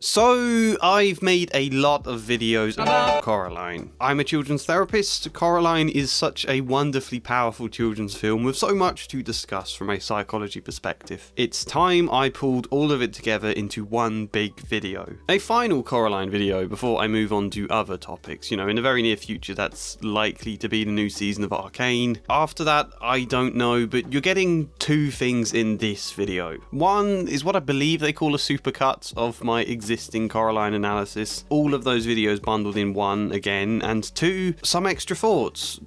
So, I've made a lot of videos about Coraline. I'm a children's therapist. Coraline is such a wonderfully powerful children's film with so much to discuss from a psychology perspective. It's time I pulled all of it together into one big video. A final Coraline video before I move on to other topics. You know, in the very near future that's likely to be the new season of Arcane. After that, I don't know, but you're getting two things in this video. One is what I believe they call a supercut of my existing Coraline analysis, all of those videos bundled in one again, and two, some extra thoughts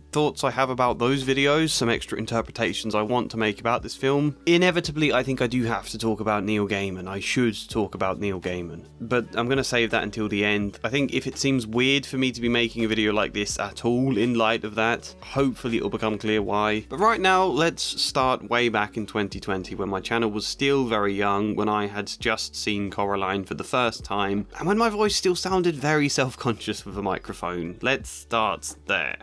I have about those videos, some extra interpretations I want to make about this film. Inevitably, I think I do have to talk about Neil Gaiman. I should talk about Neil Gaiman, but I'm going to save that until the end. I think if it seems weird for me to be making a video like this at all in light of that, hopefully it'll become clear why. But right now, let's start way back in 2020 when my channel was still very young, when I had just seen Coraline for the first time, and when my voice still sounded very self-conscious with a microphone. Let's start there.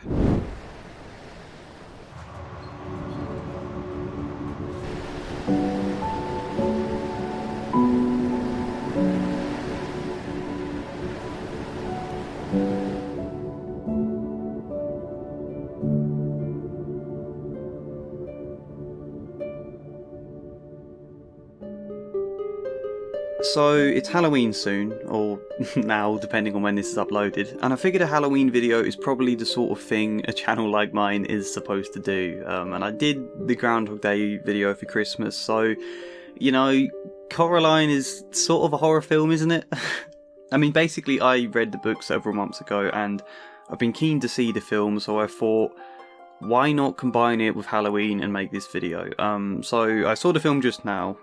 So it's Halloween soon, or now depending on when this is uploaded, and I figured a Halloween video is probably the sort of thing a channel like mine is supposed to do, and I did the Groundhog Day video for Christmas, so, you know, Coraline is sort of a horror film, isn't it? I mean, basically I read the book several months ago, and I've been keen to see the film, so I thought, why not combine it with Halloween and make this video? So I saw the film just now,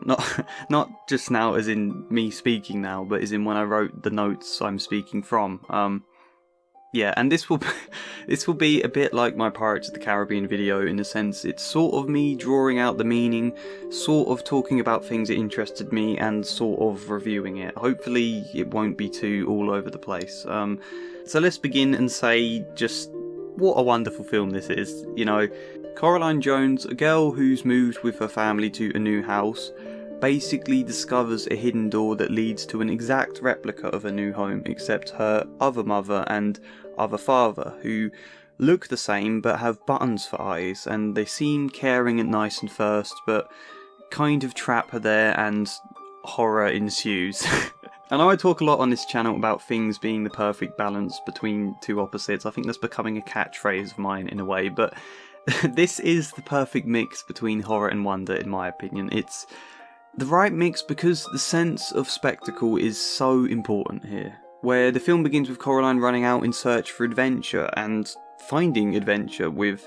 not just now as in me speaking now, but as in when I wrote the notes I'm speaking from. Yeah, and this will be a bit like my Pirates of the Caribbean video in the sense it's sort of me drawing out the meaning, sort of talking about things that interested me, and sort of reviewing it. Hopefully it won't be too all over the place. So let's begin and say just what a wonderful film this is. You know, Coraline Jones, a girl who's moved with her family to a new house, basically discovers a hidden door that leads to an exact replica of her new home, except her other mother and other father, who look the same but have buttons for eyes, and they seem caring and nice at first, but kind of trap her there and horror ensues. I know I talk a lot on this channel about things being the perfect balance between two opposites. I think that's becoming a catchphrase of mine in a way, but this is the perfect mix between horror and wonder in my opinion. It's the right mix because the sense of spectacle is so important here, where the film begins with Coraline running out in search for adventure and finding adventure with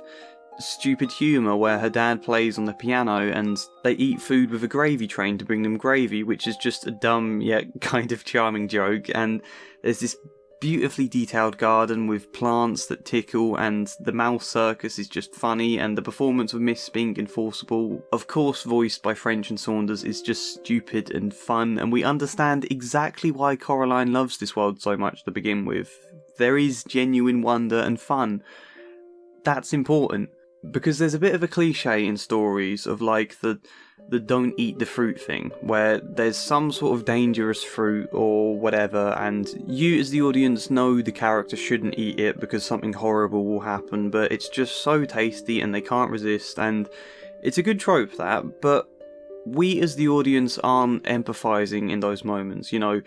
stupid humour where her dad plays on the piano and they eat food with a gravy train to bring them gravy, which is just a dumb yet kind of charming joke, and there's this beautifully detailed garden with plants that tickle, and the mouse circus is just funny, and the performance of Miss Spink and Forcible, of course voiced by French and Saunders, is just stupid and fun, and we understand exactly why Coraline loves this world so much to begin with. There is genuine wonder and fun. That's important. Because there's a bit of a cliche in stories of like the don't eat the fruit thing, where there's some sort of dangerous fruit or whatever, and you as the audience know the character shouldn't eat it because something horrible will happen, but it's just so tasty and they can't resist, and it's a good trope that, but we as the audience aren't empathising in those moments, you know.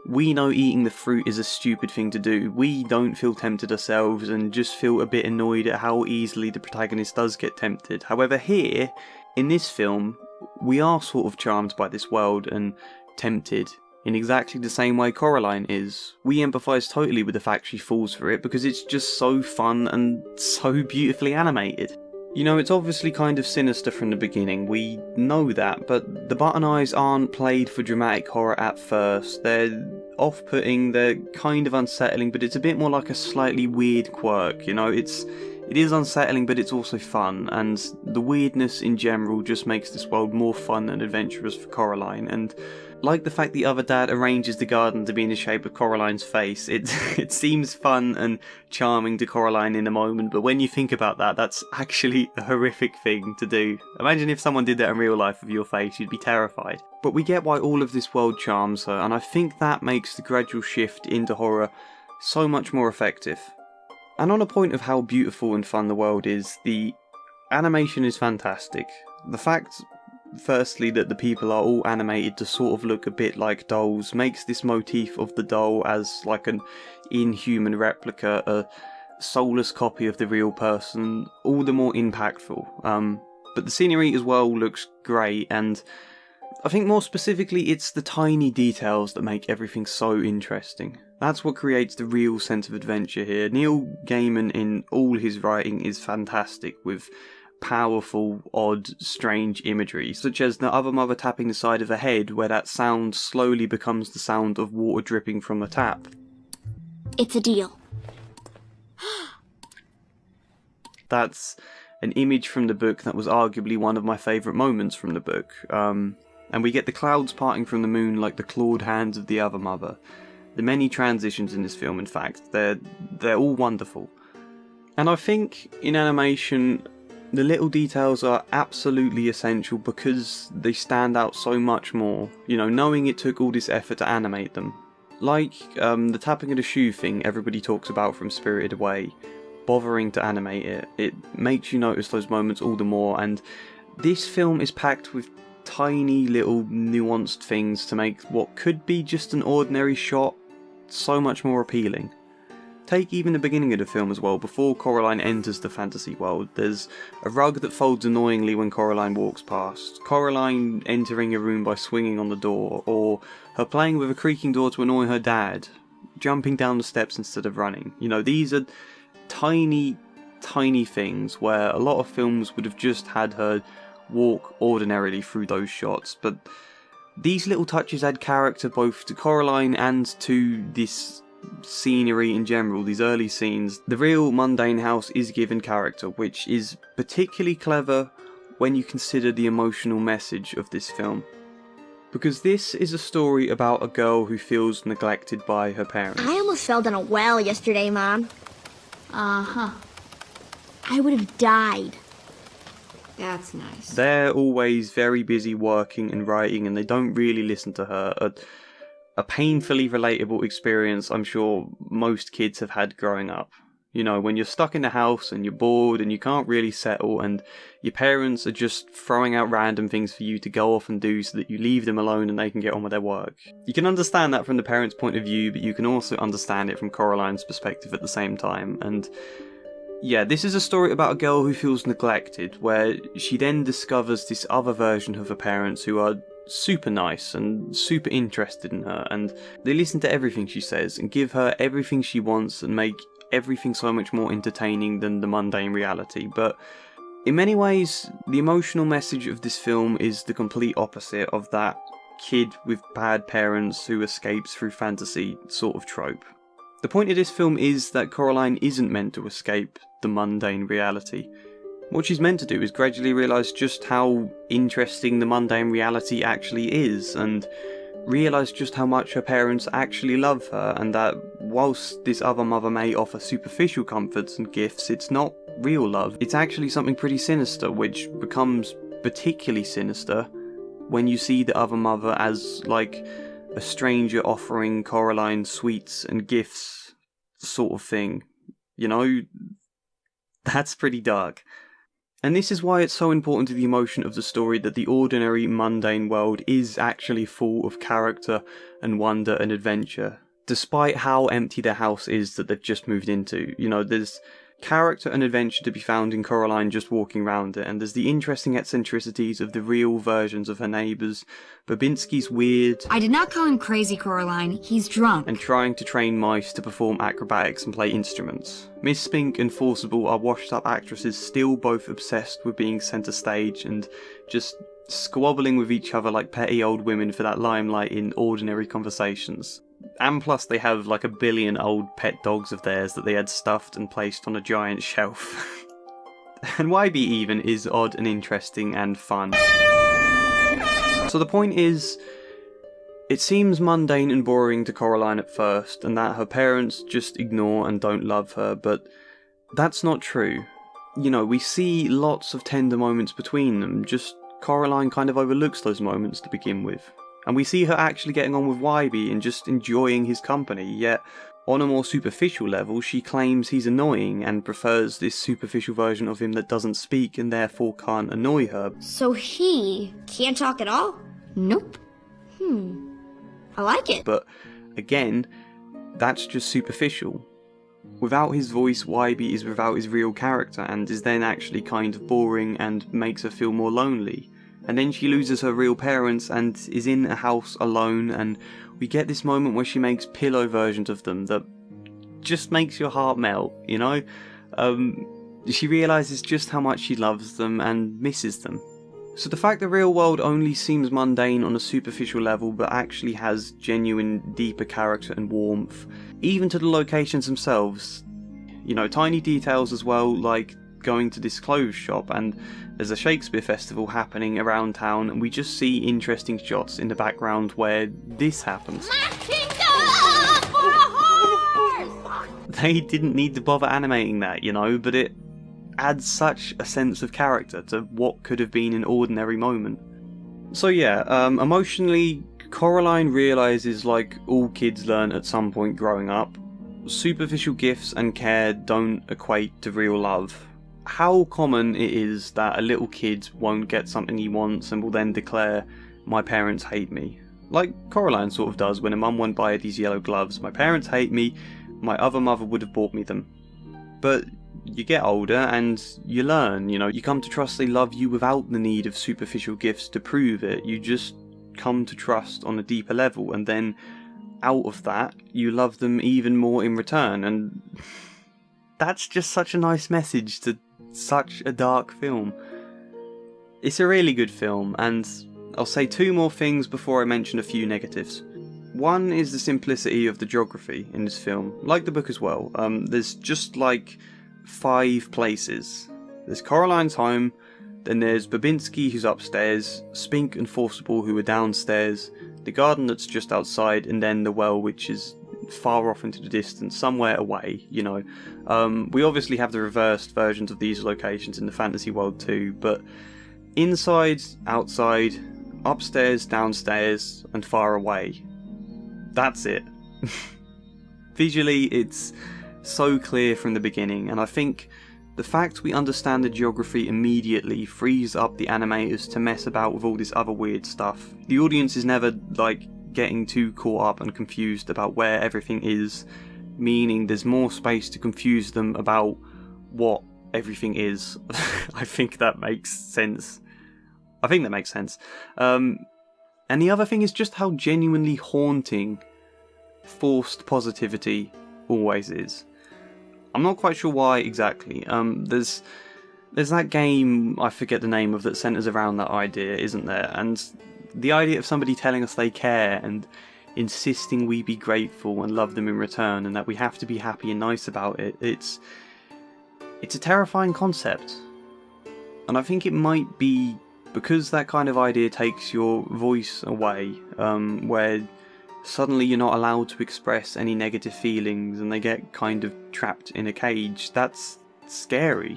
We know eating the fruit is a stupid thing to do. We don't feel tempted ourselves and just feel a bit annoyed at how easily the protagonist does get tempted. However, here, in this film, we are sort of charmed by this world and tempted in exactly the same way Coraline is. We empathise totally with the fact she falls for it because it's just so fun and so beautifully animated. You know, it's obviously kind of sinister from the beginning, we know that, but the button eyes aren't played for dramatic horror at first. They're off-putting, they're kind of unsettling, but it's a bit more like a slightly weird quirk, you know, it is unsettling but it's also fun, and the weirdness in general just makes this world more fun and adventurous for Coraline, and like the fact the other dad arranges the garden to be in the shape of Coraline's face. It seems fun and charming to Coraline in the moment, but when you think about that, that's actually a horrific thing to do. Imagine if someone did that in real life with your face, you'd be terrified. But we get why all of this world charms her, and I think that makes the gradual shift into horror so much more effective. And on a point of how beautiful and fun the world is, the animation is fantastic. The fact, firstly, that the people are all animated to sort of look a bit like dolls makes this motif of the doll as like an inhuman replica, a soulless copy of the real person, all the more impactful. But the scenery as well looks great, and I think more specifically it's the tiny details that make everything so interesting. That's what creates the real sense of adventure here. Neil Gaiman in all his writing is fantastic, with powerful, odd, strange imagery, such as the other mother tapping the side of her head, where that sound slowly becomes the sound of water dripping from the tap. It's a deal. That's an image from the book that was arguably one of my favourite moments from the book. And we get the clouds parting from the moon like the clawed hands of the other mother. The many transitions in this film, in fact, they're all wonderful. And I think in animation, the little details are absolutely essential because they stand out so much more. You know, knowing it took all this effort to animate them. Like the tapping of the shoe thing everybody talks about from Spirited Away. Bothering to animate it, it makes you notice those moments all the more, and this film is packed with tiny little nuanced things to make what could be just an ordinary shot so much more appealing. Take even the beginning of the film as well, before Coraline enters the fantasy world. There's a rug that folds annoyingly when Coraline walks past, Coraline entering a room by swinging on the door, or her playing with a creaking door to annoy her dad, jumping down the steps instead of running. You know, these are tiny things where a lot of films would have just had her walk ordinarily through those shots, but these little touches add character both to Coraline and to this scenery in general, these early scenes. The real mundane house is given character, which is particularly clever when you consider the emotional message of this film. Because this is a story about a girl who feels neglected by her parents. I almost fell down a well yesterday, Mom. Uh-huh. I would have died. That's nice. They're always very busy working and writing, and they don't really listen to her. A painfully relatable experience I'm sure most kids have had growing up. You know, when you're stuck in the house and you're bored and you can't really settle, and your parents are just throwing out random things for you to go off and do so that you leave them alone and they can get on with their work. You can understand that from the parents' point of view, but you can also understand it from Coraline's perspective at the same time. And yeah, this is a story about a girl who feels neglected, where she then discovers this other version of her parents who are super nice and super interested in her, and they listen to everything she says and give her everything she wants and make everything so much more entertaining than the mundane reality. But in many ways, the emotional message of this film is the complete opposite of that kid with bad parents who escapes through fantasy sort of trope. The point of this film is that Coraline isn't meant to escape the mundane reality. What she's meant to do is gradually realise just how interesting the mundane reality actually is, and realise just how much her parents actually love her, and that whilst this other mother may offer superficial comforts and gifts, it's not real love. It's actually something pretty sinister, which becomes particularly sinister when you see the other mother as like a stranger offering Coraline sweets and gifts sort of thing. You know, that's pretty dark. And this is why it's so important to the emotion of the story that the ordinary, mundane world is actually full of character and wonder and adventure, despite how empty the house is that they've just moved into. You know, there's character and adventure to be found in Coraline just walking around it, and there's the interesting eccentricities of the real versions of her neighbours, Babinski's weird... I did not call him crazy, Coraline. He's drunk. ...and trying to train mice to perform acrobatics and play instruments. Miss Spink and Forcible are washed-up actresses still both obsessed with being centre stage and just squabbling with each other like petty old women for that limelight in ordinary conversations. And plus they have like 1 billion old pet dogs of theirs that they had stuffed and placed on a giant shelf. And WYBIE even is odd and interesting and fun. So the point is, It seems mundane and boring to Coraline at first, and that her parents just ignore and don't love her, but that's not true. You know, we see lots of tender moments between them, just Coraline kind of overlooks those moments to begin with. And we see her actually getting on with WYBIE and just enjoying his company, yet on a more superficial level she claims he's annoying and prefers this superficial version of him that doesn't speak and therefore can't annoy her. So he can't talk at all? Nope. I like it. But again, that's just superficial. Without his voice, WYBIE is without his real character and is then actually kind of boring and makes her feel more lonely. And then she loses her real parents and is in a house alone, and we get this moment where she makes pillow versions of them that just makes your heart melt, you know? She realises just how much she loves them and misses them. So the fact the real world only seems mundane on a superficial level but actually has genuine deeper character and warmth, even to the locations themselves. You know, tiny details as well, like going to this clothes shop and there's a Shakespeare festival happening around town and we just see interesting shots in the background where this happens. They didn't need to bother animating that, you know, but it adds such a sense of character to what could have been an ordinary moment. So yeah, emotionally, Coraline realises, like all kids learn at some point growing up, superficial gifts and care don't equate to real love. How common it is that a little kid won't get something he wants and will then declare, "My parents hate me." Like Coraline sort of does when a mum won't buy her these yellow gloves. "My parents hate me, my other mother would have bought me them." But you get older and you learn, you know, you come to trust they love you without the need of superficial gifts to prove it. You just come to trust on a deeper level, and then out of that you love them even more in return, and that's just such a nice message to such a dark film. It's a really good film, and I'll say two more things before I mention a few negatives. One is the simplicity of the geography in this film, like the book as well. There's just like 5 places. There's Coraline's home, then there's Babinski who's upstairs, Spink and Forcible who are downstairs, the garden that's just outside, and then the well which is far off into the distance, somewhere away, you know. We obviously have the reversed versions of these locations in the fantasy world too, but inside, outside, upstairs, downstairs, and far away. That's it. Visually, it's so clear from the beginning, and I think the fact we understand the geography immediately frees up the animators to mess about with all this other weird stuff. The audience is never, like, getting too caught up and confused about where everything is, meaning there's more space to confuse them about what everything is. I think that makes sense. And the other thing is just how genuinely haunting forced positivity always is. I'm not quite sure why exactly. There's that game, I forget the name of, that centres around that idea, isn't there? And the idea of somebody telling us they care and insisting we be grateful and love them in return, and that we have to be happy and nice about it, it's a terrifying concept. And I think it might be because that kind of idea takes your voice away, where suddenly you're not allowed to express any negative feelings and they get kind of trapped in a cage. That's scary.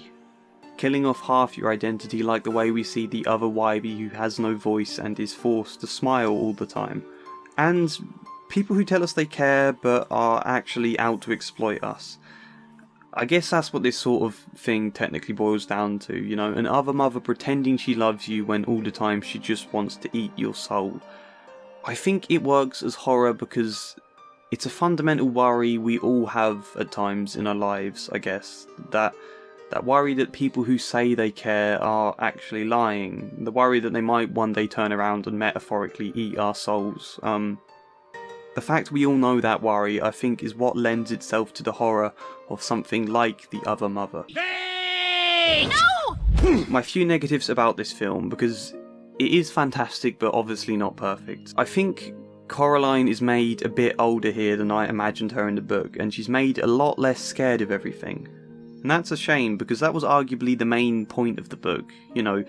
Killing off half your identity, like the way we see the other WYBIE who has no voice and is forced to smile all the time. And people who tell us they care but are actually out to exploit us. I guess that's what this sort of thing technically boils down to, you know, an other mother pretending she loves you when all the time she just wants to eat your soul. I think it works as horror because it's a fundamental worry we all have at times in our lives, I guess. That worry that people who say they care are actually lying. The worry that they might one day turn around and metaphorically eat our souls. The fact we all know that worry, I think, is what lends itself to the horror of something like The Other Mother. No! My few negatives about this film, because it is fantastic but obviously not perfect. I think Coraline is made a bit older here than I imagined her in the book, and she's made a lot less scared of everything. And that's a shame, because that was arguably the main point of the book. You know,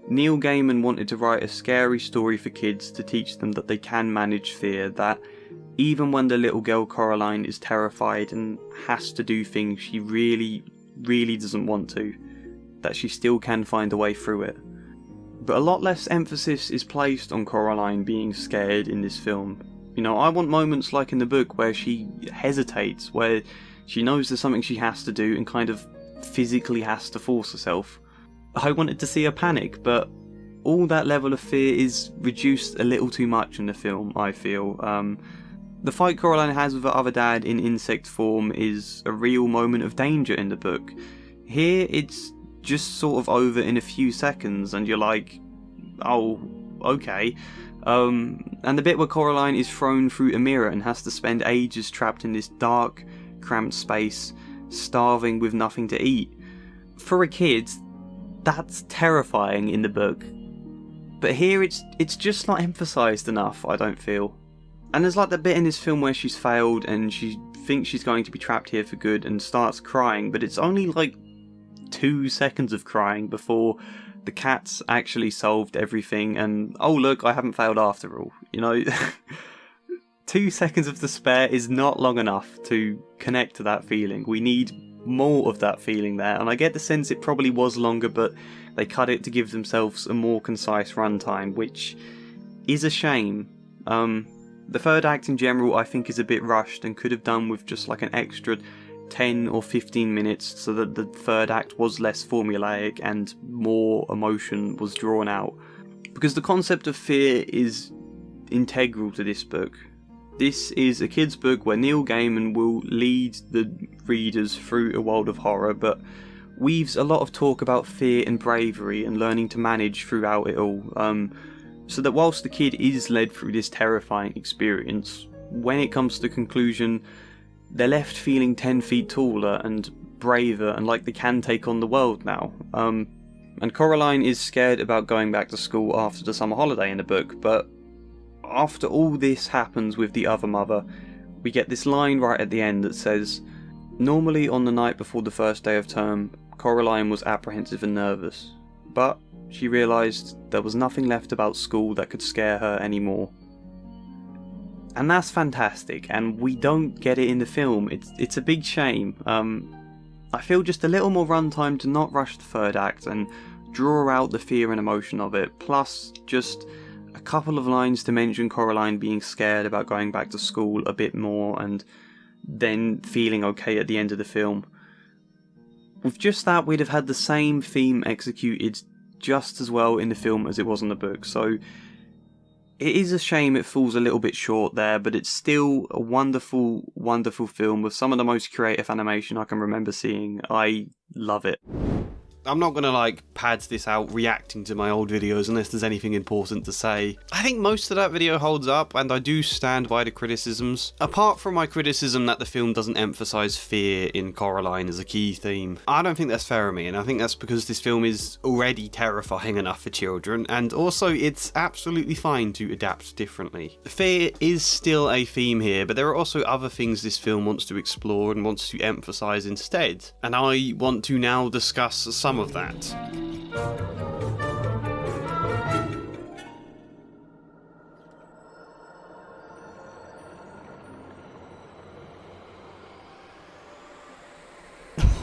Neil Gaiman wanted to write a scary story for kids to teach them that they can manage fear, that even when the little girl Coraline is terrified and has to do things she really, really doesn't want to, that she still can find a way through it. But a lot less emphasis is placed on Coraline being scared in this film. You know, I want moments like in the book where she hesitates, where she knows there's something she has to do and kind of physically has to force herself. I wanted to see her panic, but all that level of fear is reduced a little too much in the film, I feel. The fight Coraline has with her other dad in insect form is a real moment of danger in the book. Here, it's just sort of over in a few seconds, and you're like, oh, okay. And the bit where Coraline is thrown through a mirror and has to spend ages trapped in this dark, cramped space, starving with nothing to eat. For a kid, that's terrifying in the book. But here it's just not emphasised enough, I don't feel. And there's like the bit in this film where she's failed and she thinks she's going to be trapped here for good and starts crying, but it's only like 2 seconds of crying before the cats actually solved everything and, oh look, I haven't failed after all. You know, 2 seconds of despair is not long enough to connect to that feeling. We need more of that feeling there, and I get the sense it probably was longer, but they cut it to give themselves a more concise runtime, which is a shame. The third act in general I think is a bit rushed and could have done with just like an extra 10 or 15 minutes so that the third act was less formulaic and more emotion was drawn out. Because the concept of fear is integral to this book. This is a kid's book where Neil Gaiman will lead the readers through a world of horror, but weaves a lot of talk about fear and bravery and learning to manage throughout it all. So that whilst the kid is led through this terrifying experience, when it comes to the conclusion, they're left feeling 10 feet taller and braver and like they can take on the world now. And Coraline is scared about going back to school after the summer holiday in the book, but after all this happens with the other mother, we get this line right at the end that says, "Normally on the night before the first day of term, Coraline was apprehensive and nervous, but she realised there was nothing left about school that could scare her anymore." And that's fantastic, and we don't get it in the film. It's a big shame. I feel just a little more runtime to not rush the third act and draw out the fear and emotion of it, plus just a couple of lines to mention Coraline being scared about going back to school a bit more and then feeling okay at the end of the film. With just that, we'd have had the same theme executed just as well in the film as it was in the book, so it is a shame it falls a little bit short there, but it's still a wonderful, wonderful film with some of the most creative animation I can remember seeing. I love it. I'm not going to like pad this out reacting to my old videos unless there's anything important to say. I think most of that video holds up and I do stand by the criticisms. Apart from my criticism that the film doesn't emphasise fear in Coraline as a key theme. I don't think that's fair of me, and I think that's because this film is already terrifying enough for children, and also it's absolutely fine to adapt differently. Fear is still a theme here, but there are also other things this film wants to explore and wants to emphasise instead. And I want to now discuss some of that.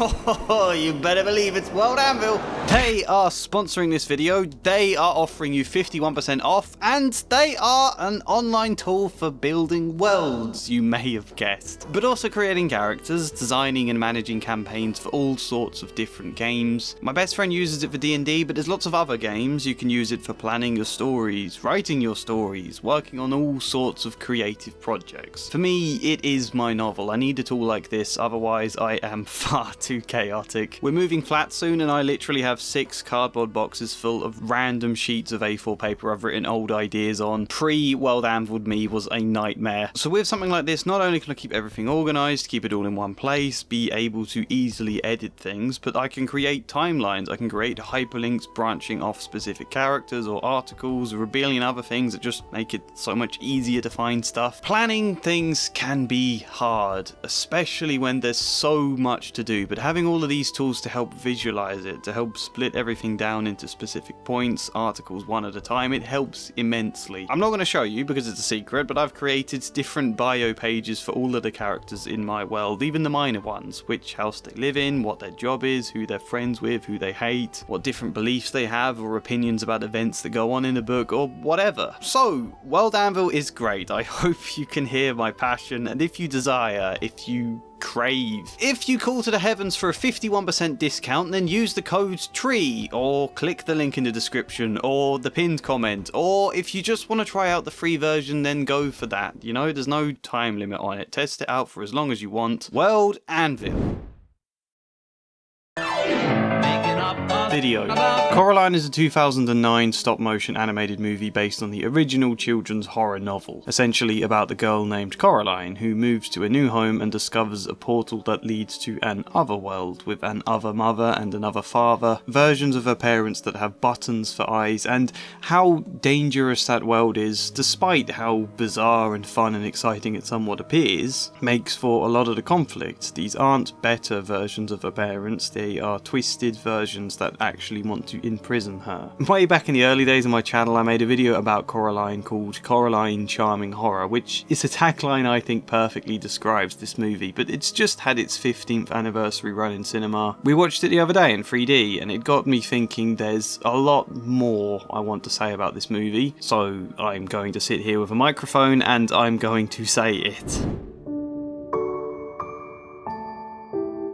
Oh, you better believe it's World Anvil. They are sponsoring this video, they are offering you 51% off, and they are an online tool for building worlds, you may have guessed. But also creating characters, designing and managing campaigns for all sorts of different games. My best friend uses it for D&D, but there's lots of other games. You can use it for planning your stories, writing your stories, working on all sorts of creative projects. For me, it is my novel. I need a tool like this, otherwise I am far too chaotic. We're moving flat soon and I literally have 6 cardboard boxes full of random sheets of A4 paper I've written old ideas on. Pre-World Anviled me was a nightmare. So with something like this, not only can I keep everything organised, keep it all in one place, be able to easily edit things, but I can create timelines, I can create hyperlinks branching off specific characters or articles or a billion other things that just make it so much easier to find stuff. Planning things can be hard, especially when there's so much to do, but having all of these tools to help visualize it, to help split everything down into specific points, articles one at a time, it helps immensely. I'm not going to show you because it's a secret, but I've created different bio pages for all of the characters in my world, even the minor ones, which house they live in, what their job is, who they're friends with, who they hate, what different beliefs they have or opinions about events that go on in the book, or whatever. So, World Anvil is great. I hope you can hear my passion, and if you desire, if you crave. If you call to the heavens for a 51% discount, then use the code TREE, or click the link in the description, or the pinned comment, or if you just want to try out the free version, then go for that. You know, there's no time limit on it. Test it out for as long as you want. World Anvil. Video. Coraline is a 2009 stop-motion animated movie based on the original children's horror novel, essentially about the girl named Coraline who moves to a new home and discovers a portal that leads to an other world with an other mother and another father, versions of her parents that have buttons for eyes, and how dangerous that world is, despite how bizarre and fun and exciting it somewhat appears, makes for a lot of the conflict. These aren't better versions of her parents, they are twisted versions that actually want to imprison her. Way back in the early days of my channel, I made a video about Coraline called Coraline Charming Horror, which is a tagline I think perfectly describes this movie, but it's just had its 15th anniversary run in cinema. We watched it the other day in 3D, and it got me thinking there's a lot more I want to say about this movie, so I'm going to sit here with a microphone and I'm going to say it.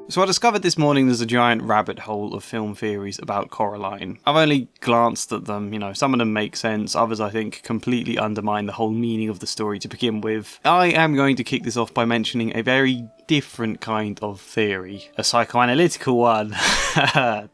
So I discovered this morning there's a giant rabbit hole of film theories about Coraline. I've only glanced at them, you know, some of them make sense, others I think completely undermine the whole meaning of the story to begin with. I am going to kick this off by mentioning a very different kind of theory, a psychoanalytical one,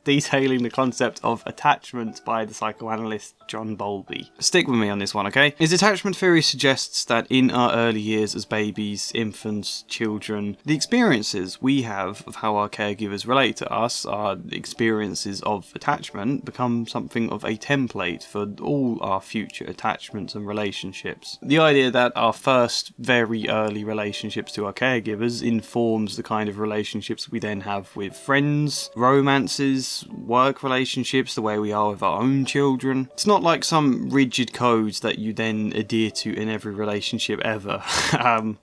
detailing the concept of attachment by the psychoanalyst John Bowlby. Stick with me on this one, okay? His attachment theory suggests that in our early years as babies, infants, children, the experiences we have of how our caregivers relate to us, our experiences of attachment, become something of a template for all our future attachments and relationships. The idea that our first very early relationships to our caregivers informs the kind of relationships we then have with friends, romances, work relationships, the way we are with our own children. It's not like some rigid codes that you then adhere to in every relationship ever.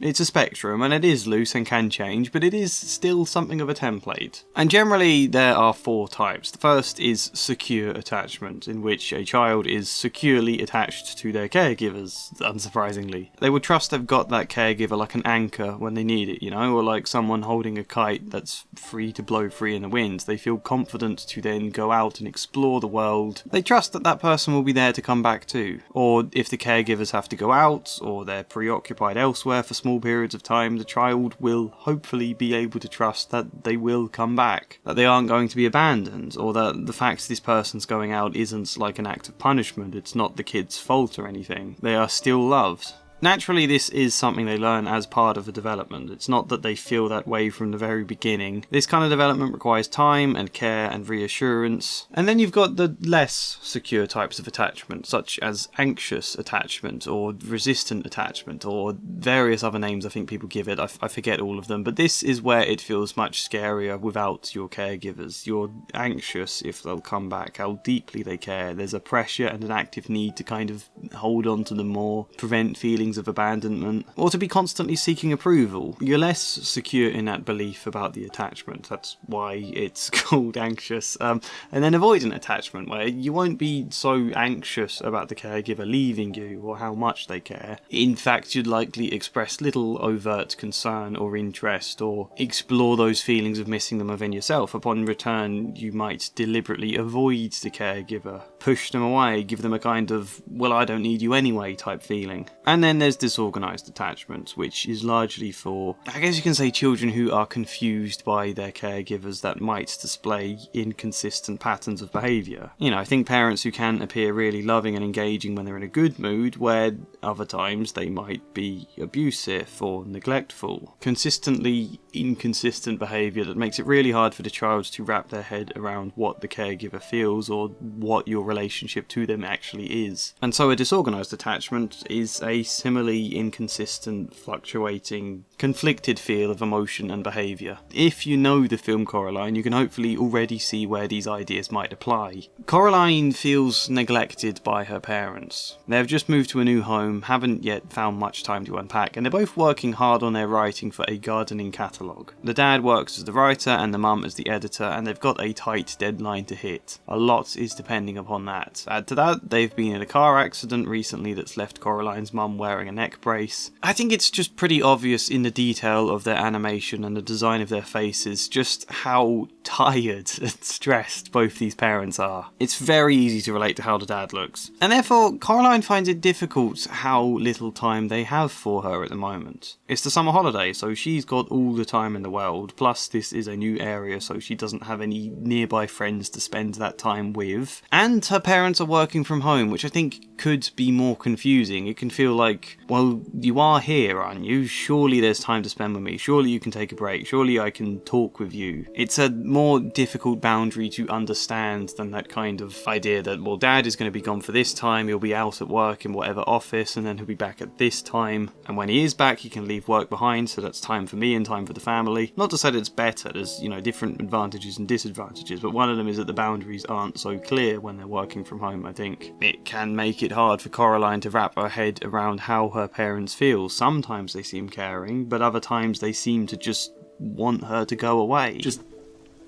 It's a spectrum, and it is loose and can change, but it is still something of a template. And generally there are four types. The first is secure attachment, in which a child is securely attached to their caregivers, unsurprisingly. They will trust they've got that caregiver like an anchor when they need it, you know, or like someone holding a kite that's free to blow free in the wind. They feel confident to then go out and explore the world. They trust that that person will be there to come back to. Or if the caregivers have to go out, or they're preoccupied elsewhere for small periods of time, the child will hopefully be able to trust that they will come back, that they aren't going to be abandoned, or that the fact this person's going out isn't like an act of punishment, it's not the kid's fault or anything. They are still loved. Naturally, this is something they learn as part of the development. It's not that they feel that way from the very beginning. This kind of development requires time and care and reassurance. And then you've got the less secure types of attachment, such as anxious attachment or resistant attachment or various other names I think people give it. I forget all of them, but this is where it feels much scarier without your caregivers. You're anxious if they'll come back, how deeply they care. There's a pressure and an active need to kind of hold on to them more, prevent feelings of abandonment, or to be constantly seeking approval. You're less secure in that belief about the attachment. That's why it's called anxious. And then avoidant attachment, where you won't be so anxious about the caregiver leaving you or how much they care. In fact, you'd likely express little overt concern or interest, or explore those feelings of missing them within yourself. Upon return, you might deliberately avoid the caregiver, push them away, give them a kind of, well, I don't need you anyway type feeling. And then there's disorganised attachment, which is largely for, I guess you can say, children who are confused by their caregivers that might display inconsistent patterns of behaviour. You know, I think parents who can appear really loving and engaging when they're in a good mood, where other times they might be abusive or neglectful. Consistently inconsistent behaviour that makes it really hard for the child to wrap their head around what the caregiver feels or what your relationship to them actually is. And so a disorganised attachment is a similarly inconsistent, fluctuating, conflicted feel of emotion and behaviour. If you know the film Coraline, you can hopefully already see where these ideas might apply. Coraline feels neglected by her parents. They've just moved to a new home, haven't yet found much time to unpack, and they're both working hard on their writing for a gardening catalogue. The dad works as the writer and the mum as the editor, and they've got a tight deadline to hit. A lot is depending upon that. Add to that, they've been in a car accident recently that's left Coraline's mum wearing a neck brace. I think it's just pretty obvious in the detail of their animation and the design of their faces just how tired and stressed both these parents are. It's very easy to relate to how the dad looks. And therefore, Coraline finds it difficult how little time they have for her at the moment. It's the summer holiday, so she's got all the time in the world, plus this is a new area, so she doesn't have any nearby friends to spend that time with. And her parents are working from home, which I think could be more confusing. It can feel like, well, you are here, aren't you? Surely there's time to spend with me. Surely you can take a break. Surely I can talk with you. It's a more difficult boundary to understand than that kind of idea that, well, dad is going to be gone for this time, he'll be out at work in whatever office, and then he'll be back at this time. And when he is back, he can leave work behind, so that's time for me and time for the family. Not to say that it's better, there's, different advantages and disadvantages, but one of them is that the boundaries aren't so clear when they're working from home, I think. It can make it hard for Coraline to wrap her head around how her parents feel. Sometimes they seem caring, but other times they seem to just want her to go away. Just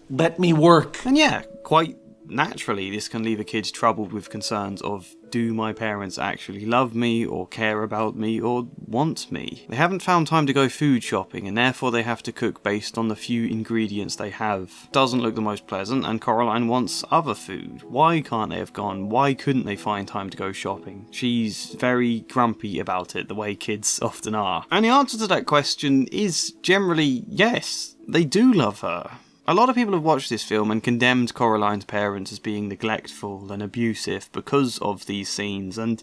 let me work. And yeah, quite naturally, this can leave a kid troubled with concerns of, do my parents actually love me, or care about me, or want me? They haven't found time to go food shopping, and therefore they have to cook based on the few ingredients they have. Doesn't look the most pleasant, and Coraline wants other food. Why can't they have gone? Why couldn't they find time to go shopping? She's very grumpy about it, the way kids often are. And the answer to that question is generally yes, they do love her. A lot of people have watched this film and condemned Coraline's parents as being neglectful and abusive because of these scenes, and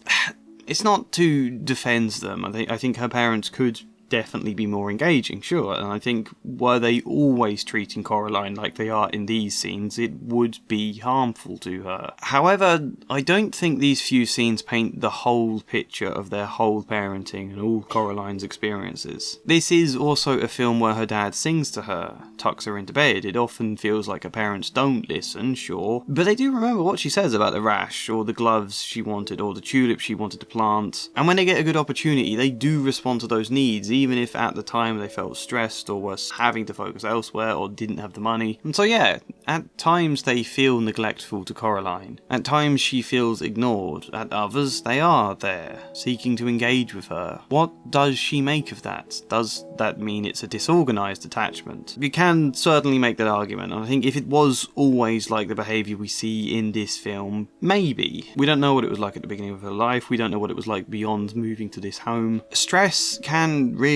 it's not to defend them. I think her parents could definitely be more engaging, sure, and I think were they always treating Coraline like they are in these scenes, it would be harmful to her. However, I don't think these few scenes paint the whole picture of their whole parenting and all Coraline's experiences. This is also a film where her dad sings to her, tucks her into bed. It often feels like her parents don't listen, sure, but they do remember what she says about the rash, or the gloves she wanted, or the tulip she wanted to plant, and when they get a good opportunity, they do respond to those needs, even if at the time they felt stressed or were having to focus elsewhere or didn't have the money. And so yeah, at times they feel neglectful to Coraline. At times she feels ignored. At others they are there, seeking to engage with her. What does she make of that? Does that mean it's a disorganised attachment? You can certainly make that argument, and I think if it was always like the behaviour we see in this film, maybe. We don't know what it was like at the beginning of her life, we don't know what it was like beyond moving to this home. Stress can really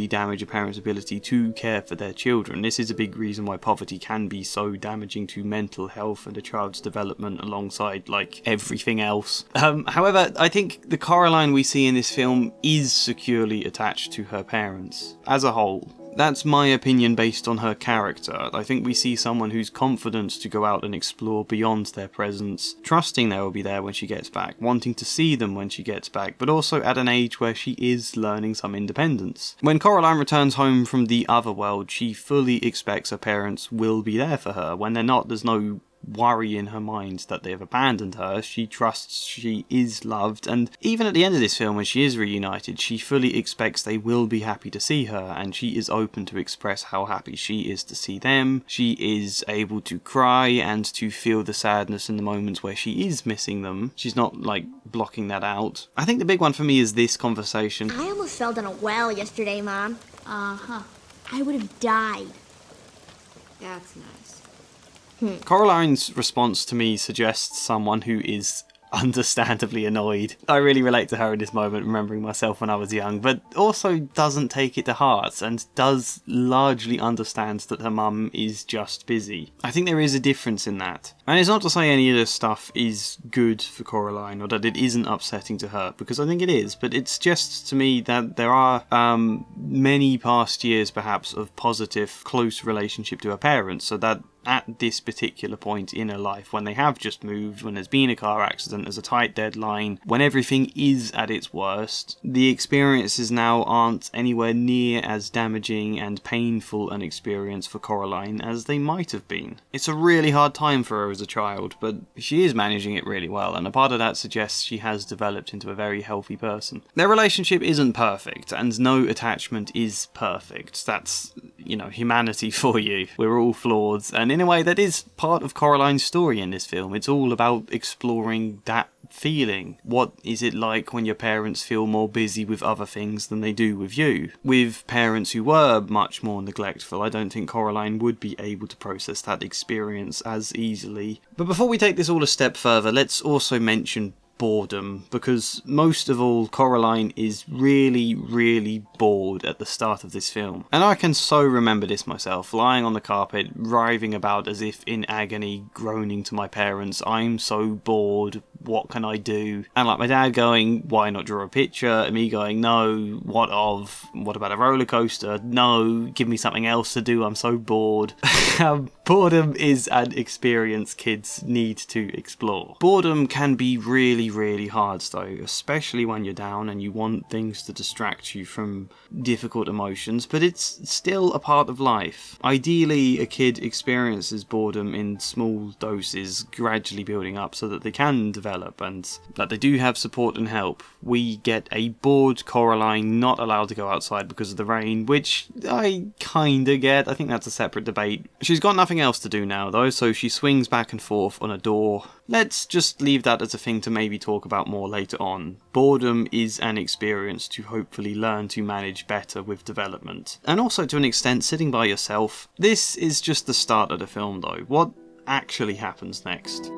damage a parent's ability to care for their children. This is a big reason why poverty can be so damaging to mental health and a child's development alongside, like, everything else. However, I think the Coraline we see in this film is securely attached to her parents, as a whole. That's my opinion based on her character. I think we see someone who's confident to go out and explore beyond their presence, trusting they will be there when she gets back, wanting to see them when she gets back, but also at an age where she is learning some independence. When Coraline returns home from the other world, she fully expects her parents will be there for her. When they're not, there's no worry in her mind that they have abandoned her. She trusts she is loved, and even at the end of this film when she is reunited, she fully expects they will be happy to see her, and she is open to express how happy she is to see them. She is able to cry and to feel the sadness in the moments where she is missing them. She's not, like, blocking that out. I think the big one for me is this conversation. I almost fell down a well yesterday, Mom. Uh-huh. I would have died. That's nice. Coraline's response to me suggests someone who is understandably annoyed. I really relate to her in this moment, remembering myself when I was young, but also doesn't take it to heart and does largely understand that her mum is just busy. I think there is a difference in that. And it's not to say any of this stuff is good for Coraline or that it isn't upsetting to her, because I think it is, but it's just to me that there are many past years perhaps of positive, close relationship to her parents, so that at this particular point in her life, when they have just moved, when there's been a car accident, there's a tight deadline, when everything is at its worst, the experiences now aren't anywhere near as damaging and painful an experience for Coraline as they might have been. It's a really hard time for her as a child, but she is managing it really well, and a part of that suggests she has developed into a very healthy person. Their relationship isn't perfect, and no attachment is perfect. That's, humanity for you. We're all flawed, and in a way that is part of Coraline's story in this film. It's all about exploring that feeling. What is it like when your parents feel more busy with other things than they do with you? With parents who were much more neglectful, I don't think Coraline would be able to process that experience as easily. But before we take this all a step further, let's also mention boredom, because most of all, Coraline is really, really bored at the start of this film. And I can so remember this myself, lying on the carpet, writhing about as if in agony, groaning to my parents, "I'm so bored, what can I do?" And like my dad going, "Why not draw a picture?" And me going, "No, what about a roller coaster? No, give me something else to do, I'm so bored." Boredom is an experience kids need to explore. Boredom can be really, really hard though, especially when you're down and you want things to distract you from difficult emotions, but it's still a part of life. Ideally, a kid experiences boredom in small doses, gradually building up so that they can develop and that they do have support and help. We get a bored Coraline not allowed to go outside because of the rain, which I kinda get. I think that's a separate debate. She's got nothing else to do now though, so she swings back and forth on a door. Let's just leave that as a thing to maybe talk about more later on. Boredom is an experience to hopefully learn to manage better with development. And also to an extent, sitting by yourself. This is just the start of the film though. What actually happens next?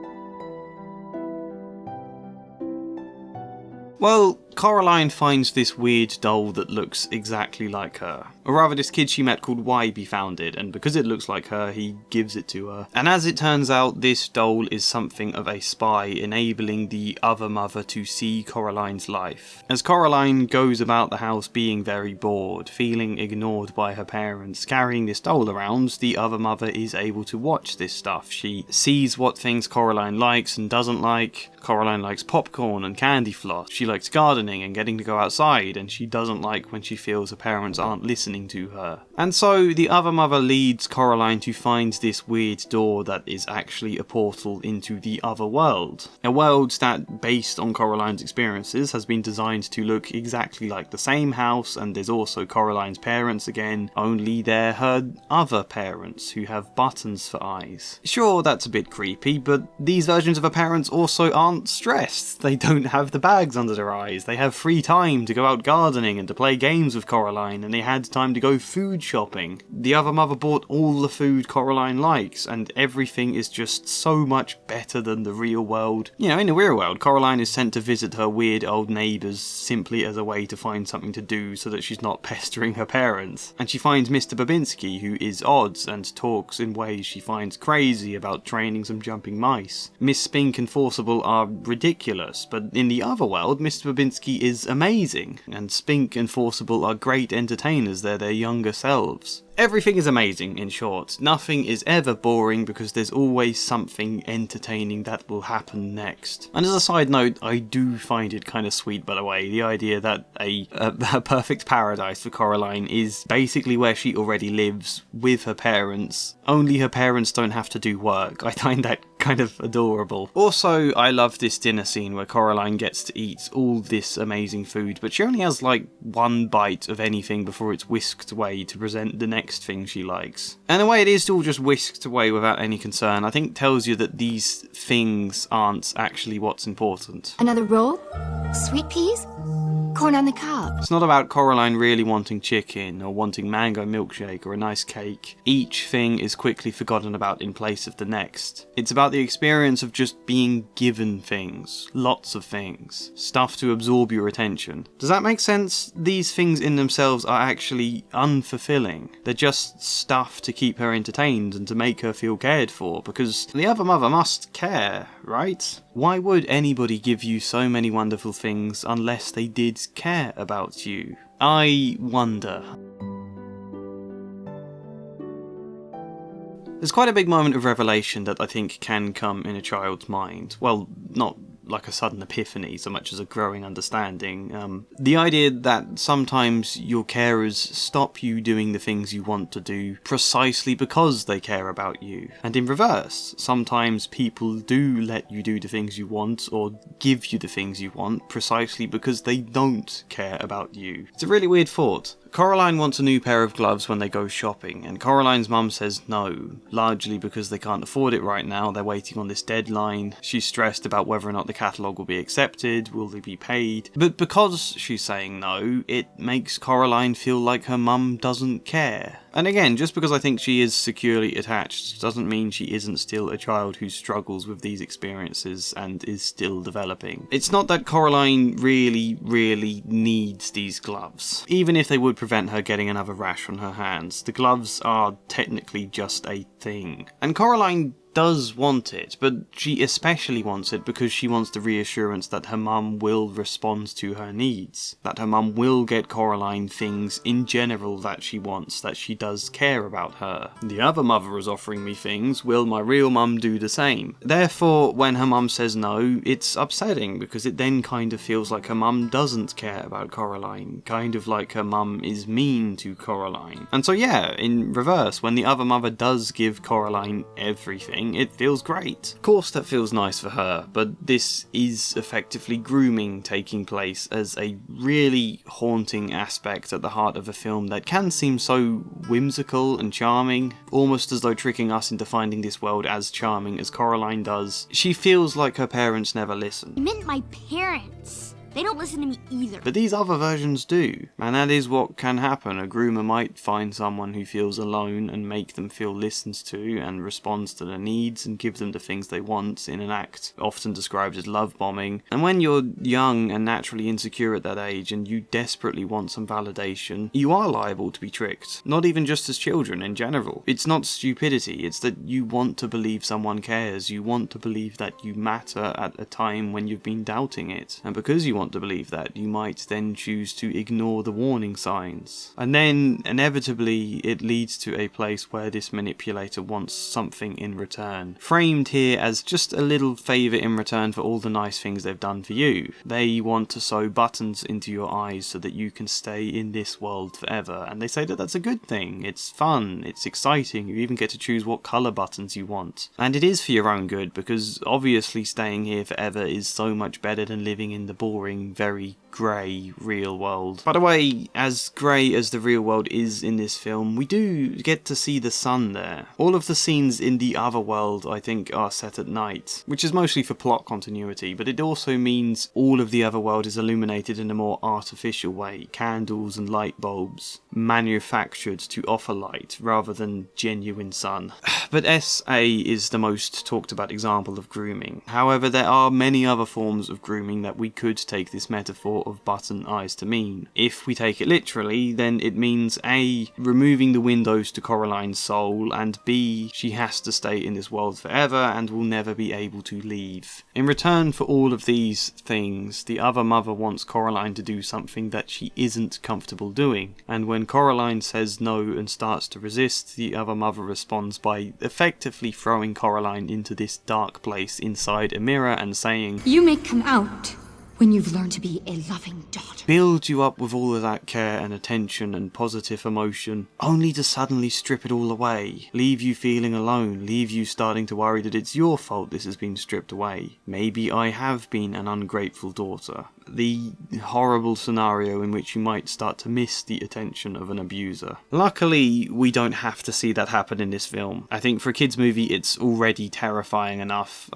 Well, Coraline finds this weird doll that looks exactly like her. Or rather, this kid she met called WYBIE found it, and because it looks like her, he gives it to her. And as it turns out, this doll is something of a spy, enabling the other mother to see Coraline's life. As Coraline goes about the house being very bored, feeling ignored by her parents, carrying this doll around, the other mother is able to watch this stuff. She sees what things Coraline likes and doesn't like. Coraline likes popcorn and candy floss. She likes gardening and getting to go outside, and she doesn't like when she feels her parents aren't listening to her. And so the other mother leads Coraline to find this weird door that is actually a portal into the other world. A world that, based on Coraline's experiences, has been designed to look exactly like the same house, and there's also Coraline's parents again, only they're her other parents who have buttons for eyes. Sure, that's a bit creepy, but these versions of her parents also aren't stressed. They don't have the bags under their eyes. They have free time to go out gardening and to play games with Coraline, and they had time to go food shopping. The other mother bought all the food Coraline likes, and everything is just so much better than the real world. In the real world, Coraline is sent to visit her weird old neighbours simply as a way to find something to do so that she's not pestering her parents. And she finds Mr. Babinski, who is odd and talks in ways she finds crazy about training some jumping mice. Miss Spink and Forcible are ridiculous, but in the other world, Mr. Babinski is amazing, and Spink and Forcible are great entertainers, they're their younger selves. Everything is amazing, in short. Nothing is ever boring because there's always something entertaining that will happen next. And as a side note, I do find it kind of sweet, by the way, the idea that a perfect paradise for Coraline is basically where she already lives with her parents, only her parents don't have to do work. I find that kind of adorable. Also, I love this dinner scene where Coraline gets to eat all this amazing food, but she only has like one bite of anything before it's whisked away to present the next thing she likes. And the way it is still just whisked away without any concern, I think tells you that these things aren't actually what's important. Another roll? Sweet peas? Corn on the cob. It's not about Coraline really wanting chicken, or wanting mango milkshake, or a nice cake. Each thing is quickly forgotten about in place of the next. It's about the experience of just being given things. Lots of things. Stuff to absorb your attention. Does that make sense? These things in themselves are actually unfulfilling. They're just stuff to keep her entertained and to make her feel cared for, because the other mother must care, right? Why would anybody give you so many wonderful things unless they did care about you? I wonder. There's quite a big moment of revelation that I think can come in a child's mind. Well, not like a sudden epiphany so much as a growing understanding. The idea that sometimes your carers stop you doing the things you want to do precisely because they care about you. And in reverse, sometimes people do let you do the things you want or give you the things you want precisely because they don't care about you. It's a really weird thought. Coraline wants a new pair of gloves when they go shopping, and Coraline's mum says no, largely because they can't afford it right now, they're waiting on this deadline. She's stressed about whether or not the catalogue will be accepted, will they be paid. But because she's saying no, it makes Coraline feel like her mum doesn't care. And again, just because I think she is securely attached doesn't mean she isn't still a child who struggles with these experiences and is still developing. It's not that Coraline really needs these gloves. Even if they would prevent her getting another rash on her hands, the gloves are technically just a thing. And Coraline does want it, but she especially wants it because she wants the reassurance that her mum will respond to her needs, that her mum will get Coraline things in general that she wants, that she does care about her. The other mother is offering me things, will my real mum do the same? Therefore, when her mum says no, it's upsetting because it then kind of feels like her mum doesn't care about Coraline, kind of like her mum is mean to Coraline. And so yeah, in reverse, when the other mother does give Coraline everything, it feels great. Of course that feels nice for her, but this is effectively grooming taking place as a really haunting aspect at the heart of a film that can seem so whimsical and charming, almost as though tricking us into finding this world as charming as Coraline does. She feels like her parents never listen. I meant my parents. They don't listen to me either. But these other versions do, and that is what can happen. A groomer might find someone who feels alone and make them feel listened to and responds to their needs and give them the things they want in an act often described as love bombing. And when you're young and naturally insecure at that age and you desperately want some validation, you are liable to be tricked. Not even just as children in general. It's not stupidity, it's that you want to believe someone cares, you want to believe that you matter at a time when you've been doubting it. And because you want to believe that, you might then choose to ignore the warning signs. And then, inevitably, it leads to a place where this manipulator wants something in return. Framed here as just a little favour in return for all the nice things they've done for you. They want to sew buttons into your eyes so that you can stay in this world forever. And they say that that's a good thing. It's fun, it's exciting, you even get to choose what colour buttons you want. And it is for your own good, because obviously staying here forever is so much better than living in the boring, very grey real world. By the way, as grey as the real world is in this film, we do get to see the sun there. All of the scenes in the other world, I think, are set at night, which is mostly for plot continuity, but it also means all of the other world is illuminated in a more artificial way. Candles and light bulbs, manufactured to offer light rather than genuine sun. But SA is the most talked about example of grooming. However, there are many other forms of grooming that we could take this metaphor of button eyes to mean. If we take it literally, then it means A, removing the windows to Coraline's soul, and B, she has to stay in this world forever and will never be able to leave. In return for all of these things, the other mother wants Coraline to do something that she isn't comfortable doing, and when Coraline says no and starts to resist, the other mother responds by effectively throwing Coraline into this dark place inside a mirror and saying, You may come out when you've learned to be a loving daughter. Build you up with all of that care and attention and positive emotion, only to suddenly strip it all away, leave you feeling alone, leave you starting to worry that it's your fault this has been stripped away. Maybe I have been an ungrateful daughter. The horrible scenario in which you might start to miss the attention of an abuser. Luckily, we don't have to see that happen in this film. I think for a kids' movie, it's already terrifying enough.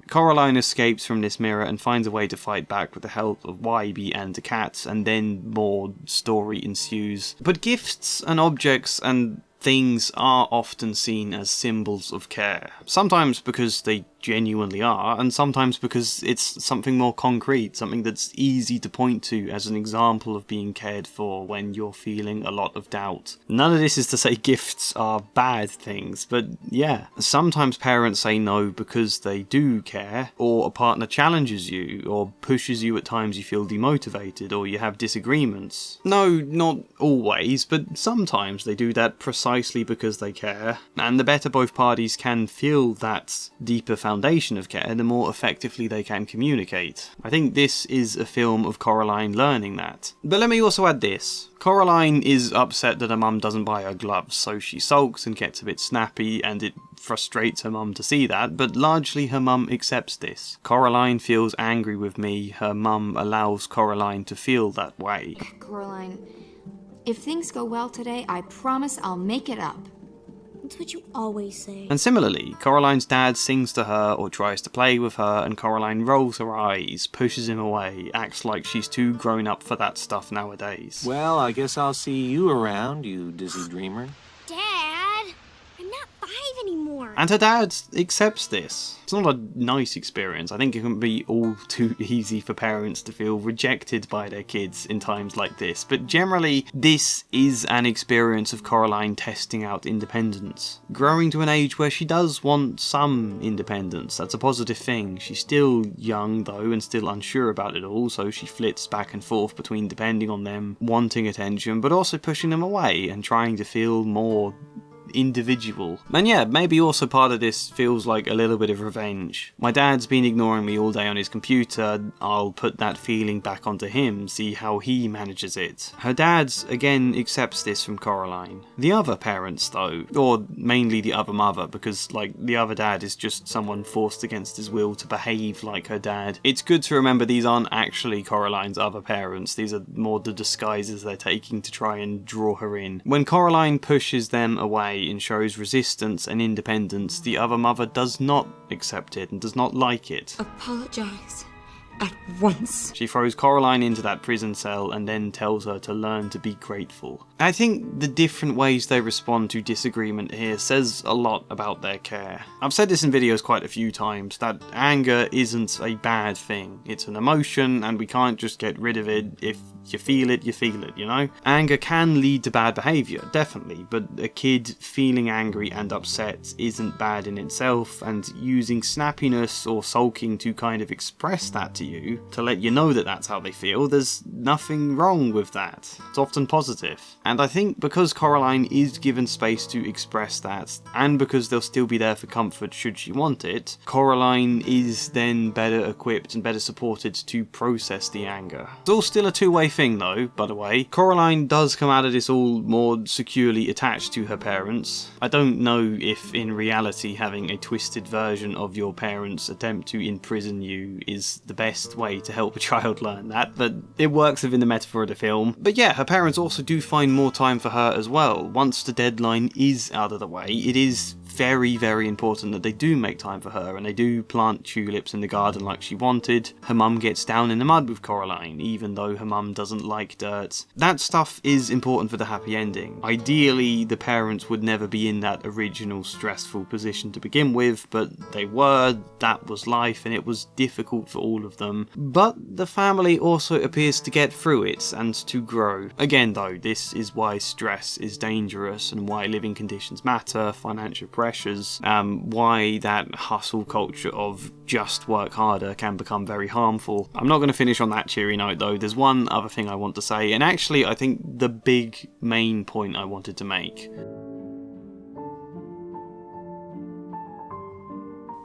Coraline escapes from this mirror and finds a way to fight back with the help of WYBIE and the cat, and then more story ensues. But gifts and objects and things are often seen as symbols of care. Sometimes because they genuinely are, and sometimes because it's something more concrete, something that's easy to point to as an example of being cared for when you're feeling a lot of doubt. None of this is to say gifts are bad things, but yeah, sometimes parents say no because they do care, or a partner challenges you, or pushes you at times you feel demotivated, or you have disagreements. No, not always, but sometimes they do that precisely because they care, and the better both parties can feel that deeper foundation of care, the more effectively they can communicate. I think this is a film of Coraline learning that. But let me also add this. Coraline is upset that her mum doesn't buy her gloves, so she sulks and gets a bit snappy, and it frustrates her mum to see that, but largely her mum accepts this. Coraline feels angry with me, her mum allows Coraline to feel that way. Coraline, if things go well today, I promise I'll make it up. That's what you always say. And similarly, Coraline's dad sings to her or tries to play with her, and Coraline rolls her eyes, pushes him away, acts like she's too grown up for that stuff nowadays. Well, I guess I'll see you around, you dizzy dreamer. Dad, I'm not 5 anymore. And her dad accepts this. It's not a nice experience. I think it can be all too easy for parents to feel rejected by their kids in times like this, but generally this is an experience of Coraline testing out independence. Growing to an age where she does want some independence. That's a positive thing. She's still young though and still unsure about it all, so she flits back and forth between depending on them, wanting attention, but also pushing them away and trying to feel more individual. And yeah, maybe also part of this feels like a little bit of revenge. My dad's been ignoring me all day on his computer, I'll put that feeling back onto him, see how he manages it. Her dad, again, accepts this from Coraline. The other parents though, or mainly the other mother, because like the other dad is just someone forced against his will to behave like her dad. It's good to remember these aren't actually Coraline's other parents, these are more the disguises they're taking to try and draw her in. When Coraline pushes them away and shows resistance and independence, the other mother does not accept it and does not like it. Apologize at once. She throws Coraline into that prison cell and then tells her to learn to be grateful. I think the different ways they respond to disagreement here says a lot about their care. I've said this in videos quite a few times, that anger isn't a bad thing. It's an emotion and we can't just get rid of it. If you feel it, you know? Anger can lead to bad behaviour, definitely, but a kid feeling angry and upset isn't bad in itself, and using snappiness or sulking to kind of express that to you, to let you know that that's how they feel, there's nothing wrong with that. It's often positive. And I think because Coraline is given space to express that, and because they'll still be there for comfort should she want it, Coraline is then better equipped and better supported to process the anger. It's all still a two-way thing though, by the way. Coraline does come out of this all more securely attached to her parents. I don't know if in reality having a twisted version of your parents' attempt to imprison you is the best way to help a child learn that, but it works within the metaphor of the film. But yeah, her parents also do find more time for her as well. Once the deadline is out of the way, it is very, very important that they do make time for her, and they do plant tulips in the garden like she wanted. Her mum gets down in the mud with Coraline, even though her mum doesn't like dirt. That stuff is important for the happy ending. Ideally, the parents would never be in that original stressful position to begin with, but they were, that was life, and it was difficult for all of them. But the family also appears to get through it, and to grow. Again though, this is why stress is dangerous, and why living conditions matter, financial pressures, why that hustle culture of just work harder can become very harmful. I'm not going to finish on that cheery note though, there's one other thing I want to say, and actually I think the big main point I wanted to make.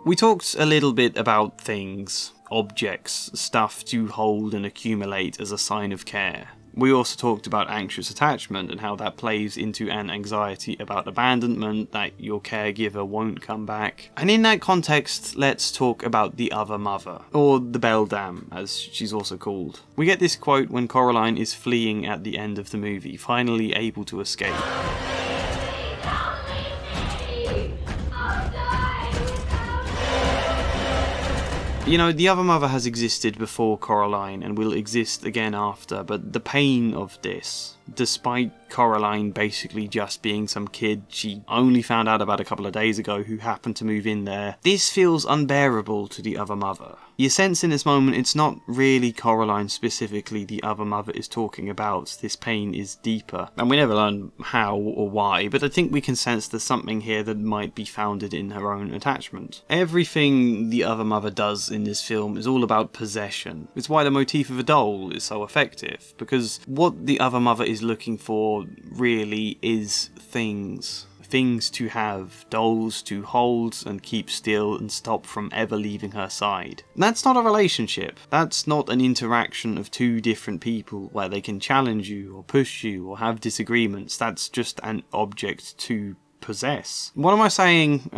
We talked a little bit about things, objects, stuff to hold and accumulate as a sign of care. We also talked about anxious attachment and how that plays into an anxiety about abandonment, that your caregiver won't come back. And in that context, let's talk about the other mother, or the Beldam, as she's also called. We get this quote when Coraline is fleeing at the end of the movie, finally able to escape. You know, the other mother has existed before Coraline and will exist again after, but the pain of this, despite Coraline basically just being some kid she only found out about a couple of days ago who happened to move in there, this feels unbearable to the other mother. You sense in this moment it's not really Coraline specifically the other mother is talking about, this pain is deeper. And we never learn how or why, but I think we can sense there's something here that might be founded in her own attachment. Everything the other mother does in this film is all about possession. It's why the motif of a doll is so effective, because what the other mother is looking for really is things. Things to have, dolls to hold and keep still and stop from ever leaving her side. That's not a relationship. That's not an interaction of two different people where they can challenge you or push you or have disagreements. That's just an object to possess. What am I saying?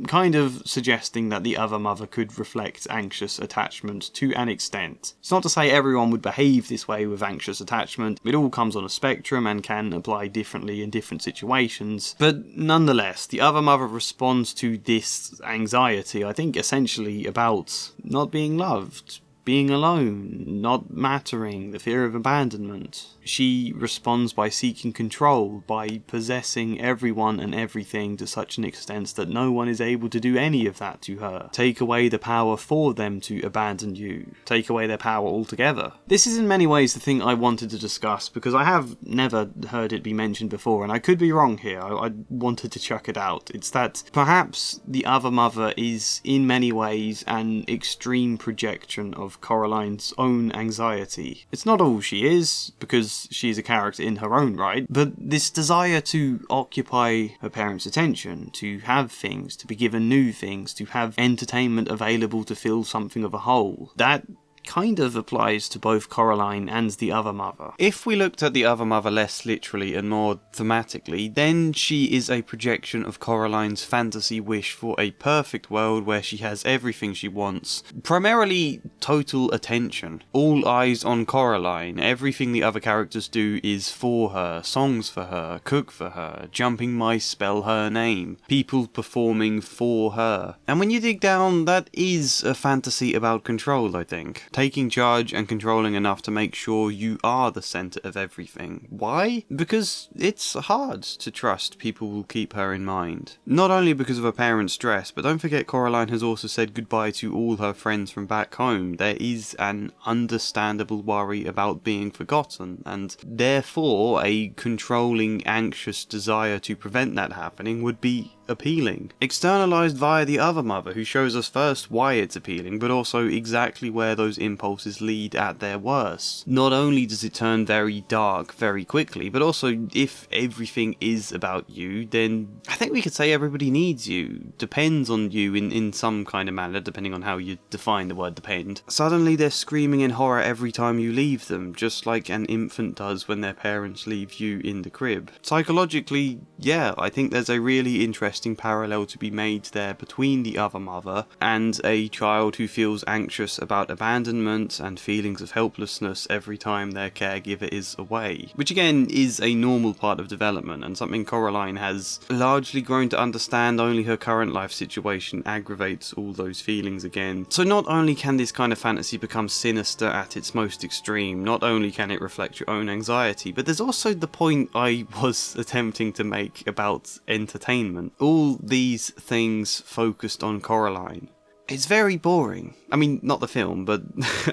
Kind of suggesting that the other mother could reflect anxious attachment to an extent. It's not to say everyone would behave this way with anxious attachment. It all comes on a spectrum and can apply differently in different situations. But nonetheless, the other mother responds to this anxiety, I think essentially about not being loved, being alone, not mattering, the fear of abandonment. She responds by seeking control, by possessing everyone and everything to such an extent that no one is able to do any of that to her. Take away the power for them to abandon you. Take away their power altogether. This is in many ways the thing I wanted to discuss, because I have never heard it be mentioned before, and I could be wrong here. I wanted to chuck it out. It's that perhaps the other mother is in many ways an extreme projection of Coraline's own anxiety. It's not all she is, because she's a character in her own right, but this desire to occupy her parents' attention, to have things, to be given new things, to have entertainment available to fill something of a hole, that kind of applies to both Coraline and the other mother. If we looked at the other mother less literally and more thematically, then she is a projection of Coraline's fantasy wish for a perfect world where she has everything she wants. Primarily total attention. All eyes on Coraline. Everything the other characters do is for her. Songs for her, cook for her, jumping mice spell her name, people performing for her. And when you dig down, that is a fantasy about control, I think. Taking charge and controlling enough to make sure you are the centre of everything. Why? Because it's hard to trust people will keep her in mind. Not only because of her parents' stress, but don't forget Coraline has also said goodbye to all her friends from back home. There is an understandable worry about being forgotten, and therefore a controlling, anxious desire to prevent that happening would be appealing. Externalized via the other mother, who shows us first why it's appealing, but also exactly where those impulses lead at their worst. Not only does it turn very dark very quickly, but also if everything is about you, then I think we could say everybody needs you, depends on you in some kind of manner, depending on how you define the word depend. Suddenly they're screaming in horror every time you leave them, just like an infant does when their parents leave you in the crib. Psychologically, yeah, I think there's a really interesting parallel to be made there between the other mother and a child who feels anxious about abandonment and feelings of helplessness every time their caregiver is away. Which again is a normal part of development and something Coraline has largely grown to understand. Only her current life situation aggravates all those feelings again. So not only can this kind of fantasy become sinister at its most extreme, not only can it reflect your own anxiety, but there's also the point I was attempting to make about entertainment. All these things focused on Coraline. It's very boring. I mean, not the film, but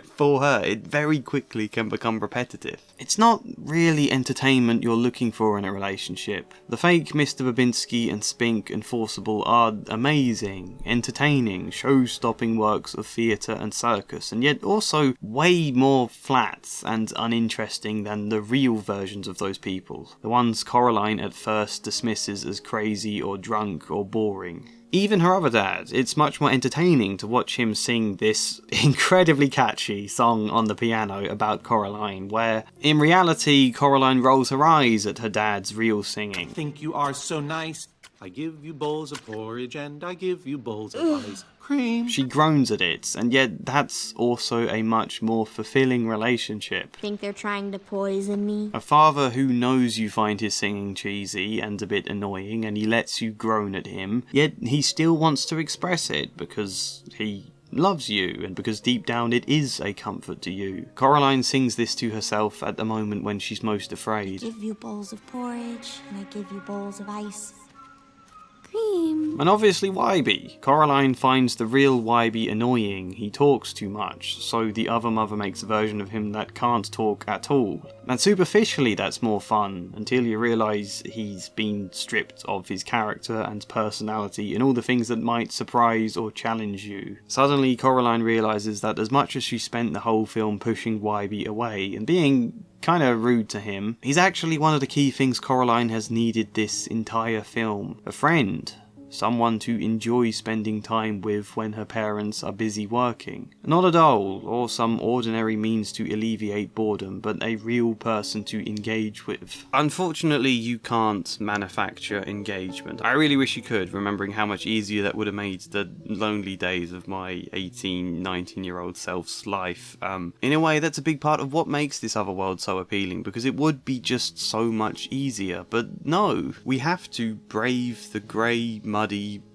for her, it very quickly can become repetitive. It's not really entertainment you're looking for in a relationship. The fake Mr. Babinski and Spink and Forcible are amazing, entertaining, show-stopping works of theatre and circus, and yet also way more flat and uninteresting than the real versions of those people. The ones Coraline at first dismisses as crazy or drunk or boring. Even her other dad, it's much more entertaining to watch him sing this incredibly catchy song on the piano about Coraline, where, in reality, Coraline rolls her eyes at her dad's real singing. Think you are so nice. I give you bowls of porridge and I give you bowls of ice cream. She groans at it, and yet that's also a much more fulfilling relationship. Think they're trying to poison me? A father who knows you find his singing cheesy and a bit annoying, and he lets you groan at him, yet he still wants to express it because he loves you, and because deep down it is a comfort to you. Coraline sings this to herself at the moment when she's most afraid. Give you bowls of porridge, and I give you bowls of ice cream. And obviously WYBIE. Coraline finds the real WYBIE annoying. He talks too much, so the other mother makes a version of him that can't talk at all. And superficially that's more fun, until you realise he's been stripped of his character and personality and all the things that might surprise or challenge you. Suddenly Coraline realises that as much as she spent the whole film pushing WYBIE away and being kinda rude to him, he's actually one of the key things Coraline has needed this entire film. A friend. Someone to enjoy spending time with when her parents are busy working. Not a doll, or some ordinary means to alleviate boredom, but a real person to engage with. Unfortunately, you can't manufacture engagement. I really wish you could, remembering how much easier that would have made the lonely days of my 18, 19-year-old self's life. In a way, that's a big part of what makes this other world so appealing, because it would be just so much easier. But no, we have to brave the grey, muddy,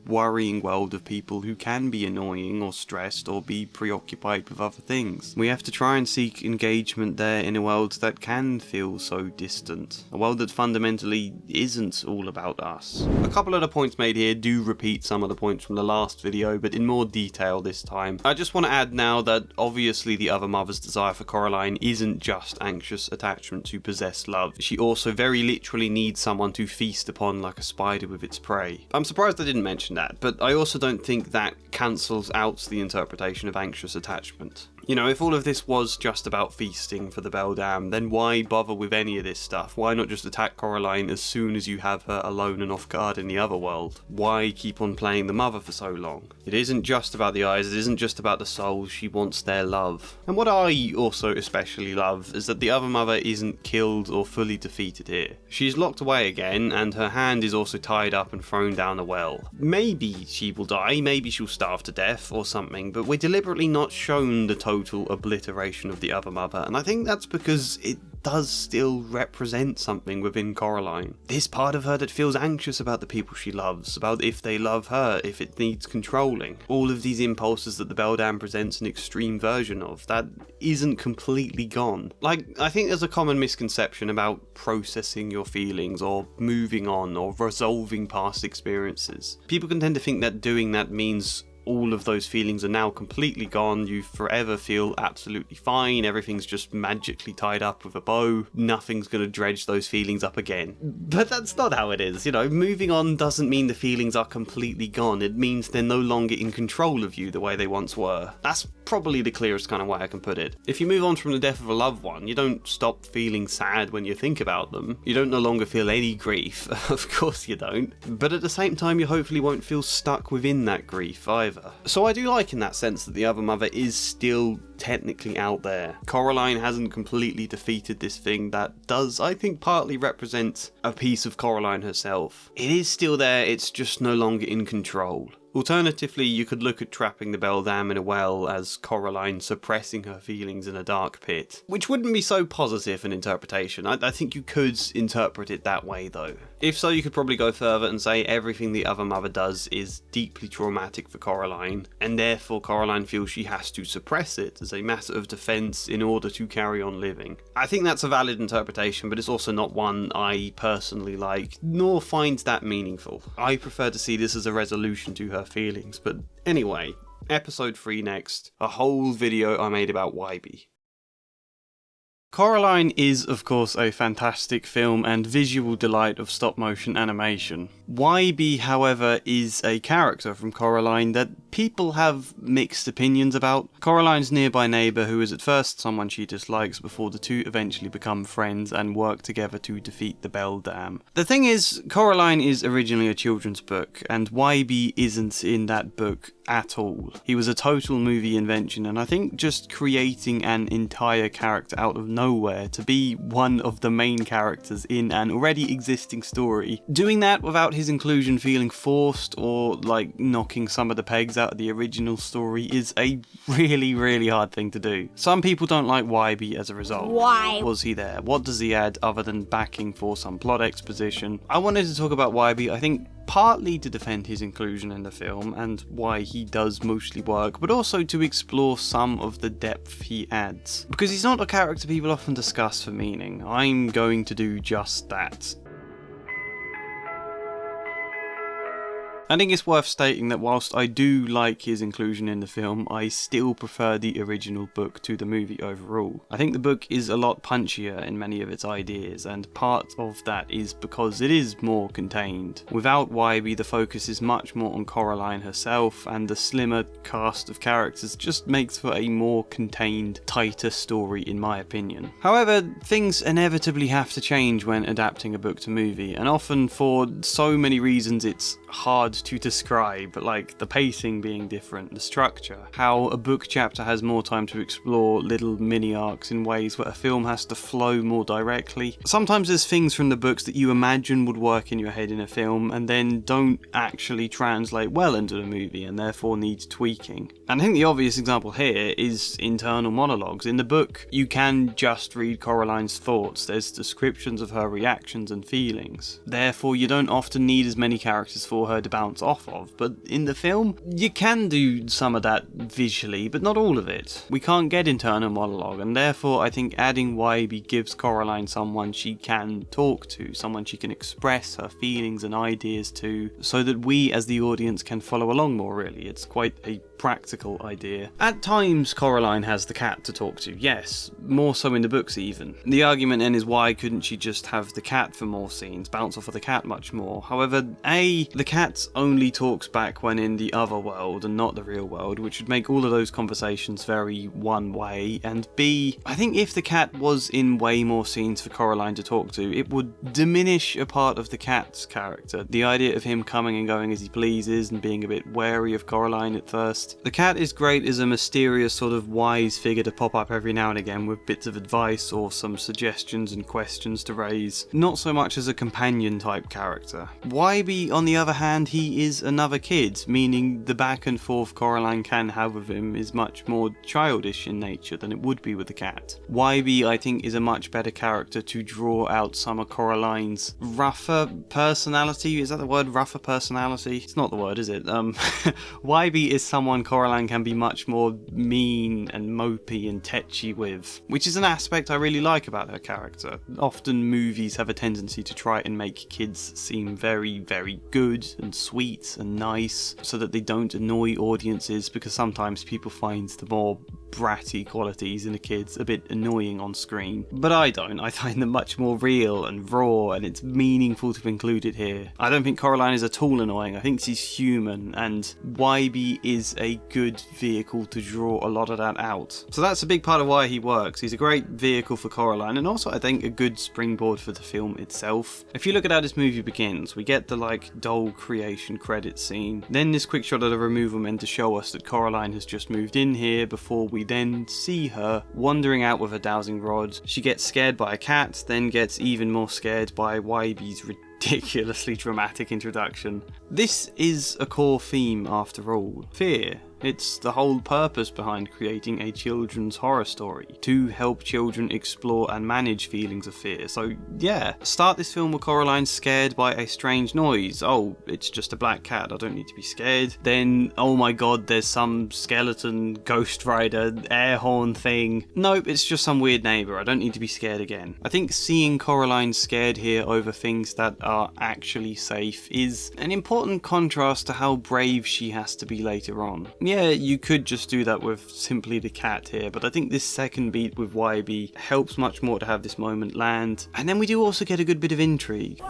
worrying world of people who can be annoying or stressed or be preoccupied with other things. We have to try and seek engagement there in a world that can feel so distant. A world that fundamentally isn't all about us. A couple of the points made here do repeat some of the points from the last video, but in more detail this time. I just want to add now that obviously the other mother's desire for Coraline isn't just anxious attachment to possess love. She also very literally needs someone to feast upon like a spider with its prey. I'm surprised I didn't mention that, but I also don't think that cancels out the interpretation of anxious attachment. You know, if all of this was just about feasting for the Beldam, then why bother with any of this stuff? Why not just attack Coraline as soon as you have her alone and off guard in the other world? Why keep on playing the mother for so long? It isn't just about the eyes, it isn't just about the soul, she wants their love. And what I also especially love is that the other mother isn't killed or fully defeated here. She's locked away again, and her hand is also tied up and thrown down a well. Maybe she will die, maybe she'll starve to death or something, but we're deliberately not shown the total obliteration of the other mother, and I think that's because it does still represent something within Coraline. This part of her that feels anxious about the people she loves, about if they love her, if it needs controlling. All of these impulses that the Beldam presents an extreme version of, that isn't completely gone. Like, I think there's a common misconception about processing your feelings, or moving on, or resolving past experiences. People can tend to think that doing that means all of those feelings are now completely gone, you forever feel absolutely fine, everything's just magically tied up with a bow, nothing's gonna dredge those feelings up again. But that's not how it is, you know, moving on doesn't mean the feelings are completely gone, it means they're no longer in control of you the way they once were. That's probably the clearest kind of way I can put it. If you move on from the death of a loved one, you don't stop feeling sad when you think about them, you don't no longer feel any grief, of course you don't, but at the same time you hopefully won't feel stuck within that grief either. So I do like in that sense that the other mother is still technically out there. Coraline hasn't completely defeated this thing that does, I think, partly represent a piece of Coraline herself. It is still there, it's just no longer in control. Alternatively, you could look at trapping the Beldam in a well as Coraline suppressing her feelings in a dark pit, which wouldn't be so positive an interpretation. I think you could interpret it that way though. If so, you could probably go further and say everything the other mother does is deeply traumatic for Coraline, and therefore Coraline feels she has to suppress it as a matter of defense in order to carry on living. I think that's a valid interpretation, but it's also not one I personally like, nor find that meaningful. I prefer to see this as a resolution to her feelings, but anyway, episode 3 next, a whole video I made about WYBIE. Coraline is, of course, a fantastic film and visual delight of stop-motion animation. WYBIE, however, is a character from Coraline that people have mixed opinions about. Coraline's nearby neighbour, who is at first someone she dislikes before the two eventually become friends and work together to defeat the Beldam. The thing is, Coraline is originally a children's book, and WYBIE isn't in that book at all. He was a total movie invention, and I think just creating an entire character out of nowhere to be one of the main characters in an already existing story, doing that without his inclusion feeling forced or like knocking some of the pegs out of the original story is a really hard thing to do. Some people don't like WYBIE as a result. Why? Was he there? What does he add other than backing for some plot exposition? I wanted to talk about WYBIE, I think partly to defend his inclusion in the film and why he does mostly work, but also to explore some of the depth he adds. Because he's not a character people often discuss for meaning. I'm going to do just that. I think it's worth stating that whilst I do like his inclusion in the film, I still prefer the original book to the movie overall. I think the book is a lot punchier in many of its ideas, and part of that is because it is more contained. Without WYBIE, the focus is much more on Coraline herself, and the slimmer cast of characters just makes for a more contained, tighter story in my opinion. However, things inevitably have to change when adapting a book to movie, and often for so many reasons it's hard to describe, like the pacing being different, the structure, how a book chapter has more time to explore little mini arcs in ways where a film has to flow more directly. Sometimes there's things from the books that you imagine would work in your head in a film and then don't actually translate well into the movie and therefore needs tweaking. And I think the obvious example here is internal monologues. In the book, you can just read Coraline's thoughts, there's descriptions of her reactions and feelings. Therefore, you don't often need as many characters for her to bounce off of, but in the film, you can do some of that visually, but not all of it. We can't get internal monologue, and therefore I think adding WYBIE gives Coraline someone she can talk to, someone she can express her feelings and ideas to, so that we as the audience can follow along more really. It's quite a practical idea. At times, Coraline has the cat to talk to, yes, more so in the books even. The argument then is why couldn't she just have the cat for more scenes, bounce off of the cat much more. However, A, the cat only talks back when in the other world and not the real world, which would make all of those conversations very one way, and B, I think if the cat was in way more scenes for Coraline to talk to, it would diminish a part of the cat's character. The idea of him coming and going as he pleases and being a bit wary of Coraline at first. The cat is great as a mysterious sort of wise figure to pop up every now and again with bits of advice or some suggestions and questions to raise, not so much as a companion type character. WYBIE, on the other hand, he is another kid, meaning the back and forth Coraline can have with him is much more childish in nature than it would be with the cat. WYBIE, I think, is a much better character to draw out some of Coraline's rougher personality. Is that the word, rougher personality? It's not the word, is it? WYBIE is someone Coraline can be much more mean and mopey and tetchy with, which is an aspect I really like about her character. Often movies have a tendency to try and make kids seem very, very good and sweet and nice so that they don't annoy audiences, because sometimes people find the more bratty qualities in the kids a bit annoying on screen. But I don't. I find them much more real and raw, and it's meaningful to include it here. I don't think Coraline is at all annoying. I think she's human, and WYBIE is a good vehicle to draw a lot of that out. So that's a big part of why he works. He's a great vehicle for Coraline, and also I think a good springboard for the film itself. If you look at how this movie begins, we get the doll creation credit scene, then this quick shot of the removal men to show us that Coraline has just moved in here before we then see her wandering out with a dowsing rod. She gets scared by a cat, then gets even more scared by WYBIE's ridiculously dramatic introduction. This is a core theme after all. Fear. It's the whole purpose behind creating a children's horror story, to help children explore and manage feelings of fear. So yeah, start this film with Coraline scared by a strange noise. Oh, it's just a black cat, I don't need to be scared. Then, oh my god, there's some skeleton, ghost rider, air horn thing. Nope, it's just some weird neighbour, I don't need to be scared again. I think seeing Coraline scared here over things that are actually safe is an important contrast to how brave she has to be later on. Yeah, you could just do that with simply the cat here, but I think this second beat with WYBIE helps much more to have this moment land. And then we do also get a good bit of intrigue.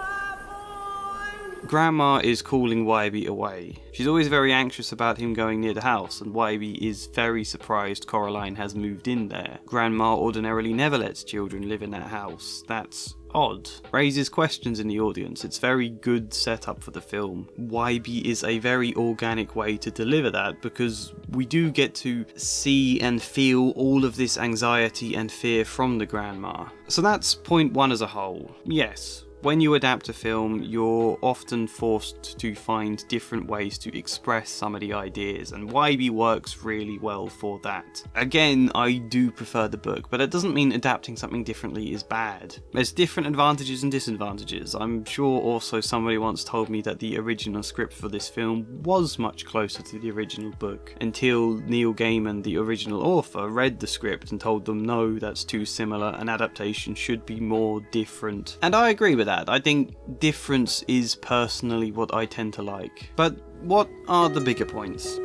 Grandma is calling WYBIE away. She's always very anxious about him going near the house, and WYBIE is very surprised Coraline has moved in there. Grandma ordinarily never lets children live in that house. That's odd. Raises questions in the audience. It's very good setup for the film. WYBIE is a very organic way to deliver that, because we do get to see and feel all of this anxiety and fear from the grandma. So that's point one as a whole. Yes, When you adapt a film, you're often forced to find different ways to express some of the ideas, and WYBIE works really well for that. Again, I do prefer the book, but it doesn't mean adapting something differently is bad. There's different advantages and disadvantages. I'm sure also somebody once told me that the original script for this film was much closer to the original book, until Neil Gaiman, the original author, read the script and told them no, that's too similar, an adaptation should be more different. And I agree with that. I think difference is personally what I tend to like. But what are the bigger points?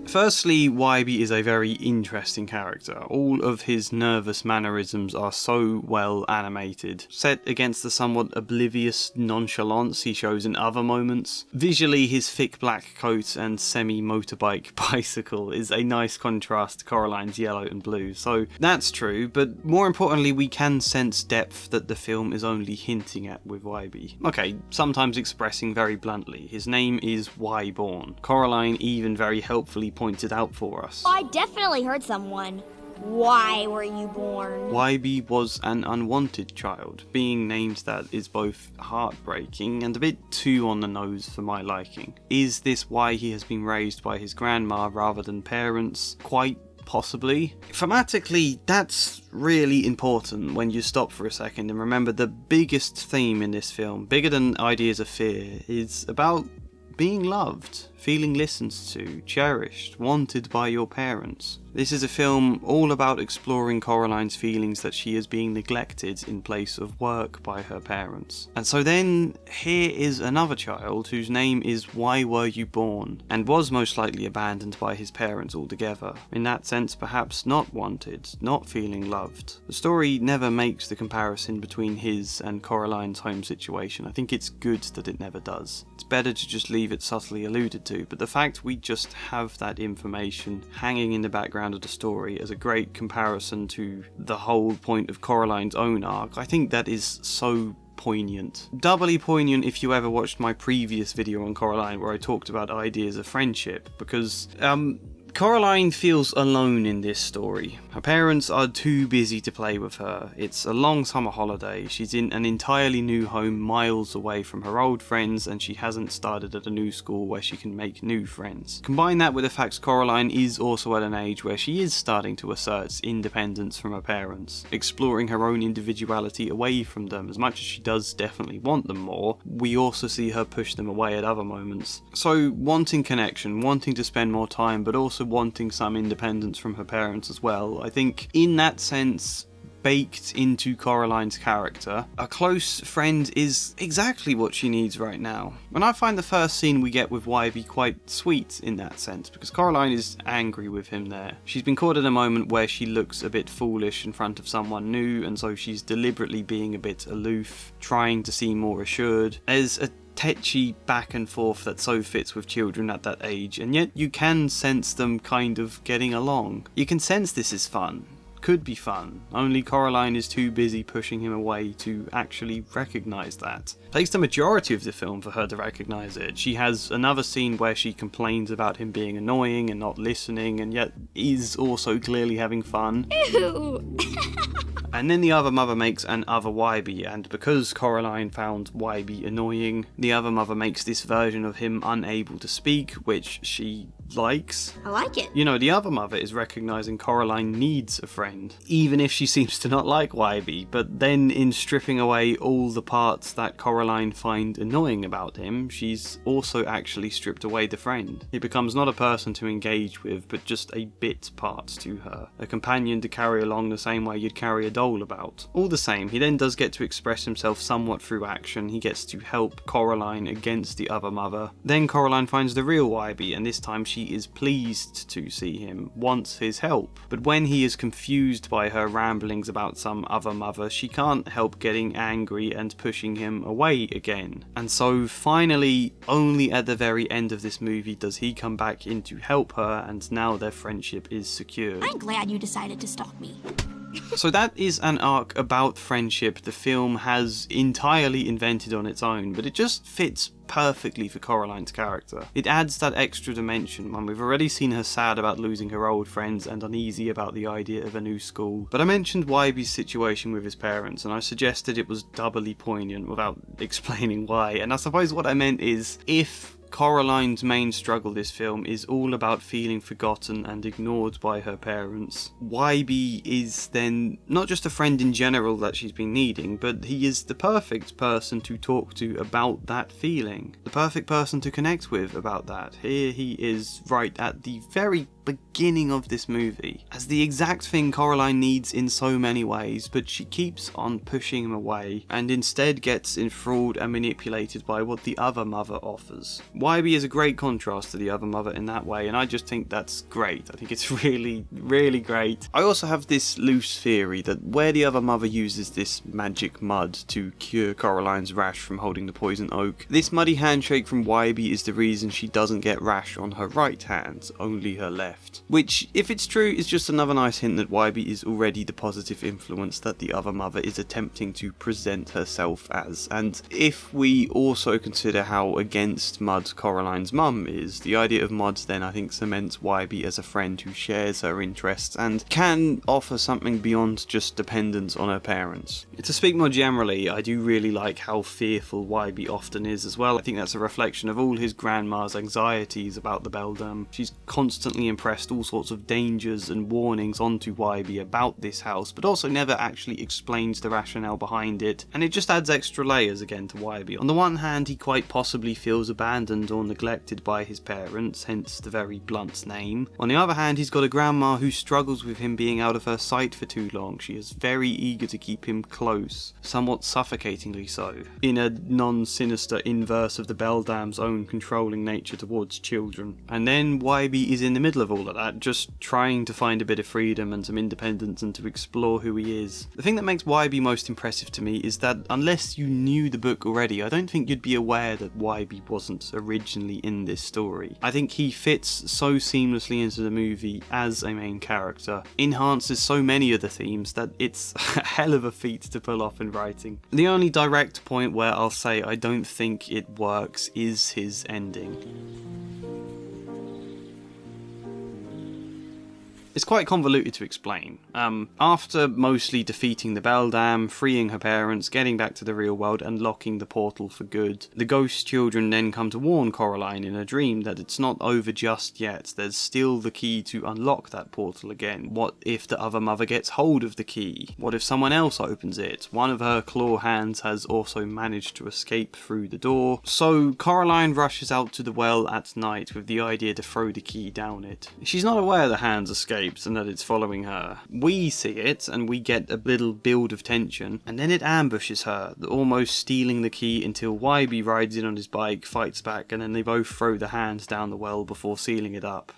Firstly, WYBIE is a very interesting character. All of his nervous mannerisms are so well animated, set against the somewhat oblivious nonchalance he shows in other moments. Visually, his thick black coat and semi-motorbike bicycle is a nice contrast to Coraline's yellow and blue, so that's true, but more importantly we can sense depth that the film is only hinting at with WYBIE. Okay, sometimes expressing very bluntly, his name is Why-born. Coraline even very helpfully pointed out for us. I definitely heard someone. Why were you born? WYBIE was an unwanted child. Being named that is both heartbreaking and a bit too on the nose for my liking. Is this why he has been raised by his grandma rather than parents? Quite possibly. Thematically, that's really important when you stop for a second and remember the biggest theme in this film, bigger than ideas of fear, is about being loved, feeling listened to, cherished, wanted by your parents. This is a film all about exploring Coraline's feelings that she is being neglected in place of work by her parents. And so then, here is another child whose name is Why Were You Born, and was most likely abandoned by his parents altogether. In that sense, perhaps not wanted, not feeling loved. The story never makes the comparison between his and Coraline's home situation. I think it's good that it never does. It's better to just leave it subtly alluded to, but the fact we just have that information hanging in the background of the story as a great comparison to the whole point of Coraline's own arc, I think that is so poignant. Doubly poignant if you ever watched my previous video on Coraline where I talked about ideas of friendship, because Coraline feels alone in this story. Her parents are too busy to play with her. It's a long summer holiday. She's in an entirely new home miles away from her old friends, and she hasn't started at a new school where she can make new friends. Combine that with the fact Coraline is also at an age where she is starting to assert independence from her parents, exploring her own individuality away from them. As much as she does definitely want them more, we also see her push them away at other moments. So wanting connection, wanting to spend more time, but also wanting some independence from her parents as well. I think in that sense, baked into Coraline's character, a close friend is exactly what she needs right now. And I find the first scene we get with WYBIE quite sweet in that sense, because Coraline is angry with him there. She's been caught in a moment where she looks a bit foolish in front of someone new, and so she's deliberately being a bit aloof, trying to seem more assured. There's a tetchy back and forth that so fits with children at that age, and yet you can sense them kind of getting along. You can sense this is fun. Could be fun, only Coraline is too busy pushing him away to actually recognise that. It takes the majority of the film for her to recognise it. She has another scene where she complains about him being annoying and not listening, and yet is also clearly having fun. Ew. And then the other mother makes an other WYBIE, and because Coraline found WYBIE annoying, the other mother makes this version of him unable to speak, which she likes. I like it. You know, the other mother is recognising Coraline needs a friend, even if she seems to not like WYBIE, but then in stripping away all the parts that Coraline find annoying about him, she's also actually stripped away the friend. He becomes not a person to engage with, but just a bit part to her, a companion to carry along the same way you'd carry a dog about. All the same, he then does get to express himself somewhat through action. He gets to help Coraline against the other mother. Then Coraline finds the real WYBIE, and this time she is pleased to see him, wants his help. But when he is confused by her ramblings about some other mother, she can't help getting angry and pushing him away again. And so finally, only at the very end of this movie does he come back in to help her, and now their friendship is secured. I'm glad you decided to stop me. So that is an arc about friendship the film has entirely invented on its own, but it just fits perfectly for Coraline's character. It adds that extra dimension when we've already seen her sad about losing her old friends and uneasy about the idea of a new school. But I mentioned WYBIE's situation with his parents, and I suggested it was doubly poignant without explaining why, and I suppose what I meant is, if Coraline's main struggle this film is all about feeling forgotten and ignored by her parents, WYBIE is then not just a friend in general that she's been needing, but he is the perfect person to talk to about that feeling. The perfect person to connect with about that. Here he is right at the very beginning of this movie, as the exact thing Coraline needs in so many ways, but she keeps on pushing him away and instead gets enthralled and manipulated by what the other mother offers. WYBIE is a great contrast to the other mother in that way, and I just think that's great. I think it's really, really great. I also have this loose theory that where the other mother uses this magic mud to cure Coraline's rash from holding the poison oak, this muddy handshake from WYBIE is the reason she doesn't get rash on her right hand, only her left. Which, if it's true, is just another nice hint that WYBIE is already the positive influence that the other mother is attempting to present herself as. And if we also consider how against mud Coraline's mum is, the idea of mud then I think cements WYBIE as a friend who shares her interests and can offer something beyond just dependence on her parents. To speak more generally, I do really like how fearful WYBIE often is as well. I think that's a reflection of all his grandma's anxieties about the Beldam. She's constantly impressed all sorts of dangers and warnings onto WYBIE about this house, but also never actually explains the rationale behind it, and it just adds extra layers again to WYBIE. On the one hand, he quite possibly feels abandoned or neglected by his parents, hence the very blunt name. On the other hand, he's got a grandma who struggles with him being out of her sight for too long. She is very eager to keep him close, somewhat suffocatingly so, in a non-sinister inverse of the Beldam's own controlling nature towards children. And then WYBIE is in the middle of all of that, just trying to find a bit of freedom and some independence and to explore who he is. The thing that makes WYBIE most impressive to me is that unless you knew the book already, I don't think you'd be aware that WYBIE wasn't originally in this story. I think he fits so seamlessly into the movie as a main character, enhances so many of the themes that it's a hell of a feat to pull off in writing. The only direct point where I'll say I don't think it works is his ending. It's quite convoluted to explain. After mostly defeating the Beldam, freeing her parents, getting back to the real world and locking the portal for good, the ghost children then come to warn Coraline in a dream that it's not over just yet. There's still the key to unlock that portal again. What if the other mother gets hold of the key? What if someone else opens it? One of her claw hands has also managed to escape through the door. So Coraline rushes out to the well at night with the idea to throw the key down it. She's not aware the hands escape and that it's following her. We see it and we get a little build of tension, and then it ambushes her, almost stealing the key until WYBIE rides in on his bike, fights back, and then they both throw the hands down the well before sealing it up.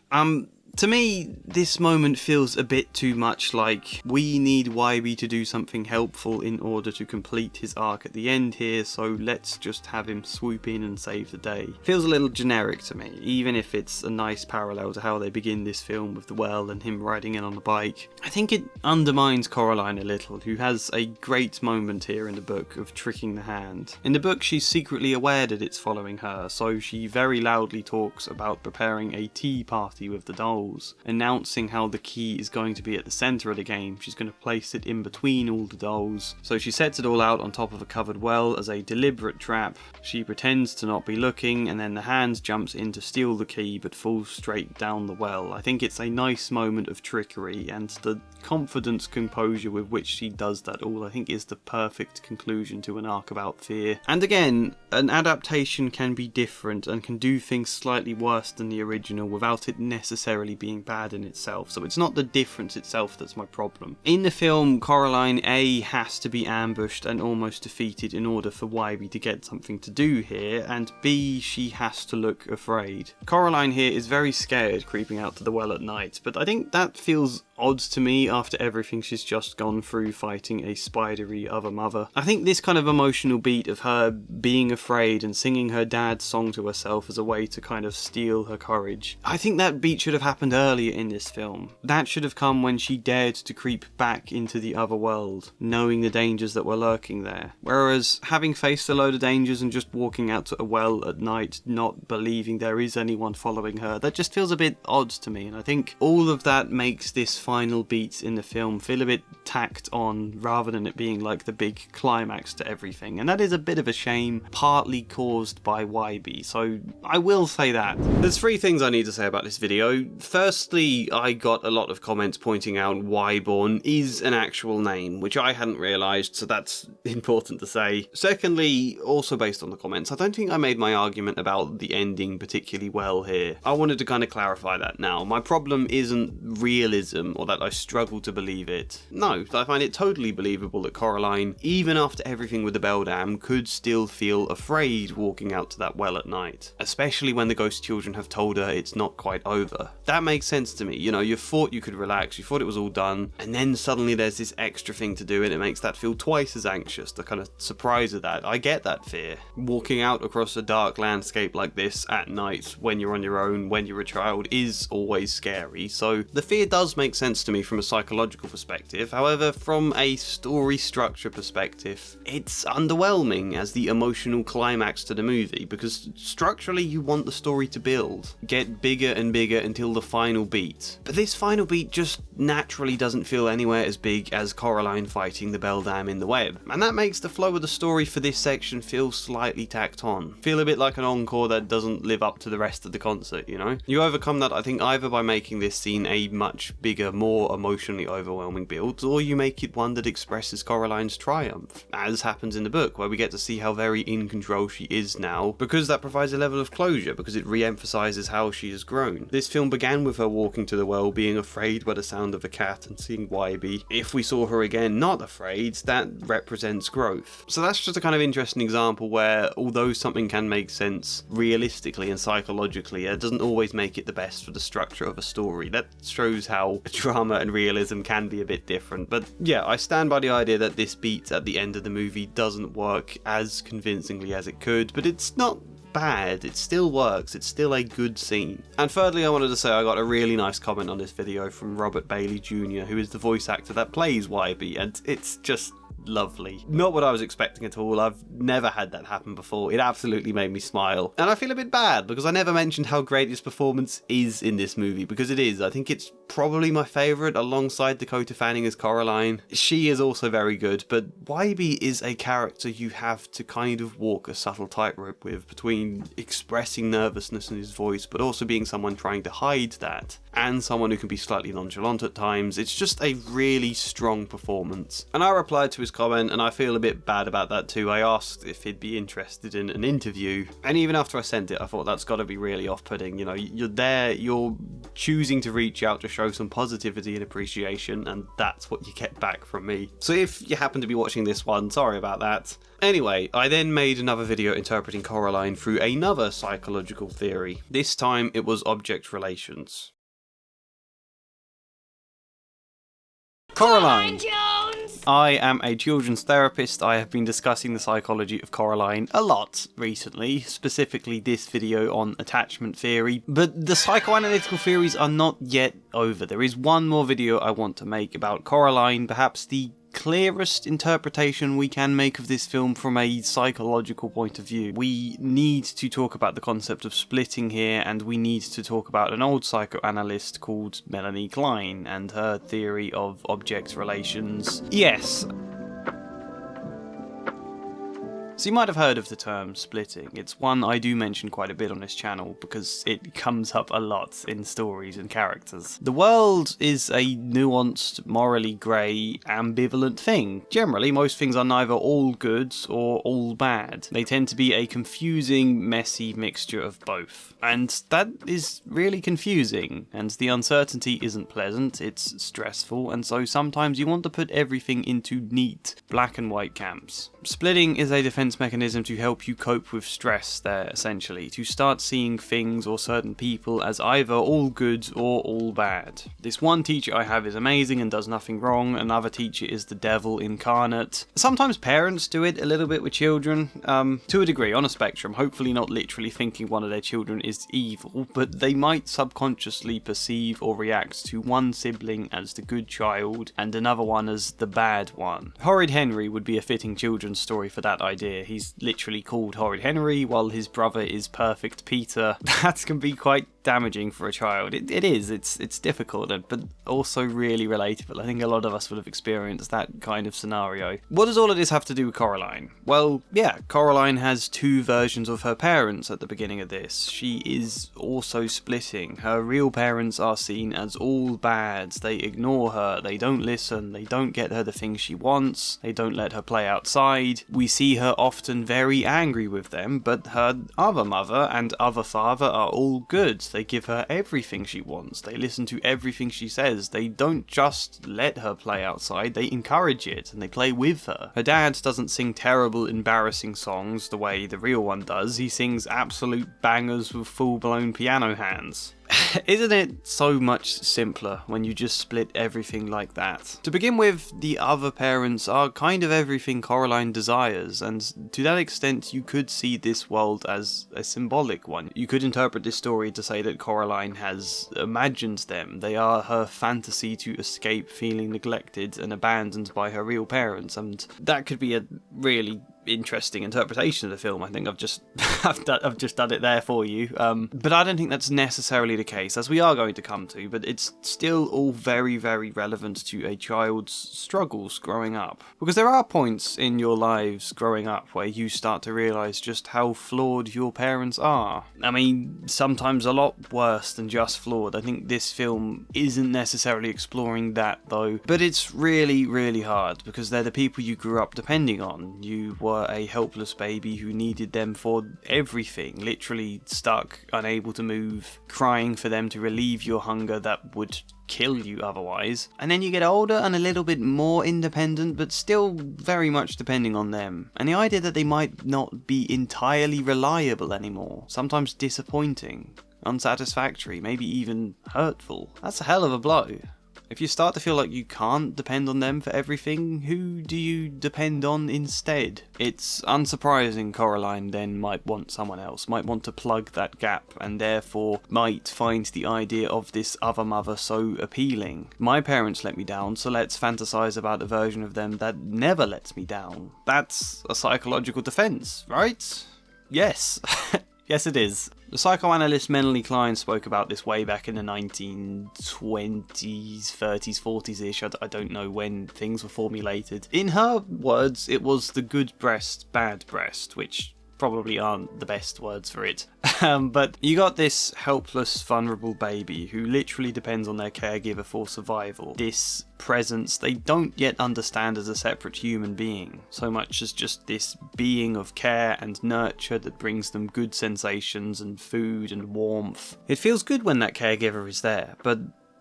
To me, this moment feels a bit too much like we need WYBIE to do something helpful in order to complete his arc at the end here, so let's just have him swoop in and save the day. Feels a little generic to me, even if it's a nice parallel to how they begin this film with the well and him riding in on the bike. I think it undermines Coraline a little, who has a great moment here in the book of tricking the hand. In the book, she's secretly aware that it's following her, so she very loudly talks about preparing a tea party with the dolls, announcing how the key is going to be at the centre of the game. She's going to place it in between all the dolls. So she sets it all out on top of a covered well as a deliberate trap. She pretends to not be looking, and then the hand jumps in to steal the key but falls straight down the well. I think it's a nice moment of trickery, and the confident composure with which she does that all I think is the perfect conclusion to an arc about fear. And again, an adaptation can be different and can do things slightly worse than the original without it necessarily being bad in itself, so it's not the difference itself that's my problem. In the film, Coraline A has to be ambushed and almost defeated in order for WYBIE to get something to do here, and B, she has to look afraid. Coraline here is very scared creeping out to the well at night, but I think that feels odd to me after everything she's just gone through fighting a spidery other mother. I think this kind of emotional beat of her being afraid and singing her dad's song to herself as a way to kind of steal her courage, I think that beat should have happened happened earlier in this film. That should have come when she dared to creep back into the other world, knowing the dangers that were lurking there. Whereas having faced a load of dangers and just walking out to a well at night, not believing there is anyone following her, that just feels a bit odd to me, and I think all of that makes this final beat in the film feel a bit tacked on rather than it being like the big climax to everything, and that is a bit of a shame, partly caused by WYBIE, so I will say that. There's three things I need to say about this video. Firstly, I got a lot of comments pointing out Wyborn is an actual name, which I hadn't realised, so that's important to say. Secondly, also based on the comments, I don't think I made my argument about the ending particularly well here. I wanted to kind of clarify that now. My problem isn't realism or that I struggle to believe it. No, I find it totally believable that Coraline, even after everything with the Beldam, could still feel afraid walking out to that well at night. Especially when the ghost children have told her it's not quite over. That makes sense to me. You know, you thought you could relax, you thought it was all done, and then suddenly there's this extra thing to do and it makes that feel twice as anxious, the kind of surprise of that. I get that fear. Walking out across a dark landscape like this at night, when you're on your own, when you're a child, is always scary, so the fear does make sense to me from a psychological perspective. However, from a story structure perspective, it's underwhelming as the emotional climax to the movie, because structurally you want the story to build, get bigger and bigger until the final beat. But this final beat just naturally doesn't feel anywhere as big as Coraline fighting the Beldam in the web, and that makes the flow of the story for this section feel slightly tacked on. Feel a bit like an encore that doesn't live up to the rest of the concert, you know? You overcome that, I think, either by making this scene a much bigger, more emotionally overwhelming build, or you make it one that expresses Coraline's triumph, as happens in the book, where we get to see how very in control she is now, because that provides a level of closure, because it re-emphasises how she has grown. This film began with her walking to the well, being afraid by the sound of a cat and seeing WYBIE. If we saw her again not afraid, that represents growth. So that's just a kind of interesting example where, although something can make sense realistically and psychologically, it doesn't always make it the best for the structure of a story. That shows how drama and realism can be a bit different. But yeah, I stand by the idea that this beat at the end of the movie doesn't work as convincingly as it could, but it's not bad, it still works, it's still a good scene. And thirdly, I wanted to say I got a really nice comment on this video from Robert Bailey Jr., who is the voice actor that plays WYBIE, and it's just lovely. Not what I was expecting at all. I've never had that happen before. It absolutely made me smile. And I feel a bit bad because I never mentioned how great his performance is in this movie, because it is. I think it's probably my favourite alongside Dakota Fanning as Coraline. She is also very good, but WYBIE is a character you have to kind of walk a subtle tightrope with, between expressing nervousness in his voice but also being someone trying to hide that, and someone who can be slightly nonchalant at times. It's just a really strong performance. And I replied to his comment, and I feel a bit bad about that too. I asked if he'd be interested in an interview, and even after I sent it, I thought that's got to be really off-putting. You know, you're there, you're choosing to reach out to show some positivity and appreciation, and that's what you get back from me. So if you happen to be watching this one, sorry about that. Anyway, I then made another video interpreting Coraline through another psychological theory. This time it was object relations. Coraline! Jones! I am a children's therapist. I have been discussing the psychology of Coraline a lot recently, specifically this video on attachment theory, but the psychoanalytical theories are not yet over. There is one more video I want to make about Coraline, perhaps the clearest interpretation we can make of this film from a psychological point of view. We need to talk about the concept of splitting here, and we need to talk about an old psychoanalyst called Melanie Klein and her theory of object relations. Yes. So you might have heard of the term splitting. It's one I do mention quite a bit on this channel because it comes up a lot in stories and characters. The world is a nuanced, morally grey, ambivalent thing. Generally, most things are neither all good or all bad. They tend to be a confusing, messy mixture of both. And that is really confusing, and the uncertainty isn't pleasant, it's stressful, and so sometimes you want to put everything into neat, black and white camps. Splitting is a defensive defense mechanism to help you cope with stress there, essentially, to start seeing things or certain people as either all good or all bad. This one teacher I have is amazing and does nothing wrong, another teacher is the devil incarnate. Sometimes parents do it a little bit with children, to a degree, on a spectrum, hopefully not literally thinking one of their children is evil, but they might subconsciously perceive or react to one sibling as the good child and another one as the bad one. Horrid Henry would be a fitting children's story for that idea. He's literally called Horrid Henry while his brother is Perfect Peter. That can be quite damaging for a child. It is, it's difficult, but also really relatable. I think a lot of us would have experienced that kind of scenario. What does all of this have to do with Coraline? Well, yeah, Coraline has two versions of her parents at the beginning of this. She is also splitting. Her real parents are seen as all bad. They ignore her, they don't listen, they don't get her the things she wants, they don't let her play outside. We see her often very angry with them, but her other mother and other father are all good. They give her everything she wants, they listen to everything she says, they don't just let her play outside, they encourage it and they play with her. Her dad doesn't sing terrible, embarrassing songs the way the real one does, he sings absolute bangers with full-blown piano hands. Isn't it so much simpler when you just split everything like that? To begin with, the other parents are kind of everything Coraline desires, and to that extent you could see this world as a symbolic one. You could interpret this story to say that Coraline has imagined them. They are her fantasy to escape feeling neglected and abandoned by her real parents, and that could be a really interesting interpretation of the film. I think I've just done it there for you, but I don't think that's necessarily the case, as we are going to come to, but it's still all very, very relevant to a child's struggles growing up. Because there are points in your lives growing up where you start to realise just how flawed your parents are. I mean, sometimes a lot worse than just flawed. I think this film isn't necessarily exploring that though, but it's really, really hard because they're the people you grew up depending on. You were a helpless baby who needed them for everything, literally stuck, unable to move, crying for them to relieve your hunger that would kill you otherwise. And then you get older and a little bit more independent, but still very much depending on them. And the idea that they might not be entirely reliable anymore, sometimes disappointing, unsatisfactory, maybe even hurtful, that's a hell of a blow. If you start to feel like you can't depend on them for everything, who do you depend on instead? It's unsurprising Coraline then might want someone else, might want to plug that gap, and therefore might find the idea of this other mother so appealing. My parents let me down, so let's fantasize about a version of them that never lets me down. That's a psychological defense, right? Yes. Yes, it is. The psychoanalyst Melanie Klein spoke about this way back in the 1920s, 30s, 40s-ish, I don't know when things were formulated. In her words, it was the good breast, bad breast, which probably aren't the best words for it. But you got this helpless, vulnerable baby who literally depends on their caregiver for survival. This presence they don't yet understand as a separate human being, so much as just this being of care and nurture that brings them good sensations and food and warmth. It feels good when that caregiver is there, but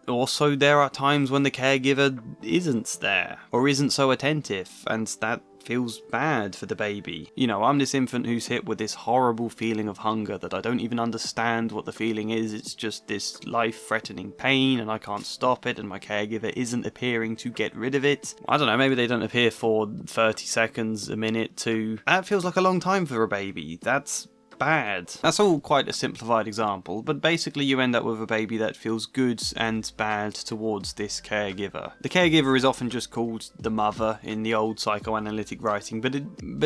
also there are times when the caregiver isn't there, or isn't so attentive, and that feels bad for the baby. You know, I'm this infant who's hit with this horrible feeling of hunger that I don't even understand what the feeling is. It's just this life-threatening pain and I can't stop it, and my caregiver isn't appearing to get rid of it. I don't know, maybe they don't appear for 30 seconds, a minute, two. That feels like a long time for a baby. That's bad. That's all quite a simplified example, but basically you end up with a baby that feels good and bad towards this caregiver. The caregiver is often just called the mother in the old psychoanalytic writing, but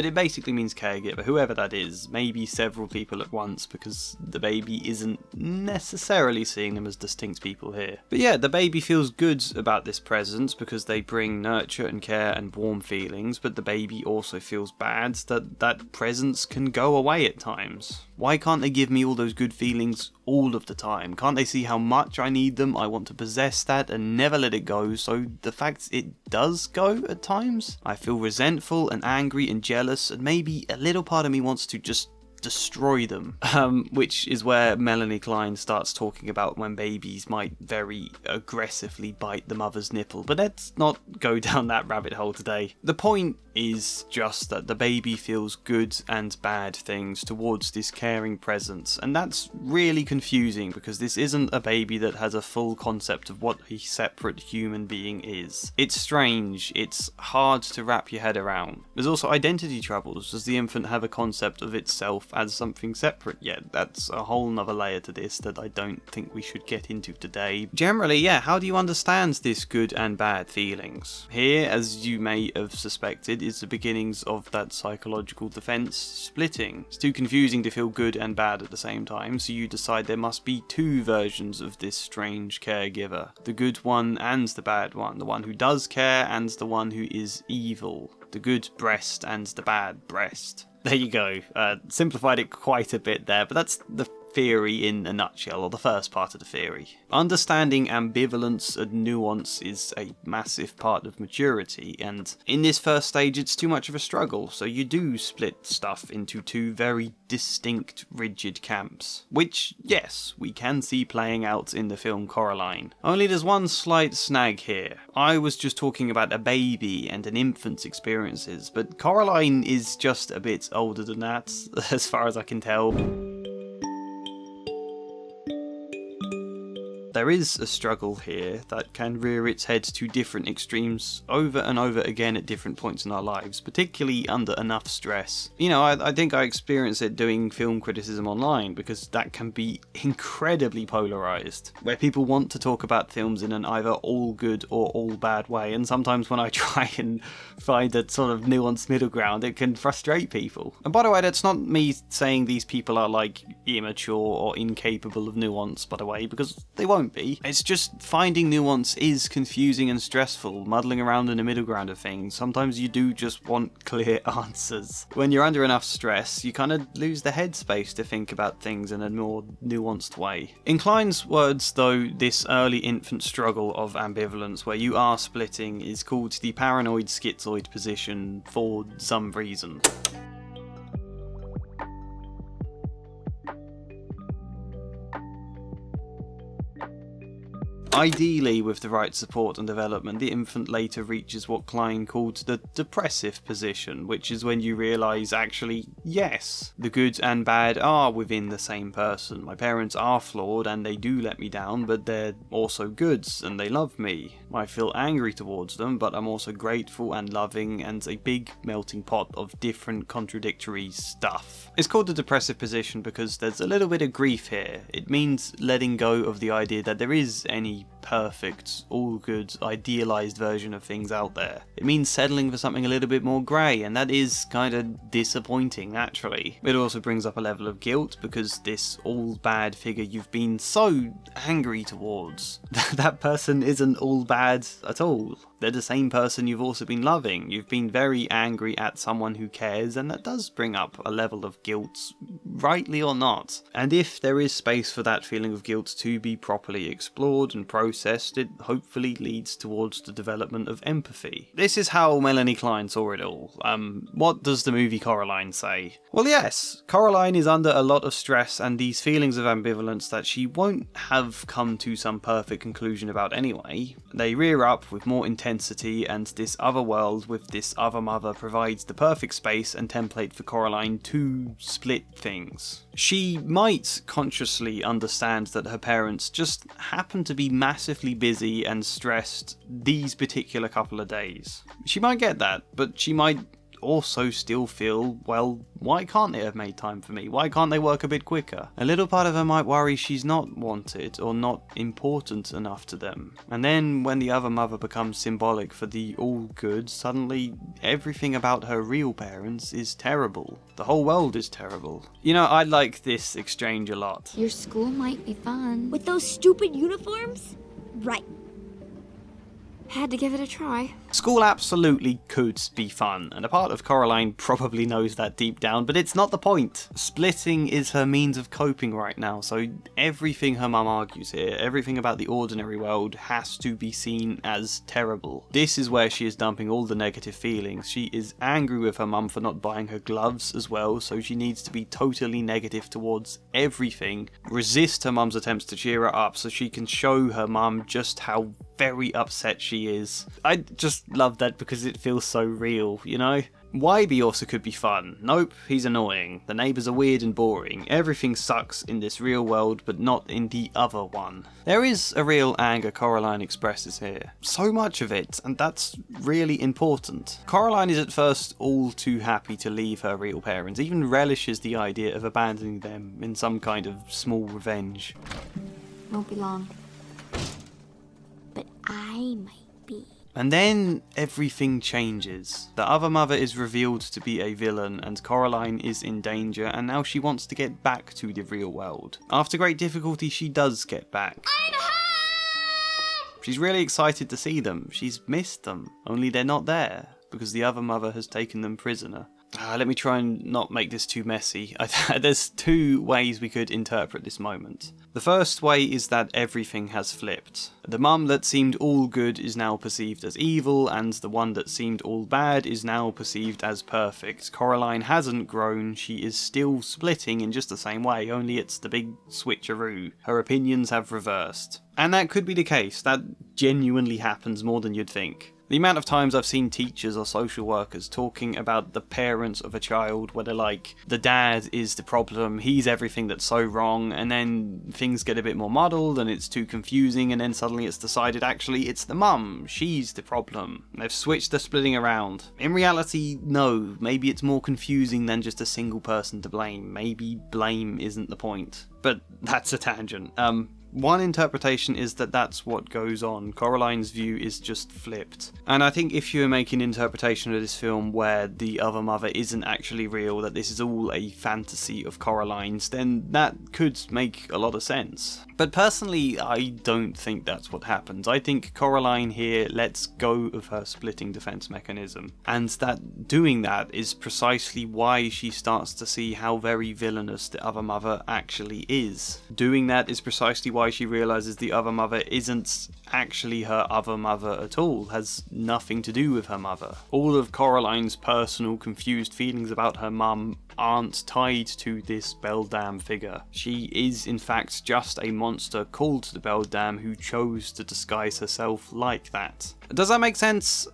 it basically means caregiver, whoever that is, maybe several people at once, because the baby isn't necessarily seeing them as distinct people here. But yeah, the baby feels good about this presence because they bring nurture and care and warm feelings, but the baby also feels bad that that presence can go away at times. Why can't they give me all those good feelings all of the time? Can't they see how much I need them? I want to possess that and never let it go, so the fact it does go at times, I feel resentful and angry and jealous, and maybe a little part of me wants to just destroy them, which is where Melanie Klein starts talking about when babies might very aggressively bite the mother's nipple, but let's not go down that rabbit hole today. The point is just that the baby feels good and bad things towards this caring presence, and that's really confusing because this isn't a baby that has a full concept of what a separate human being is. It's strange, it's hard to wrap your head around. There's also identity troubles. Does the infant have a concept of itself as something separate yet? That's a whole nother layer to this that I don't think we should get into today. Generally, yeah, how do you understand this good and bad feelings? Here, as you may have suspected, is the beginnings of that psychological defense splitting. It's too confusing to feel good and bad at the same time, so you decide there must be two versions of this strange caregiver. The good one and the bad one. The one who does care and the one who is evil. The good breast and the bad breast. There you go. Simplified it quite a bit there, but that's the theory in a nutshell, or the first part of the theory. Understanding ambivalence and nuance is a massive part of maturity, and in this first stage it's too much of a struggle, so you do split stuff into two very distinct, rigid camps. Which, yes, we can see playing out in the film Coraline. Only there's one slight snag here. I was just talking about a baby and an infant's experiences, but Coraline is just a bit older than that, as far as I can tell. There is a struggle here that can rear its head to different extremes over and over again at different points in our lives, particularly under enough stress. You know, I think I experience it doing film criticism online, because that can be incredibly polarised, where people want to talk about films in an either all good or all bad way, and sometimes when I try and find a sort of nuanced middle ground, it can frustrate people. And by the way, that's not me saying these people are like immature or incapable of nuance, by the way, because they won't be. It's just finding nuance is confusing and stressful, muddling around in the middle ground of things. Sometimes you do just want clear answers. When you're under enough stress, you kind of lose the headspace to think about things in a more nuanced way. In Klein's words though, this early infant struggle of ambivalence where you are splitting is called the paranoid schizoid position for some reason. Ideally, with the right support and development, the infant later reaches what Klein called the depressive position, which is when you realise, actually, yes, the good and bad are within the same person. My parents are flawed and they do let me down, but they're also goods and they love me. I feel angry towards them, but I'm also grateful and loving, and a big melting pot of different contradictory stuff. It's called the depressive position because there's a little bit of grief here. It means letting go of the idea that there is any perfect, all-good, idealised version of things out there. It means settling for something a little bit more grey, and that is kind of disappointing, naturally. It also brings up a level of guilt, because this all-bad figure you've been so angry towards, that person isn't all bad at all. They're the same person you've also been loving. You've been very angry at someone who cares, and that does bring up a level of guilt, rightly or not. And if there is space for that feeling of guilt to be properly explored and processed, it hopefully leads towards the development of empathy. This is how Melanie Klein saw it all. What does the movie Coraline say? Well, yes, Coraline is under a lot of stress and these feelings of ambivalence that she won't have come to some perfect conclusion about anyway. They rear up with more intensity, and this other world with this other mother provides the perfect space and template for Coraline to split things. She might consciously understand that her parents just happen to be massively busy and stressed these particular couple of days. She might get that, but she might also still feel, well, why can't they have made time for me? Why can't they work a bit quicker? A little part of her might worry she's not wanted or not important enough to them. And then when the other mother becomes symbolic for the all good, suddenly everything about her real parents is terrible. The whole world is terrible. You know, I like this exchange a lot. Your school might be fun. With those stupid uniforms? Right. Had to give it a try. School absolutely could be fun, and a part of Coraline probably knows that deep down, but it's not the point. Splitting is her means of coping right now, so everything her mum argues here, everything about the ordinary world, has to be seen as terrible. This is where she is dumping all the negative feelings. She is angry with her mum for not buying her gloves as well, so she needs to be totally negative towards everything, resist her mum's attempts to cheer her up so she can show her mum just how very upset she is. I just love that because it feels so real, you know? WYBIE also could be fun. Nope, he's annoying. The neighbours are weird and boring. Everything sucks in this real world, but not in the other one. There is a real anger Coraline expresses here. So much of it, and that's really important. Coraline is at first all too happy to leave her real parents, even relishes the idea of abandoning them in some kind of small revenge. Won't be long. But I might be. And then everything changes. The other mother is revealed to be a villain and Coraline is in danger and now she wants to get back to the real world. After great difficulty she does get back. She's really excited to see them. She's missed them, only they're not there because the other mother has taken them prisoner. Let me try and not make this too messy. There's two ways we could interpret this moment. The first way is that everything has flipped. The mum that seemed all good is now perceived as evil, and the one that seemed all bad is now perceived as perfect. Coraline hasn't grown, she is still splitting in just the same way, only it's the big switcheroo. Her opinions have reversed. And that could be the case, that genuinely happens more than you'd think. The amount of times I've seen teachers or social workers talking about the parents of a child where they're like, the dad is the problem, he's everything that's so wrong, and then things get a bit more muddled and it's too confusing and then suddenly it's decided actually it's the mum, she's the problem. They've switched the splitting around. In reality, no, maybe it's more confusing than just a single person to blame. Maybe blame isn't the point. But that's a tangent. One interpretation is that that's what goes on. Coraline's view is just flipped. And I think if you're making an interpretation of this film where the other mother isn't actually real, that this is all a fantasy of Coraline's, then that could make a lot of sense. But personally, I don't think that's what happens. I think Coraline here lets go of her splitting defense mechanism. And that doing that is precisely why she starts to see how very villainous the other mother actually is. Doing that is precisely why she realises the other mother isn't actually her other mother at all, has nothing to do with her mother. All of Coraline's personal confused feelings about her mum aren't tied to this Beldam figure. She is in fact just a monster called the Beldam who chose to disguise herself like that. Does that make sense?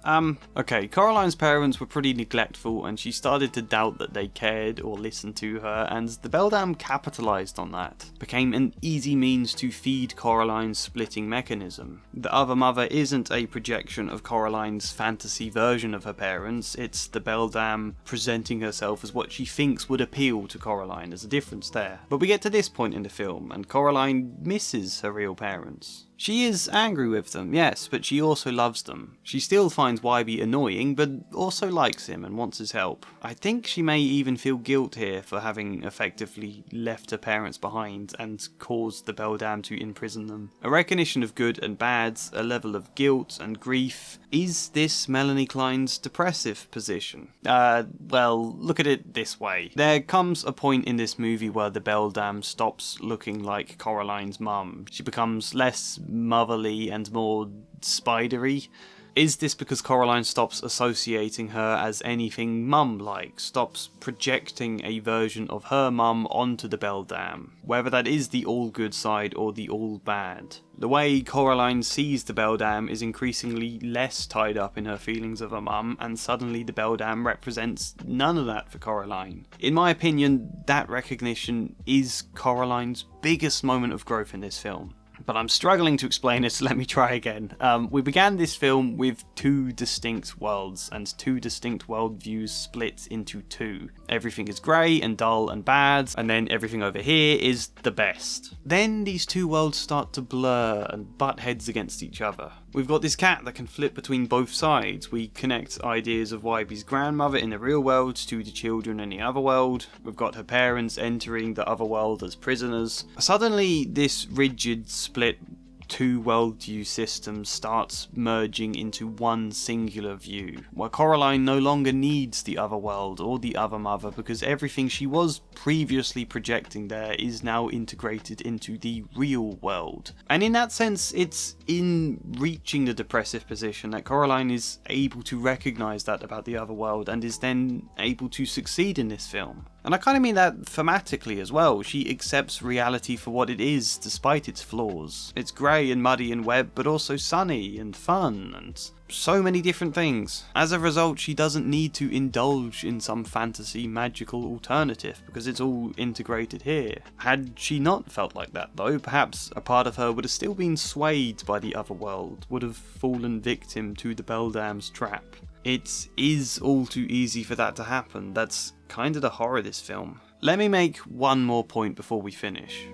Okay, Coraline's parents were pretty neglectful and she started to doubt that they cared or listened to her, and the Beldam capitalised on that. Became an easy means to feed Coraline's splitting mechanism. The other mother isn't a projection of Coraline's fantasy version of her parents, it's the Beldam presenting herself as what she thinks would appeal to Coraline. There's a difference there. But we get to this point in the film and Coraline misses her real parents. She is angry with them, yes, but she also loves them. She still finds WYBIE annoying, but also likes him and wants his help. I think she may even feel guilt here for having effectively left her parents behind and caused the Beldam to imprison them. A recognition of good and bad, a level of guilt and grief. Is this Melanie Klein's depressive position? Well, look at it this way. There comes a point in this movie where the Beldam stops looking like Coraline's mum. She becomes less motherly and more spidery. Is this because Coraline stops associating her as anything mum-like, stops projecting a version of her mum onto the Beldam, whether that is the all-good side or the all-bad? The way Coraline sees the Beldam is increasingly less tied up in her feelings of her mum, and suddenly the Beldam represents none of that for Coraline. In my opinion, that recognition is Coraline's biggest moment of growth in this film. But I'm struggling to explain it, so let me try again. We began this film with two distinct worlds, and two distinct worldviews split into two. Everything is grey and dull and bad, and then everything over here is the best. Then these two worlds start to blur and butt heads against each other. We've got this cat that can flip between both sides. We connect ideas of WYBIE's grandmother in the real world to the children in the other world. We've got her parents entering the other world as prisoners. Suddenly, this rigid, split two worldview systems starts merging into one singular view, where Coraline no longer needs the other world or the other mother because everything she was previously projecting there is now integrated into the real world. And in that sense, it's in reaching the depressive position that Coraline is able to recognise that about the other world and is then able to succeed in this film. And I kind of mean that thematically as well. She accepts reality for what it is, despite its flaws. It's grey and muddy and wet, but also sunny and fun, and so many different things. As a result, she doesn't need to indulge in some fantasy magical alternative, because it's all integrated here. Had she not felt like that though, perhaps a part of her would have still been swayed by the other world, would have fallen victim to the Beldam's trap. It is all too easy for that to happen. That's kind of the horror of this film. Let me make one more point before we finish.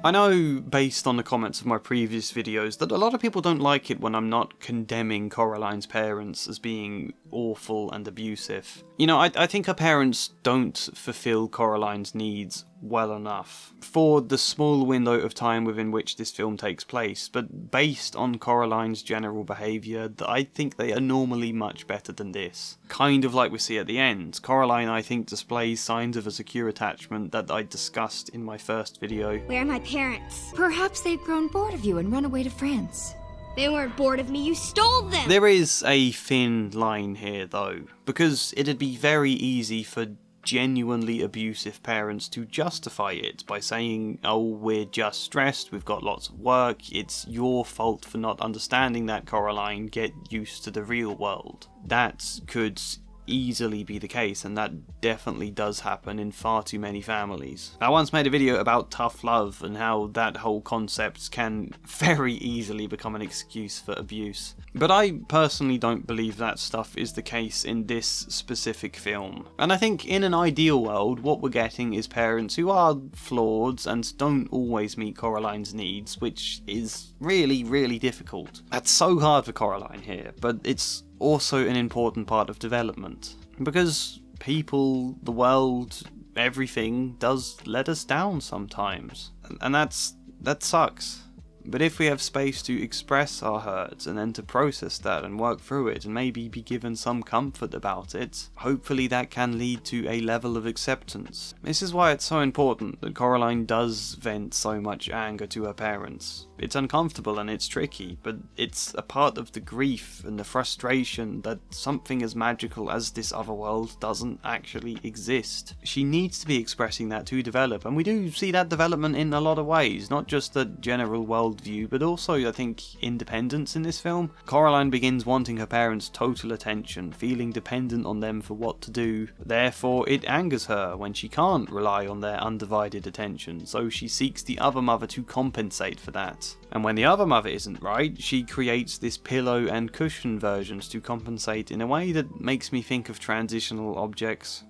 I know, based on the comments of my previous videos, that a lot of people don't like it when I'm not condemning Coraline's parents as being awful and abusive. You know, I think her parents don't fulfill Coraline's needs well enough for the small window of time within which this film takes place, but based on Coraline's general behaviour, I think they are normally much better than this. Kind of like we see at the end. Coraline, I think, displays signs of a secure attachment that I discussed in my first video. Where are my parents? Perhaps they've grown bored of you and run away to France. They weren't bored of me, you stole them! There is a thin line here though, because it'd be very easy for genuinely abusive parents to justify it by saying, oh, we're just stressed, we've got lots of work, it's your fault for not understanding that, Coraline, get used to the real world. That could easily be the case, and that definitely does happen in far too many families. I once made a video about tough love and how that whole concept can very easily become an excuse for abuse. But I personally don't believe that stuff is the case in this specific film. And I think in an ideal world, what we're getting is parents who are flawed and don't always meet Coraline's needs, which is really, really difficult. That's so hard for Coraline here, but it's also an important part of development. Because people, the world, everything does let us down sometimes. And that sucks. But if we have space to express our hurts and then to process that and work through it and maybe be given some comfort about it, hopefully that can lead to a level of acceptance. This is why it's so important that Coraline does vent so much anger to her parents. It's uncomfortable and it's tricky, but it's a part of the grief and the frustration that something as magical as this other world doesn't actually exist. She needs to be expressing that to develop, and we do see that development in a lot of ways, not just the general worldview, but also, I think, independence in this film. Coraline begins wanting her parents' total attention, feeling dependent on them for what to do. Therefore, it angers her when she can't rely on their undivided attention, so she seeks the other mother to compensate for that. And when the other mother isn't right, she creates this pillow and cushion versions to compensate in a way that makes me think of transitional objects.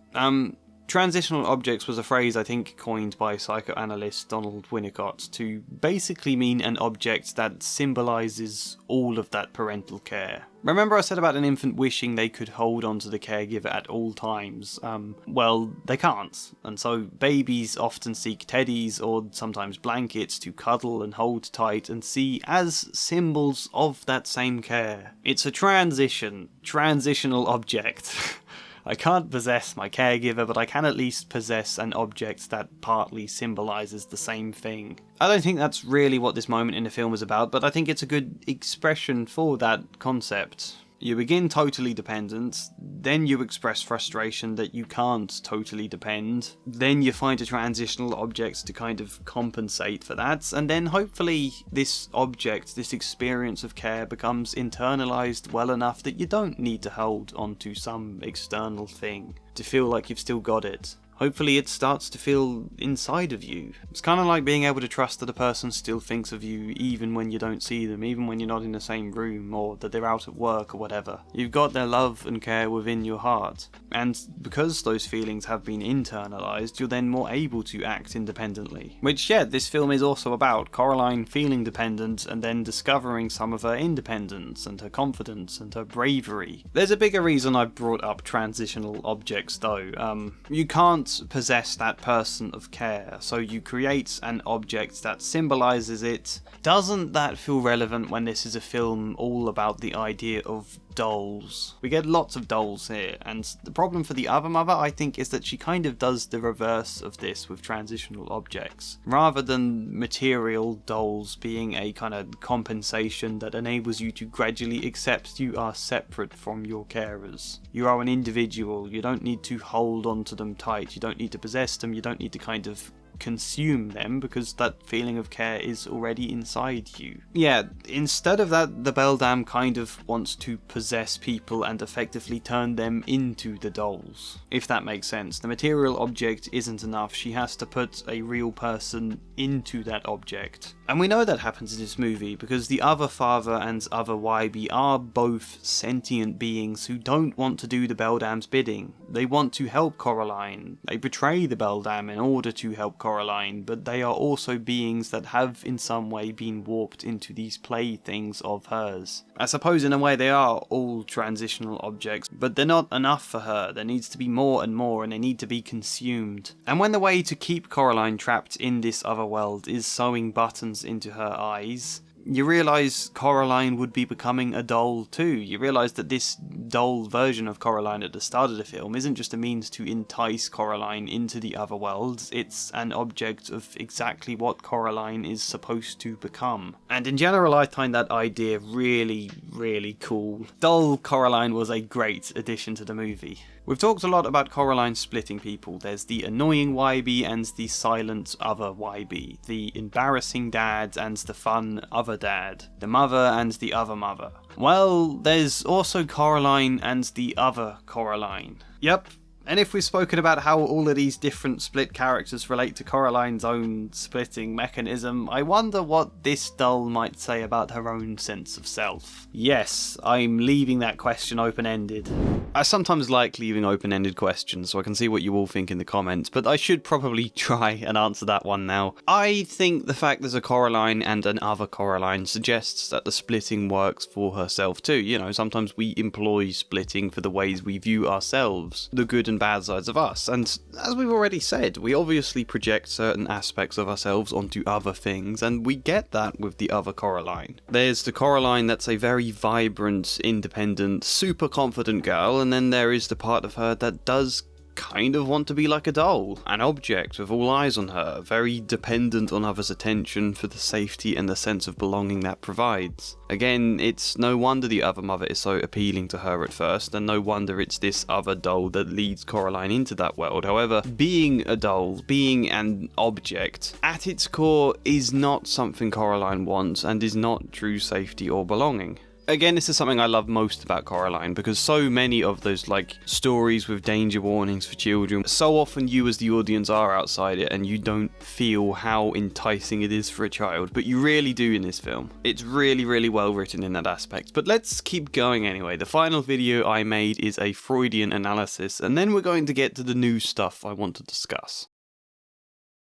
Transitional objects was a phrase I think coined by psychoanalyst Donald Winnicott to basically mean an object that symbolises all of that parental care. Remember I said about an infant wishing they could hold on to the caregiver at all times? Well, they can't, and so babies often seek teddies or sometimes blankets to cuddle and hold tight and see as symbols of that same care. It's a transitional object. I can't possess my caregiver, but I can at least possess an object that partly symbolises the same thing. I don't think that's really what this moment in the film is about, but I think it's a good expression for that concept. You begin totally dependent, then you express frustration that you can't totally depend, then you find a transitional object to kind of compensate for that, and then hopefully this object, this experience of care becomes internalised well enough that you don't need to hold onto some external thing to feel like you've still got it. Hopefully it starts to feel inside of you. It's kind of like being able to trust that a person still thinks of you even when you don't see them, even when you're not in the same room, or that they're out at work or whatever. You've got their love and care within your heart. And because those feelings have been internalised, you're then more able to act independently. Which, yeah, this film is also about. Coraline feeling dependent and then discovering some of her independence and her confidence and her bravery. There's a bigger reason I've brought up transitional objects though. You can't possess that person of care, so you create an object that symbolises it. Doesn't that feel relevant when this is a film all about the idea of dolls. We get lots of dolls here, and the problem for the other mother, I think, is that she kind of does the reverse of this with transitional objects. Rather than material dolls being a kind of compensation that enables you to gradually accept you are separate from your carers. You are an individual, you don't need to hold on to them tight, you don't need to possess them, you don't need to kind of consume them, because that feeling of care is already inside you. Yeah, instead of that, the Beldam kind of wants to possess people and effectively turn them into the dolls, if that makes sense. The material object isn't enough, she has to put a real person into that object. And we know that happens in this movie because the other father and other WYBIE are both sentient beings who don't want to do the Beldam's bidding. They want to help Coraline. They betray the Beldam in order to help Coraline, but they are also beings that have in some way been warped into these playthings of hers. I suppose in a way they are all transitional objects, but they're not enough for her. There needs to be more and more, and they need to be consumed. And when the way to keep Coraline trapped in this other world is sewing buttons into her eyes, you realise Coraline would be becoming a doll too. You realise that this doll version of Coraline at the start of the film isn't just a means to entice Coraline into the other worlds, it's an object of exactly what Coraline is supposed to become. And in general, I find that idea really, really cool. Doll Coraline was a great addition to the movie. We've talked a lot about Coraline splitting people. There's the annoying WYBIE and the silent other WYBIE, the embarrassing dad and the fun other dad, the mother and the other mother. Well, there's also Coraline and the other Coraline. Yep. And if we've spoken about how all of these different split characters relate to Coraline's own splitting mechanism, I wonder what this doll might say about her own sense of self. Yes, I'm leaving that question open-ended. I sometimes like leaving open-ended questions so I can see what you all think in the comments, but I should probably try and answer that one now. I think the fact there's a Coraline and an other Coraline suggests that the splitting works for herself too. You know, sometimes we employ splitting for the ways we view ourselves, the good and bad sides of us, and as we've already said, we obviously project certain aspects of ourselves onto other things, and we get that with the other Coraline. There's the Coraline that's a very vibrant, independent, super confident girl, and then there is the part of her that does kind of want to be like a doll, an object with all eyes on her, very dependent on others' attention for the safety and the sense of belonging that provides. Again, it's no wonder the other mother is so appealing to her at first, and no wonder it's this other doll that leads Coraline into that world. However, being a doll, being an object, at its core is not something Coraline wants and is not true safety or belonging. Again, this is something I love most about Coraline, because so many of those stories with danger warnings for children, so often you as the audience are outside it and you don't feel how enticing it is for a child, but you really do in this film. It's really, really well written in that aspect. But let's keep going anyway. The final video I made is a Freudian analysis, and then we're going to get to the new stuff I want to discuss.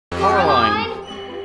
Coraline!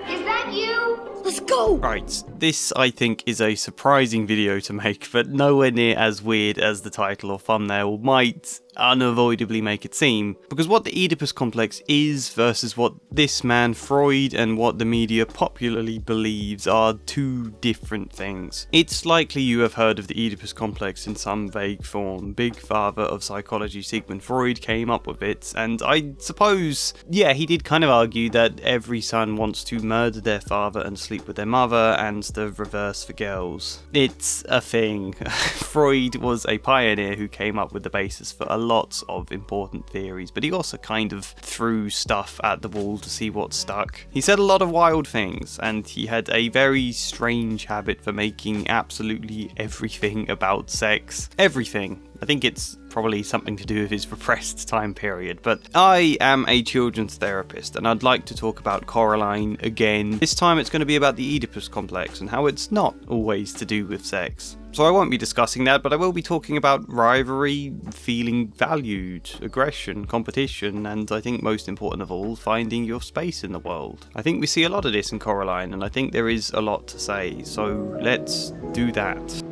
Is that you? Let's go! Right, this I think is a surprising video to make, but nowhere near as weird as the title or thumbnail might unavoidably make it seem, because what the Oedipus complex is versus what this man Freud and what the media popularly believes are two different things. It's likely you have heard of the Oedipus complex in some vague form. Big father of psychology Sigmund Freud came up with it, and I suppose, yeah, he did kind of argue that every son wants to murder their father and sleep with their mother, and the reverse for girls. It's a thing. Freud was a pioneer who came up with the basis for a lot of important theories, but he also kind of threw stuff at the wall to see what stuck. He said a lot of wild things, and he had a very strange habit for making absolutely everything about sex. Everything. I think it's probably something to do with his repressed time period, but I am a children's therapist and I'd like to talk about Coraline again. This time it's going to be about the Oedipus complex and how it's not always to do with sex. So I won't be discussing that, but I will be talking about rivalry, feeling valued, aggression, competition, and I think most important of all, finding your space in the world. I think we see a lot of this in Coraline, and I think there is a lot to say, so let's do that.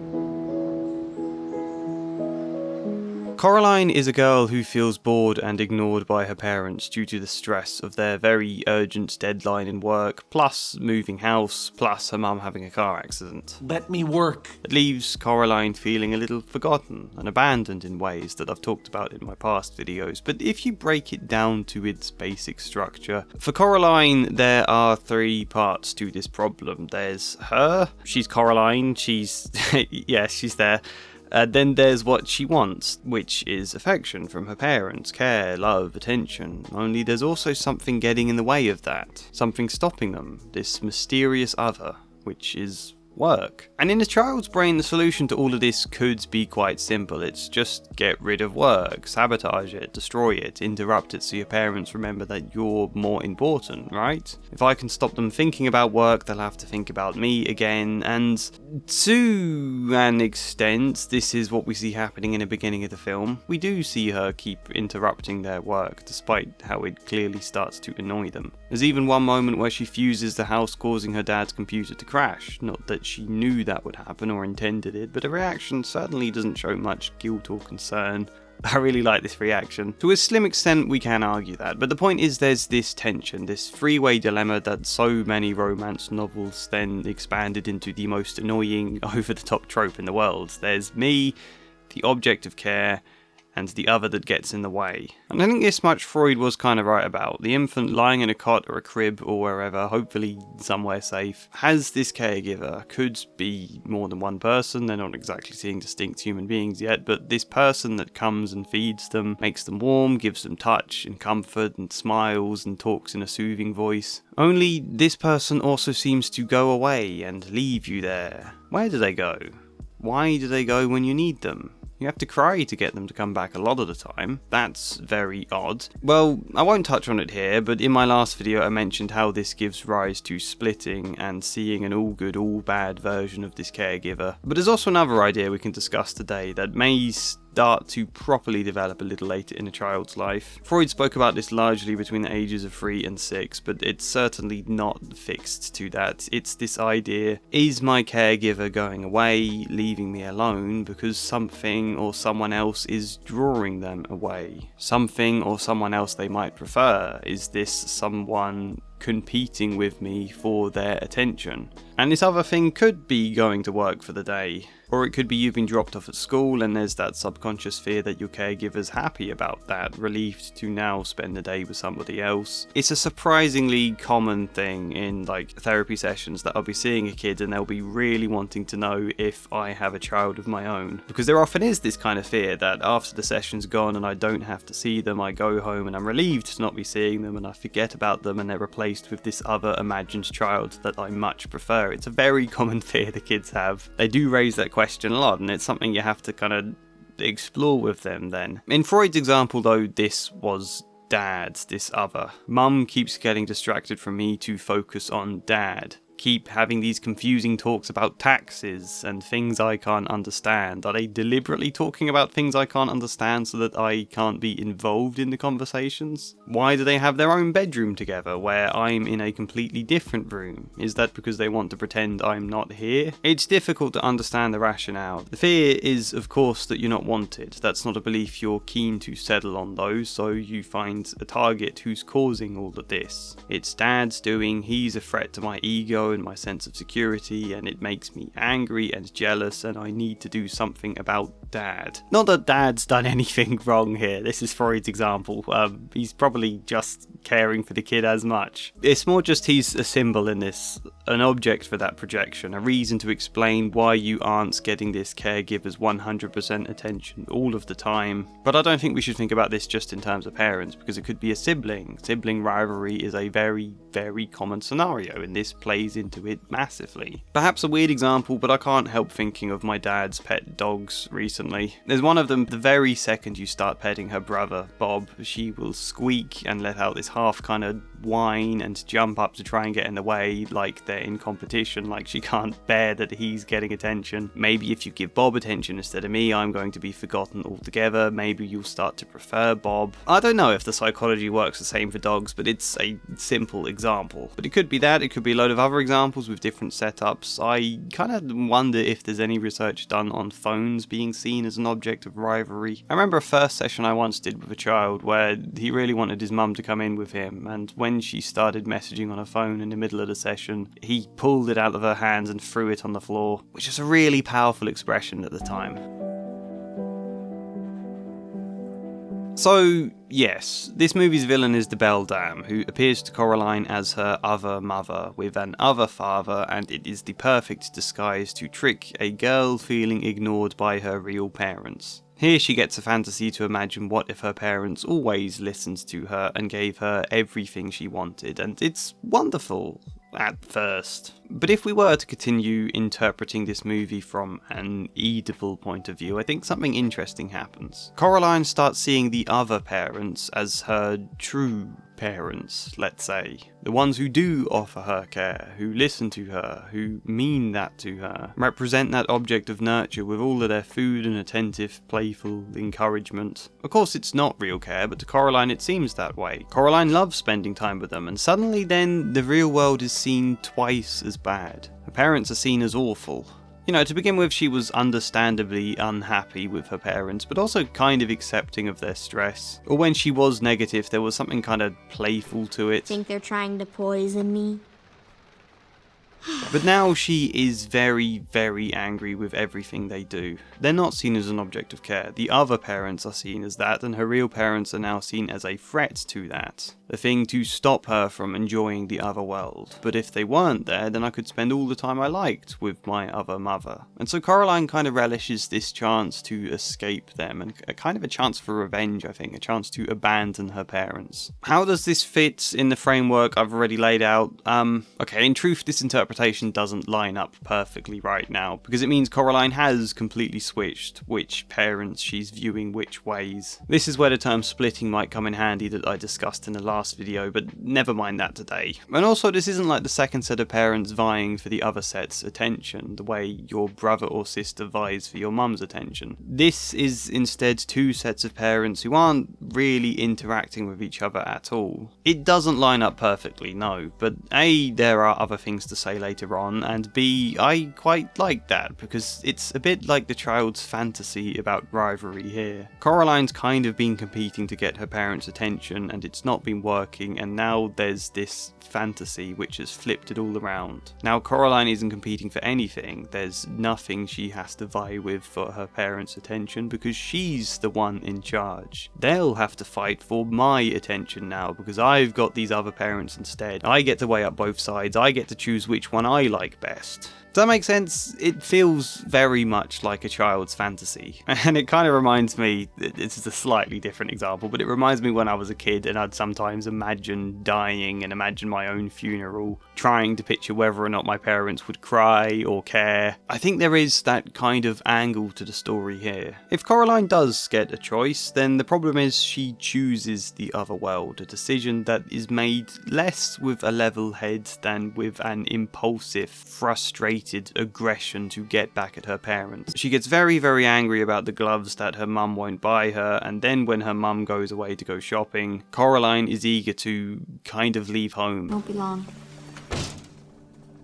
Coraline is a girl who feels bored and ignored by her parents due to the stress of their very urgent deadline in work, plus moving house, plus her mum having a car accident. Let me work. It leaves Coraline feeling a little forgotten and abandoned in ways that I've talked about in my past videos, but if you break it down to its basic structure, for Coraline there are 3 parts to this problem. There's her, she's Coraline, she's yeah, she's there. Then there's what she wants, which is affection from her parents, care, love, attention. Only there's also something getting in the way of that, something stopping them, this mysterious other, which is work. And in a child's brain, the solution to all of this could be quite simple. It's just get rid of work, sabotage it, destroy it, interrupt it so your parents remember that you're more important, right? If I can stop them thinking about work, they'll have to think about me again, and to an extent, this is what we see happening in the beginning of the film. We do see her keep interrupting their work, despite how it clearly starts to annoy them. There's even one moment where she fuses the house, causing her dad's computer to crash. Not that she knew that would happen or intended it, but her reaction certainly doesn't show much guilt or concern. I really like this reaction. To a slim extent we can argue that, but the point is there's this tension, this three-way dilemma that so many romance novels then expanded into the most annoying, over-the-top trope in the world. There's me, the object of care, and the other that gets in the way. And I think this much Freud was kind of right about. The infant lying in a cot or a crib or wherever, hopefully somewhere safe, has this caregiver. Could be more than one person, they're not exactly seeing distinct human beings yet, but this person that comes and feeds them, makes them warm, gives them touch and comfort and smiles and talks in a soothing voice. Only this person also seems to go away and leave you there. Where do they go? Why do they go when you need them? You have to cry to get them to come back a lot of the time. That's very odd. Well, I won't touch on it here, but in my last video I mentioned how this gives rise to splitting and seeing an all good, all bad version of this caregiver. But there's also another idea we can discuss today that may start to properly develop a little later in a child's life. Freud spoke about this largely between the ages of 3 and 6, but it's certainly not fixed to that. It's this idea, is my caregiver going away, leaving me alone, because something or someone else is drawing them away? Something or someone else they might prefer? Is this someone competing with me for their attention? And this other thing could be going to work for the day, or it could be you've been dropped off at school and there's that subconscious fear that your caregiver's happy about that, relieved to now spend the day with somebody else. It's a surprisingly common thing in like therapy sessions that I'll be seeing a kid and they'll be really wanting to know if I have a child of my own, because there often is this kind of fear that after the session's gone and I don't have to see them, I go home and I'm relieved to not be seeing them and I forget about them and they're replaced with this other imagined child that I much prefer. It's a very common fear the kids have. They do raise that question a lot, and it's something you have to kind of explore with them then. In Freud's example though, this was dad, this other. Mum keeps getting distracted from me to focus on dad. Keep having these confusing talks about taxes and things I can't understand. Are they deliberately talking about things I can't understand so that I can't be involved in the conversations? Why do they have their own bedroom together where I'm in a completely different room? Is that because they want to pretend I'm not here? It's difficult to understand the rationale. The fear is, of course, that you're not wanted. That's not a belief you're keen to settle on though, so you find a target who's causing all of this. It's dad's doing, he's a threat to my ego and my sense of security, and it makes me angry and jealous, and I need to do something about dad. Not that dad's done anything wrong here, this is Freud's example. He's probably just caring for the kid as much. It's more just he's a symbol in this, an object for that projection, a reason to explain why you aren't getting this caregiver's 100% attention all of the time. But I don't think we should think about this just in terms of parents, because it could be a sibling. Sibling rivalry is a very, very common scenario, and this plays into it massively. Perhaps a weird example, but I can't help thinking of my dad's pet dogs recently. There's one of them, the very second you start petting her brother, Bob, she will squeak and let out this half kind of whine and jump up to try and get in the way like they're in competition, like she can't bear that he's getting attention. Maybe if you give Bob attention instead of me, I'm going to be forgotten altogether. Maybe you'll start to prefer Bob. I don't know if the psychology works the same for dogs, but it's a simple example. But it could be that, it could be a load of other examples with different setups. I kind of wonder if there's any research done on phones being seen as an object of rivalry. I remember a first session I once did with a child where he really wanted his mum to come in with him, and when she started messaging on her phone in the middle of the session, he pulled it out of her hands and threw it on the floor, which is a really powerful expression at the time. So, yes, this movie's villain is the Beldam, who appears to Coraline as her other mother with an other father, and it is the perfect disguise to trick a girl feeling ignored by her real parents. Here she gets a fantasy to imagine what if her parents always listened to her and gave her everything she wanted, and it's wonderful at first. But if we were to continue interpreting this movie from an Oedipal point of view, I think something interesting happens. Coraline starts seeing the other parents as her true parents, let's say. The ones who do offer her care, who listen to her, who mean that to her, represent that object of nurture with all of their food and attentive, playful encouragement. Of course it's not real care, but to Coraline it seems that way. Coraline loves spending time with them, and suddenly then the real world is seen twice as bad. Her parents are seen as awful. You know, to begin with, she was understandably unhappy with her parents, but also kind of accepting of their stress. Or when she was negative, there was something kind of playful to it. Think they're trying to poison me? But now she is very, very angry with everything they do. They're not seen as an object of care. The other parents are seen as that, and her real parents are now seen as a threat to that. The thing to stop her from enjoying the other world. But if they weren't there, then I could spend all the time I liked with my other mother. And so Coraline kind of relishes this chance to escape them, and a kind of a chance for revenge, I think, a chance to abandon her parents. How does this fit in the framework I've already laid out? Okay, in truth, this interpretation doesn't line up perfectly right now, because it means Coraline has completely switched which parents she's viewing which ways. This is where the term splitting might come in handy that I discussed in the last video, but never mind that today. And also, this isn't like the second set of parents vying for the other set's attention, the way your brother or sister vies for your mum's attention. This is instead two sets of parents who aren't really interacting with each other at all. It doesn't line up perfectly, no, but A, there are other things to say later on, and B, I quite like that, because it's a bit like the child's fantasy about rivalry here. Coraline's kind of been competing to get her parents' attention, and it's not been working, and now there's this fantasy which has flipped it all around. Now Coraline isn't competing for anything, there's nothing she has to vie with for her parents' attention because she's the one in charge. They'll have to fight for my attention now because I've got these other parents instead. I get to weigh up both sides, I get to choose which one I like best. Does that make sense? It feels very much like a child's fantasy. And it kind of reminds me, this is a slightly different example, but it reminds me when I was a kid and I'd sometimes imagine dying and imagine my own funeral, trying to picture whether or not my parents would cry or care. I think there is that kind of angle to the story here. If Coraline does get a choice, then the problem is she chooses the other world, a decision that is made less with a level head than with an impulsive, frustrated aggression to get back at her parents. She gets very, very angry about the gloves that her mum won't buy her, and then when her mum goes away to go shopping, Coraline is eager to kind of leave home. Won't be long.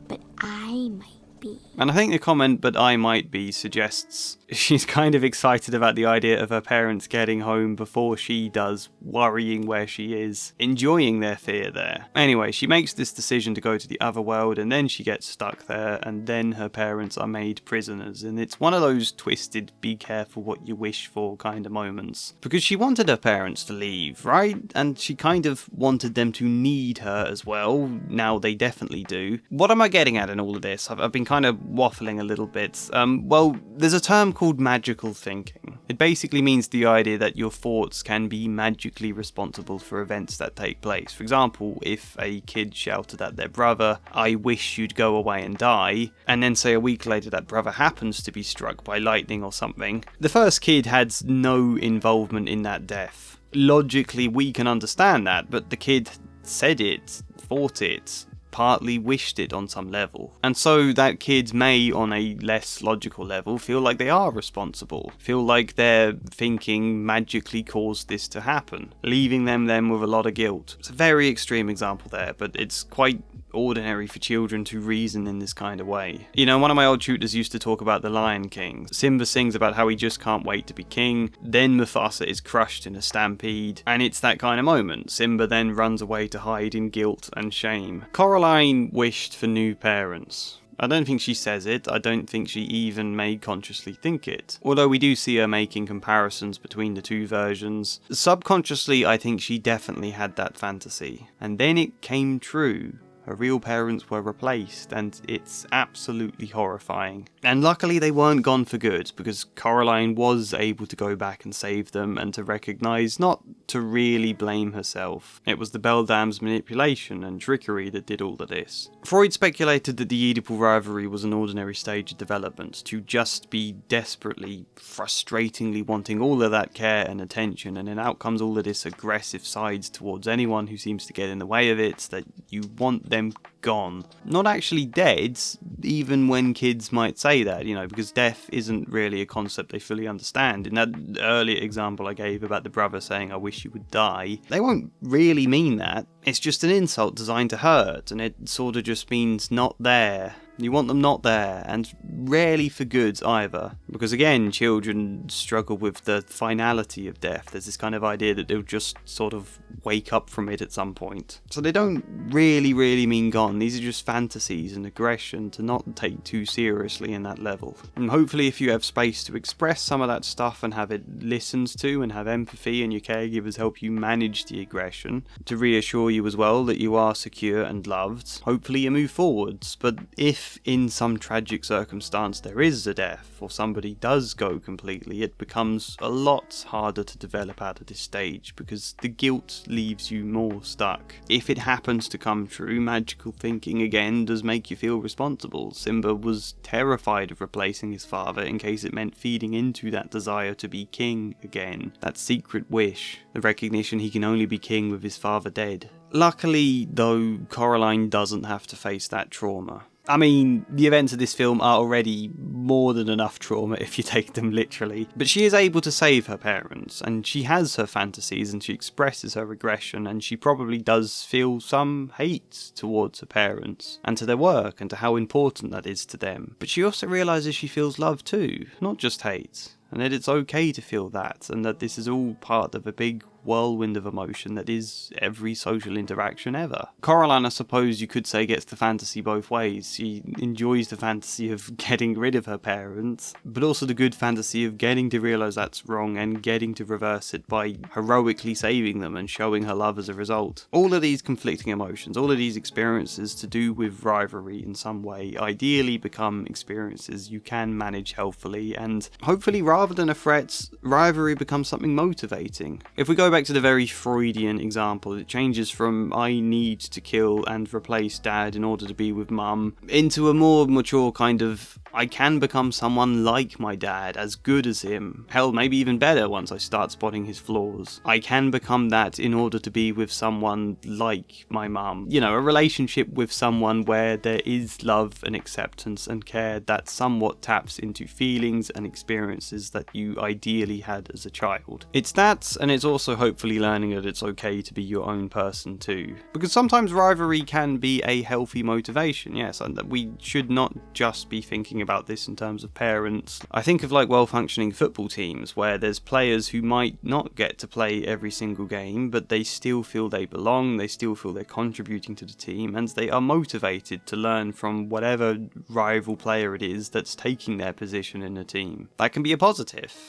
But I might be. And I think the comment, "but I might be," suggests she's kind of excited about the idea of her parents getting home before she does, worrying where she is, enjoying their fear there. Anyway, she makes this decision to go to the other world, and then she gets stuck there, and then her parents are made prisoners, and it's one of those twisted, be careful what you wish for kind of moments. Because she wanted her parents to leave, right? And she kind of wanted them to need her as well. Now they definitely do. What am I getting at in all of this? I've been kind of waffling a little bit. Well, there's a term called magical thinking. It basically means the idea that your thoughts can be magically responsible for events that take place. For example, if a kid shouted at their brother, "I wish you'd go away and die," and then say a week later that brother happens to be struck by lightning or something, the first kid had no involvement in that death. Logically, we can understand that, but the kid said it, thought it, partly wished it on some level. And so that kid may, on a less logical level, feel like they are responsible, feel like their thinking magically caused this to happen, leaving them then with a lot of guilt. It's a very extreme example there, but it's quite ordinary for children to reason in this kind of way. You know, one of my old tutors used to talk about the Lion King. Simba sings about how he just can't wait to be king, then Mufasa is crushed in a stampede, and it's that kind of moment. Simba then runs away to hide in guilt and shame. Coraline wished for new parents. I don't think she says it, I don't think she even may consciously think it. Although we do see her making comparisons between the two versions. Subconsciously, I think she definitely had that fantasy. And then it came true. Her real parents were replaced, and it's absolutely horrifying. And luckily they weren't gone for good, because Coraline was able to go back and save them, and to recognise not to really blame herself. It was the Beldam's manipulation and trickery that did all of this. Freud speculated that the Oedipal rivalry was an ordinary stage of development, to just be desperately, frustratingly wanting all of that care and attention, and then out comes all of this aggressive sides towards anyone who seems to get in the way of it, that you want them gone. Not actually dead, even when kids might say that, you know, because death isn't really a concept they fully understand. In that earlier example I gave about the brother saying, "I wish you would die," they won't really mean that. It's just an insult designed to hurt, and it sort of just means not there. You want them not there, and rarely for good either. Because again, children struggle with the finality of death. There's this kind of idea that they'll just sort of wake up from it at some point. So they don't really mean gone. These are just fantasies and aggression to not take too seriously in that level. And hopefully if you have space to express some of that stuff and have it listened to and have empathy and your caregivers help you manage the aggression, to reassure you as well that you are secure and loved, hopefully you move forwards. But if in some tragic circumstance there is a death, or somebody does go completely, it becomes a lot harder to develop out of this stage, because the guilt leaves you more stuck. If it happens to come true, magical thinking again does make you feel responsible. Simba was terrified of replacing his father in case it meant feeding into that desire to be king again, that secret wish, the recognition he can only be king with his father dead. Luckily, though, Coraline doesn't have to face that trauma. I mean, the events of this film are already more than enough trauma if you take them literally, but she is able to save her parents, and she has her fantasies and she expresses her aggression, and she probably does feel some hate towards her parents, and to their work, and to how important that is to them. But she also realises she feels love too, not just hate, and that it's okay to feel that, and that this is all part of a big whirlwind of emotion that is every social interaction ever. Coraline, I suppose you could say, gets the fantasy both ways. She enjoys the fantasy of getting rid of her parents, but also the good fantasy of getting to realise that's wrong and getting to reverse it by heroically saving them and showing her love as a result. All of these conflicting emotions, all of these experiences to do with rivalry in some way, ideally become experiences you can manage healthfully, and hopefully rather than a threat, rivalry becomes something motivating. If we go back to the very Freudian example, it changes from "I need to kill and replace dad in order to be with mum" into a more mature kind of "I can become someone like my dad, as good as him, hell, maybe even better once I start spotting his flaws. I can become that in order to be with someone like my mum." You know, a relationship with someone where there is love and acceptance and care that somewhat taps into feelings and experiences that you ideally had as a child. It's that, and it's also hopefully learning that it's okay to be your own person too. Because sometimes rivalry can be a healthy motivation, yes, and that we should not just be thinking about this in terms of parents. I think of like well-functioning football teams where there's players who might not get to play every single game, but they still feel they belong, they still feel they're contributing to the team, and they are motivated to learn from whatever rival player it is that's taking their position in the team. That can be a positive.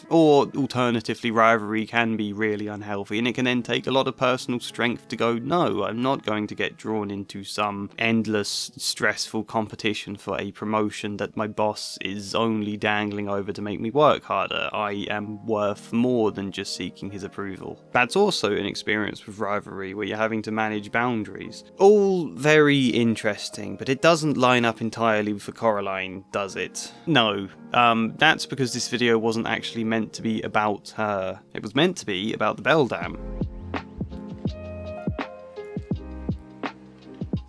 Or alternatively, rivalry can be really unhealthy, and it can then take a lot of personal strength to go, no, I'm not going to get drawn into some endless, stressful competition for a promotion that my boss is only dangling over to make me work harder. I am worth more than just seeking his approval. That's also an experience with rivalry where you're having to manage boundaries. All very interesting, but it doesn't line up entirely for Coraline, does it? No. That's because this video wasn't actually meant to be about her. It was meant to be about the Beldam.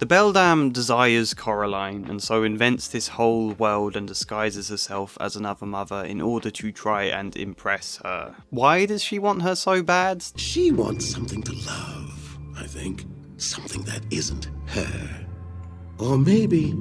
The Beldam desires Coraline, and so invents this whole world and disguises herself as another mother in order to try and impress her. Why does she want her so bad? She wants something to love, I think. Something that isn't her. Or maybe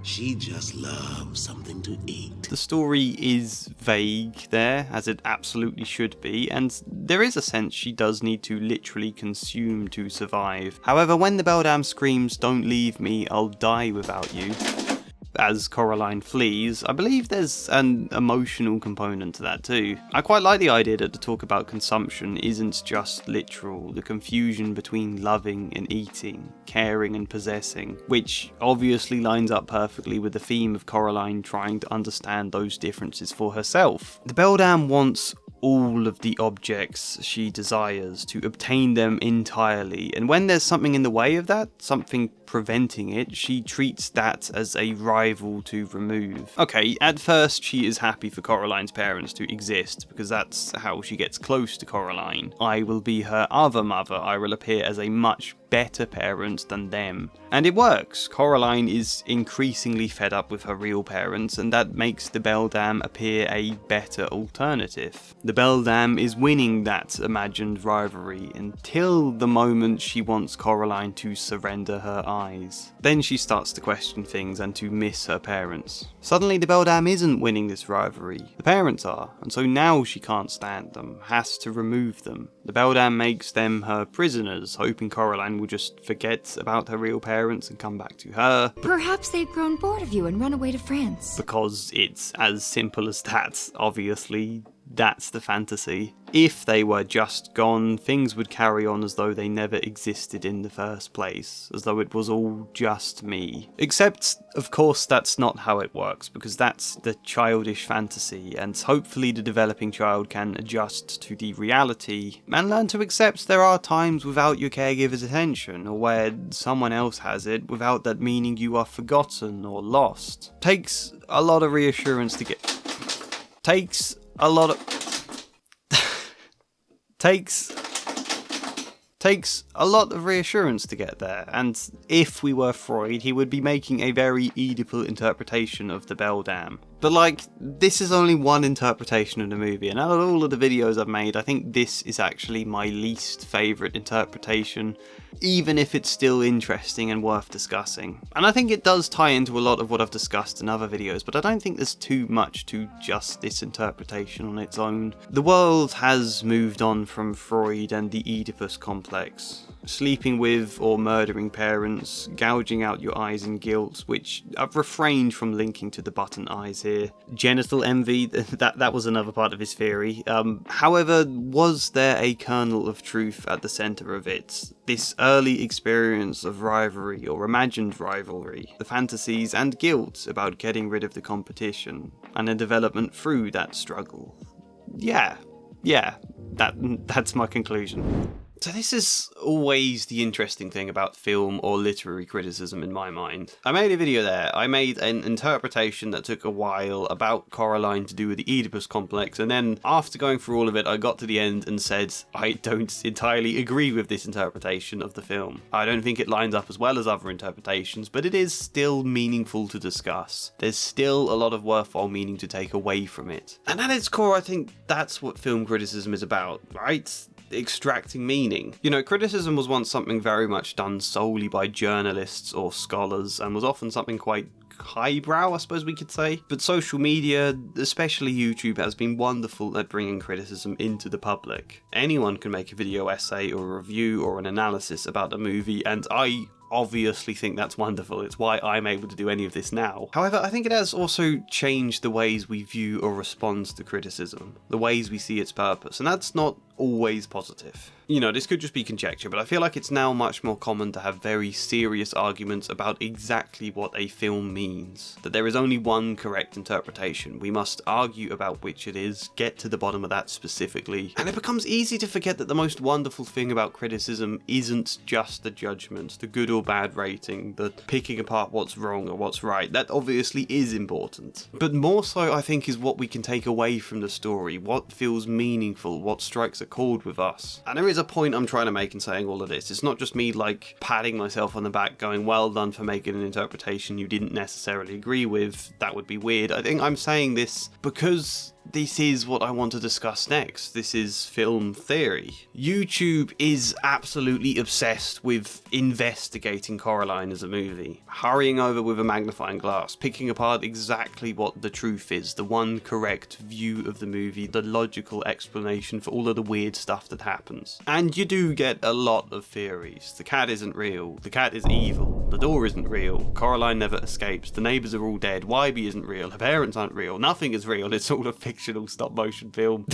she just loves something to eat. The story is vague there, as it absolutely should be, and there is a sense she does need to literally consume to survive. However, when the Beldam screams, "Don't leave me, I'll die without you," as Coraline flees, I believe there's an emotional component to that too. I quite like the idea that the talk about consumption isn't just literal, the confusion between loving and eating, caring and possessing, which obviously lines up perfectly with the theme of Coraline trying to understand those differences for herself. The Beldam wants all of the objects she desires, to obtain them entirely, and when there's something in the way of that, something preventing it, she treats that as a rival to remove. Okay, at first she is happy for Coraline's parents to exist, because that's how she gets close to Coraline. I will be her other mother, I will appear as a much better parent than them. And it works. Coraline is increasingly fed up with her real parents, and that makes the Beldam appear a better alternative. The Beldam is winning that imagined rivalry until the moment she wants Coraline to surrender her eyes. Then she starts to question things and to miss her parents. Suddenly the Beldam isn't winning this rivalry, the parents are, and so now she can't stand them, has to remove them. The Beldam makes them her prisoners, hoping Coraline will just forget about her real parents and come back to her. Perhaps they've grown bored of you and run away to France. Because it's as simple as that, obviously. That's the fantasy. If they were just gone, things would carry on as though they never existed in the first place, as though it was all just me. Except, of course, that's not how it works, because that's the childish fantasy, and hopefully the developing child can adjust to the reality, and learn to accept there are times without your caregiver's attention, or where someone else has it, without that meaning you are forgotten or lost. Takes a lot of reassurance to get... Takes a lot of reassurance to get there, and if we were Freud, he would be making a very Oedipal interpretation of the Beldam. But like, this is only one interpretation of the movie, and out of all of the videos I've made, I think this is actually my least favourite interpretation, even if it's still interesting and worth discussing. And I think it does tie into a lot of what I've discussed in other videos, but I don't think there's too much to just this interpretation on its own. The world has moved on from Freud and the Oedipus complex. Sleeping with or murdering parents, gouging out your eyes in guilt, which I've refrained from linking to the button eyes here. Genital envy, that was another part of his theory. However, was there a kernel of truth at the centre of it? This early experience of rivalry or imagined rivalry, the fantasies and guilt about getting rid of the competition, and a development through that struggle. Yeah, that's my conclusion. So this is always the interesting thing about film or literary criticism in my mind. I made a video there. I made an interpretation that took a while about Coraline to do with the Oedipus complex, and then after going through all of it, I got to the end and said, I don't entirely agree with this interpretation of the film. I don't think it lines up as well as other interpretations, but it is still meaningful to discuss. There's still a lot of worthwhile meaning to take away from it. And at its core, I think that's what film criticism is about, right? Extracting meaning. You know, criticism was once something very much done solely by journalists or scholars, and was often something quite highbrow, I suppose we could say. But social media, especially YouTube, has been wonderful at bringing criticism into the public. Anyone can make a video essay or a review or an analysis about a movie, and I obviously think that's wonderful. It's why I'm able to do any of this now. However, I think it has also changed the ways we view or respond to criticism, the ways we see its purpose, and that's not always positive. You know, this could just be conjecture, but I feel like it's now much more common to have very serious arguments about exactly what a film means. That there is only one correct interpretation. We must argue about which it is, get to the bottom of that specifically, and it becomes easy to forget that the most wonderful thing about criticism isn't just the judgment, the good or bad rating, the picking apart what's wrong or what's right. That obviously is important. But more so, I think, is what we can take away from the story, what feels meaningful, what strikes a accord with us. And there is a point I'm trying to make in saying all of this. It's not just me like patting myself on the back going, well done for making an interpretation you didn't necessarily agree with. That would be weird. I think I'm saying this because this is what I want to discuss next. This is film theory. YouTube is absolutely obsessed with investigating Coraline as a movie, hurrying over with a magnifying glass, picking apart exactly what the truth is, the one correct view of the movie, the logical explanation for all of the weird stuff that happens. And you do get a lot of theories. The cat isn't real, the cat is evil, the door isn't real, Coraline never escapes, the neighbours are all dead, WYBIE isn't real, her parents aren't real, nothing is real, it's all a fictional stop motion film.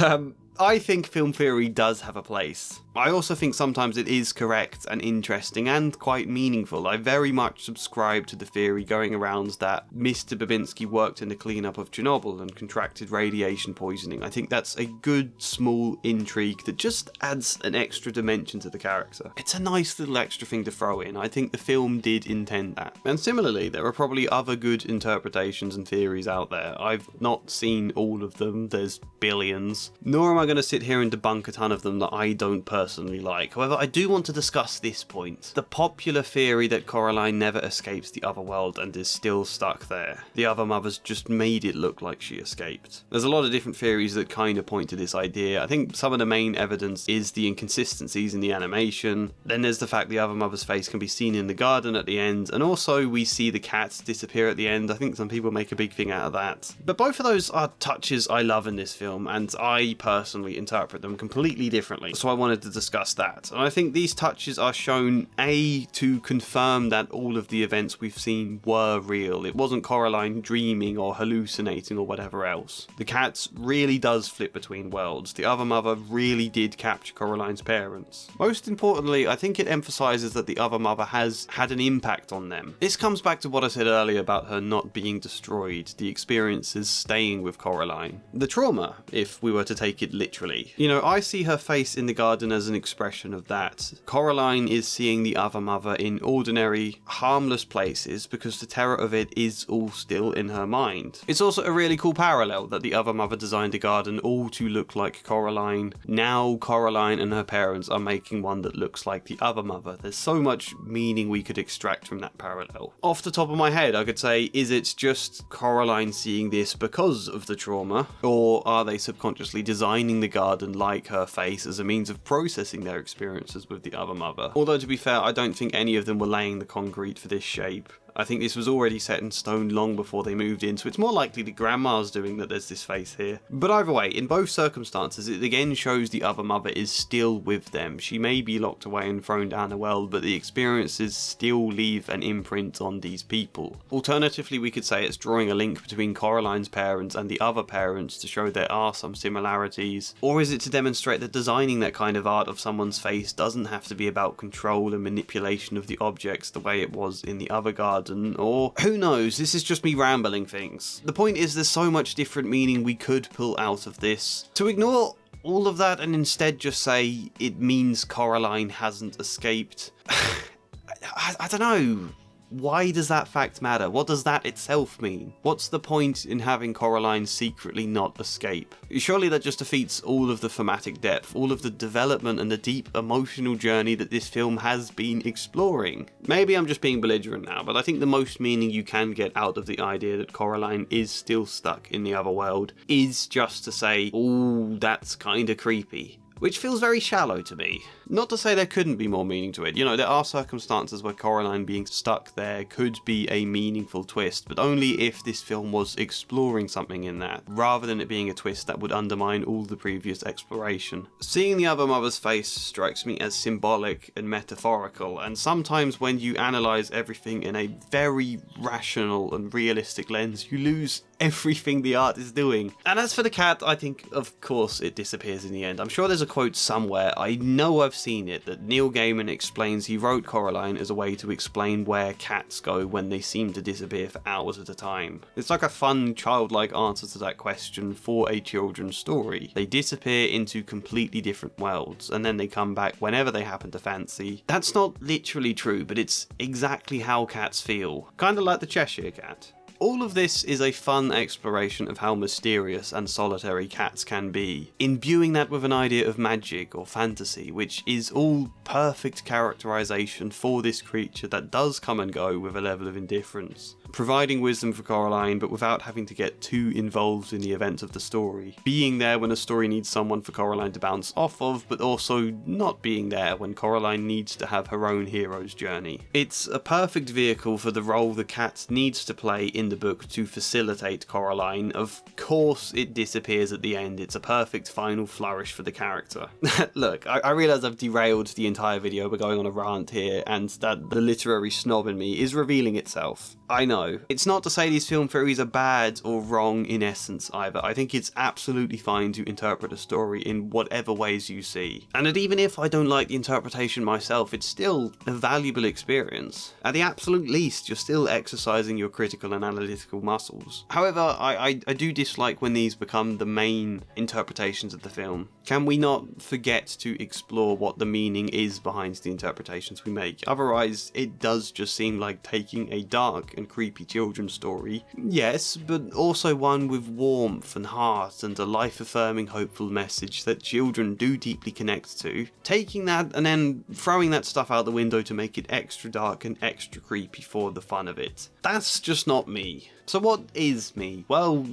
I think film theory does have a place. I also think sometimes it is correct and interesting and quite meaningful. I very much subscribe to the theory going around that Mr. Babinski worked in the cleanup of Chernobyl and contracted radiation poisoning. I think that's a good small intrigue that just adds an extra dimension to the character. It's a nice little extra thing to throw in. I think the film did intend that. And similarly, there are probably other good interpretations and theories out there. I've not seen all of them, there's billions, nor am I going to sit here and debunk a ton of them that I don't personally like. However, I do want to discuss this point. The popular theory that Coraline never escapes the other world and is still stuck there. The other mothers just made it look like she escaped. There's a lot of different theories that kind of point to this idea. I think some of the main evidence is the inconsistencies in the animation. Then there's the fact the other mother's face can be seen in the garden at the end, and also we see the cat disappear at the end. I think some people make a big thing out of that. But both of those are touches I love in this film, and I personally interpret them completely differently, so I wanted to discuss that. And I think these touches are shown to confirm that all of the events we've seen were real. It wasn't Coraline dreaming or hallucinating or whatever else. The cat really does flip between worlds. The other mother really did capture Coraline's parents. Most importantly, I think it emphasises that the other mother has had an impact on them. This comes back to what I said earlier about her not being destroyed, the experiences staying with Coraline. The trauma, if we were to take it literally. You know, I see her face in the garden as an expression of that. Coraline is seeing the other mother in ordinary, harmless places because the terror of it is all still in her mind. It's also a really cool parallel that the other mother designed a garden all to look like Coraline. Now Coraline and her parents are making one that looks like the other mother. There's so much meaning we could extract from that parallel. Off the top of my head, I could say, is it just Coraline seeing this because of the trauma? Or are they subconsciously designing the garden like her face as a means of processing their experiences with the other mother? Although, to be fair, I don't think any of them were laying the concrete for this shape. I think this was already set in stone long before they moved in, so it's more likely the grandma's doing that there's this face here. But either way, in both circumstances, it again shows the other mother is still with them. She may be locked away and thrown down a well, but the experiences still leave an imprint on these people. Alternatively, we could say it's drawing a link between Coraline's parents and the other parents to show there are some similarities. Or is it to demonstrate that designing that kind of art of someone's face doesn't have to be about control and manipulation of the objects the way it was in the other garden? Or who knows, this is just me rambling things. The point is there's so much different meaning we could pull out of this. To ignore all of that and instead just say it means Coraline hasn't escaped, I don't know. Why does that fact matter? What does that itself mean? What's the point in having Coraline secretly not escape? Surely that just defeats all of the thematic depth, all of the development and the deep emotional journey that this film has been exploring. Maybe I'm just being belligerent now, but I think the most meaning you can get out of the idea that Coraline is still stuck in the other world is just to say, ooh, that's kinda creepy. Which feels very shallow to me. Not to say there couldn't be more meaning to it. You know, there are circumstances where Coraline being stuck there could be a meaningful twist, but only if this film was exploring something in that, rather than it being a twist that would undermine all the previous exploration. Seeing the other mother's face strikes me as symbolic and metaphorical, and sometimes when you analyse everything in a very rational and realistic lens, you lose everything the art is doing. And as for the cat, I think of course it disappears in the end. I'm sure there's a quote somewhere, I know I've seen it, that Neil Gaiman explains he wrote Coraline as a way to explain where cats go when they seem to disappear for hours at a time. It's like a fun, childlike answer to that question for a children's story. They disappear into completely different worlds, and then they come back whenever they happen to fancy. That's not literally true, but it's exactly how cats feel. Kinda like the Cheshire Cat. All of this is a fun exploration of how mysterious and solitary cats can be, imbuing that with an idea of magic or fantasy, which is all perfect characterization for this creature that does come and go with a level of indifference, providing wisdom for Coraline but without having to get too involved in the events of the story, being there when a story needs someone for Coraline to bounce off of, but also not being there when Coraline needs to have her own hero's journey. It's a perfect vehicle for the role the cat needs to play in the book to facilitate Coraline. Of course it disappears at the end, it's a perfect final flourish for the character. Look, I realise I've derailed the entire video by going on a rant here, and that the literary snob in me is revealing itself. I know. It's not to say these film theories are bad or wrong in essence either. I think it's absolutely fine to interpret a story in whatever ways you see. And that even if I don't like the interpretation myself, it's still a valuable experience. At the absolute least, you're still exercising your critical and analytical muscles. However, I do dislike when these become the main interpretations of the film. Can we not forget to explore what the meaning is behind the interpretations we make? Otherwise, it does just seem like taking a dark and creepy children's story, yes, but also one with warmth and heart and a life-affirming hopeful message that children do deeply connect to, taking that and then throwing that stuff out the window to make it extra dark and extra creepy for the fun of it. That's just not me. So what is me? Well,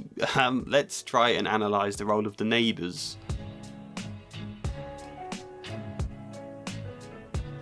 let's try and analyse the role of the Neighbours.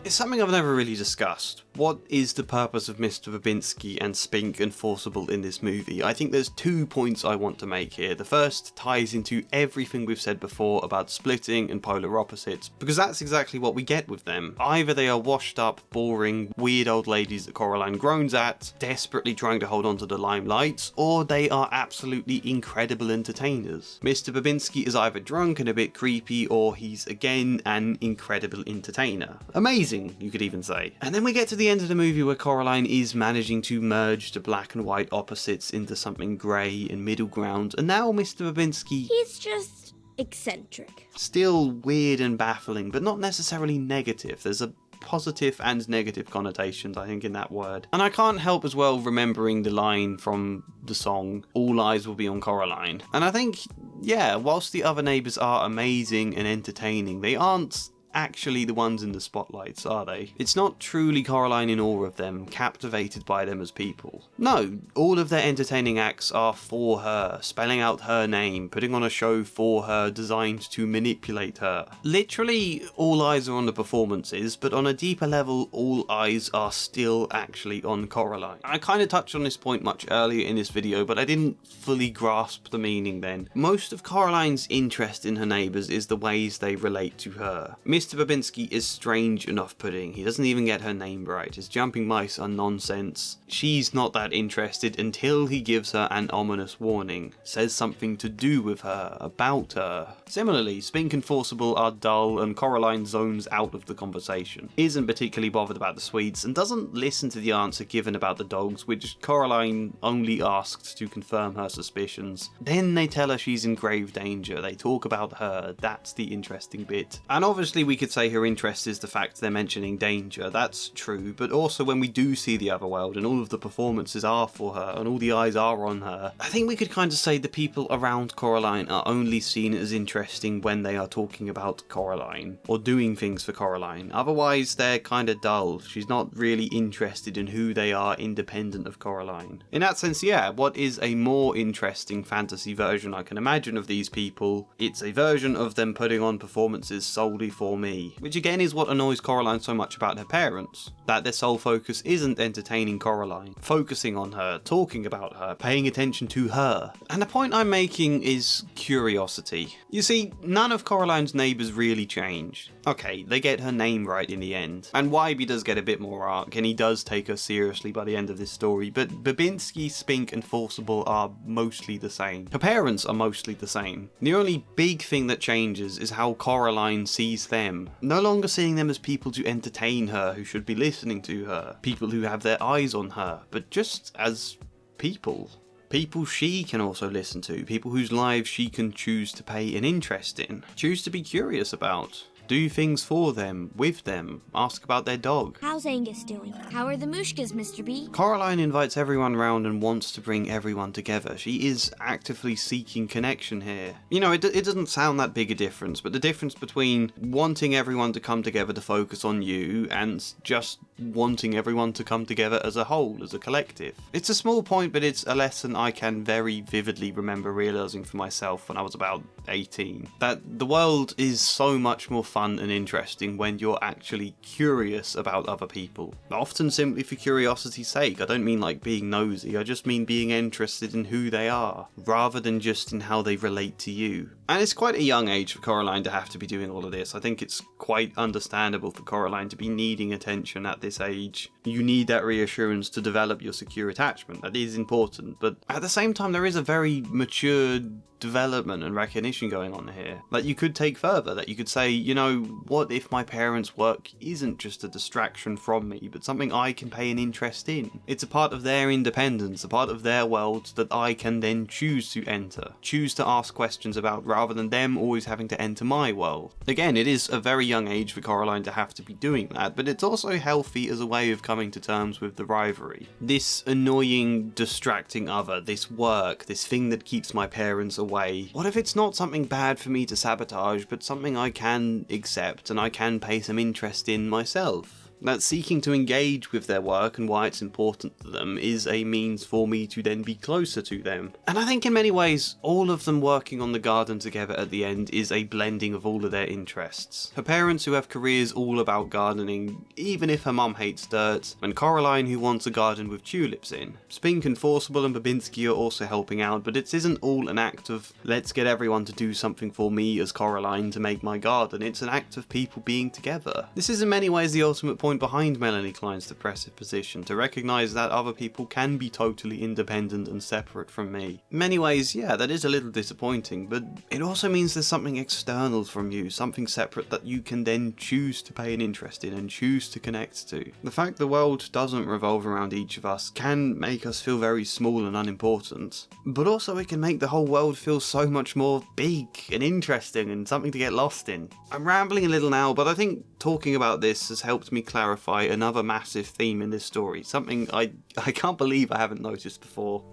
It's something I've never really discussed. What is the purpose of Mr. Babinski and Spink and Forcible in this movie? I think there's 2 points I want to make here. The first ties into everything we've said before about splitting and polar opposites, because that's exactly what we get with them. Either they are washed up, boring, weird old ladies that Coraline groans at, desperately trying to hold on to the limelight, or they are absolutely incredible entertainers. Mr. Babinski is either drunk and a bit creepy, or he's again an incredible entertainer. Amazing, you could even say. And then we get to the end of the movie where Coraline is managing to merge the black and white opposites into something grey and middle ground, and now Mr. Babinski... He's just eccentric. Still weird and baffling, but not necessarily negative. There's a positive and negative connotations, I think, in that word. And I can't help as well remembering the line from the song, "All eyes will be on Coraline." And I think, yeah, whilst the other neighbours are amazing and entertaining, they aren't actually the ones in the spotlights, are they? It's not truly Coraline in awe of them, captivated by them as people. No, all of their entertaining acts are for her, spelling out her name, putting on a show for her, designed to manipulate her. Literally, all eyes are on the performances, but on a deeper level, all eyes are still actually on Coraline. I kind of touched on this point much earlier in this video, but I didn't fully grasp the meaning then. Most of Coraline's interest in her neighbours is the ways they relate to her. Mr. Babinski is strange and off-putting. He doesn't even get her name right. His jumping mice are nonsense. She's not that interested until he gives her an ominous warning, says something to do with her, about her. Similarly, Spink and Forcible are dull and Coraline zones out of the conversation, isn't particularly bothered about the sweets, and doesn't listen to the answer given about the dogs, which Coraline only asked to confirm her suspicions. Then they tell her she's in grave danger. They talk about her. That's the interesting bit. And obviously we could say her interest is the fact they're mentioning danger. That's true, but also when we do see the other world and all of the performances are for her and all the eyes are on her, I think we could kind of say the people around Coraline are only seen as interesting when they are talking about Coraline or doing things for Coraline. Otherwise they're kind of dull. She's not really interested in who they are independent of Coraline. In that sense, yeah, what is a more interesting fantasy version I can imagine of these people? It's a version of them putting on performances solely for me, which again is what annoys Coraline so much about her parents, that their sole focus isn't entertaining Coraline, focusing on her, talking about her, paying attention to her. And the point I'm making is curiosity. You see, none of Coraline's neighbours really change. Okay, they get her name right in the end, and WYBIE does get a bit more arc, and he does take her seriously by the end of this story, but Babinski, Spink and Forcible are mostly the same. Her parents are mostly the same. The only big thing that changes is how Coraline sees them, no longer seeing them as people to entertain her who should be listening to her, people who have their eyes on her, but just as people. People she can also listen to, people whose lives she can choose to pay an interest in, choose to be curious about. Do things for them, with them, ask about their dog. How's Angus doing? How are the Mushkas, Mr. B? Coraline invites everyone round and wants to bring everyone together. She is actively seeking connection here. You know, it doesn't sound that big a difference, but the difference between wanting everyone to come together to focus on you and just wanting everyone to come together as a whole, as a collective. It's a small point, but it's a lesson I can very vividly remember realising for myself when I was about 18. That the world is so much more fun and interesting when you're actually curious about other people. Often simply for curiosity's sake. I don't mean like being nosy, I just mean being interested in who they are, rather than just in how they relate to you. And it's quite a young age for Coraline to have to be doing all of this. I think it's quite understandable for Coraline to be needing attention at this age. You need that reassurance to develop your secure attachment. That is important, but at the same time there is a very mature development and recognition going on here that you could take further, that you could say, you know, what if my parents' work isn't just a distraction from me, but something I can pay an interest in? It's a part of their independence, a part of their world that I can then choose to enter, choose to ask questions about, rather than them always having to enter my world. Again, it is a very young age for Coraline to have to be doing that, but it's also healthy as a way of coming to terms with the rivalry. This annoying, distracting other, this work, this thing that keeps my parents away. What if it's not something bad for me to sabotage, but something I can accept and I can pay some interest in myself? That seeking to engage with their work and why it's important to them is a means for me to then be closer to them. And I think in many ways, all of them working on the garden together at the end is a blending of all of their interests. Her parents who have careers all about gardening, even if her mum hates dirt, and Coraline who wants a garden with tulips in. Spink and Forcible and Babinski are also helping out, but it isn't all an act of let's get everyone to do something for me as Coraline to make my garden. It's an act of people being together. This is in many ways the ultimate point behind Melanie Klein's Depressive Position, to recognise that other people can be totally independent and separate from me. In many ways, yeah, that is a little disappointing, but it also means there's something external from you, something separate that you can then choose to pay an interest in and choose to connect to. The fact the world doesn't revolve around each of us can make us feel very small and unimportant, but also it can make the whole world feel so much more big and interesting and something to get lost in. I'm rambling a little now, but I think talking about this has helped me clarify another massive theme in this story, something I can't believe I haven't noticed before.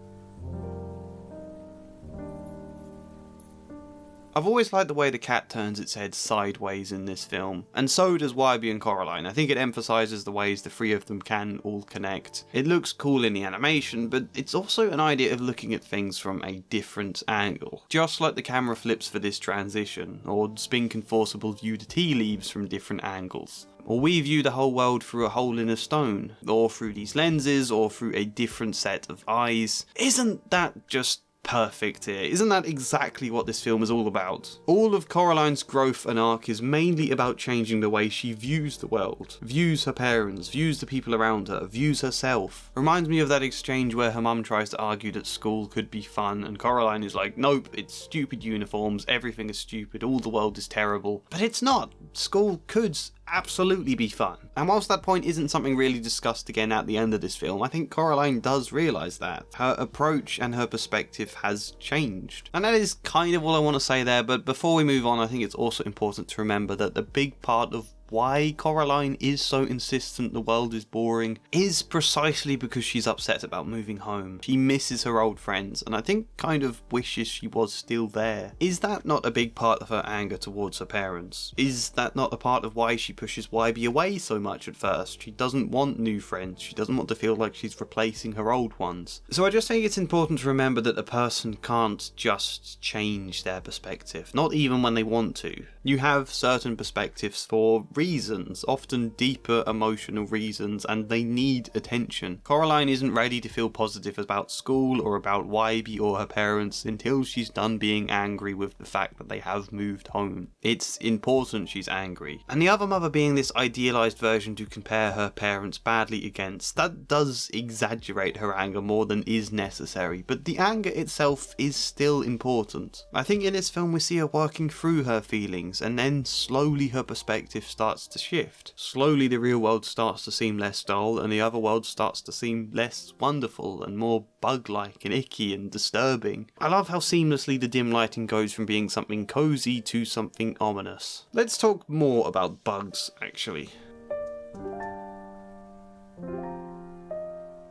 I've always liked the way the cat turns its head sideways in this film, and so does WYBIE and Coraline. I think it emphasises the ways the three of them can all connect. It looks cool in the animation, but it's also an idea of looking at things from a different angle. Just like the camera flips for this transition, or Spink and Forcible view the tea leaves from different angles. Or we view the whole world through a hole in a stone, or through these lenses, or through a different set of eyes. Isn't that just perfect here? Isn't that exactly what this film is all about? All of Coraline's growth and arc is mainly about changing the way she views the world, views her parents, views the people around her, views herself. Reminds me of that exchange where her mum tries to argue that school could be fun and Coraline is like, nope, it's stupid uniforms, everything is stupid, all the world is terrible. But it's not. School could absolutely be fun. And whilst that point isn't something really discussed again at the end of this film, I think Coraline does realise that. Her approach and her perspective has changed. And that is kind of all I want to say there, but before we move on, I think it's also important to remember that the big part of why Coraline is so insistent the world is boring is precisely because she's upset about moving home. She misses her old friends, and I think kind of wishes she was still there. Is that not a big part of her anger towards her parents? Is that not a part of why she pushes WYBIE away so much at first? She doesn't want new friends, she doesn't want to feel like she's replacing her old ones. So I just think it's important to remember that a person can't just change their perspective, not even when they want to. You have certain perspectives for reasons, often deeper emotional reasons, and they need attention. Coraline isn't ready to feel positive about school or about WYBIE or her parents until she's done being angry with the fact that they have moved home. It's important she's angry. And the other mother being this idealised version to compare her parents badly against, that does exaggerate her anger more than is necessary, but the anger itself is still important. I think in this film we see her working through her feelings, and then slowly her perspective starts starts to shift. Slowly the real world starts to seem less dull, and the other world starts to seem less wonderful and more bug-like and icky and disturbing. I love how seamlessly the dim lighting goes from being something cozy to something ominous. Let's talk more about bugs, actually.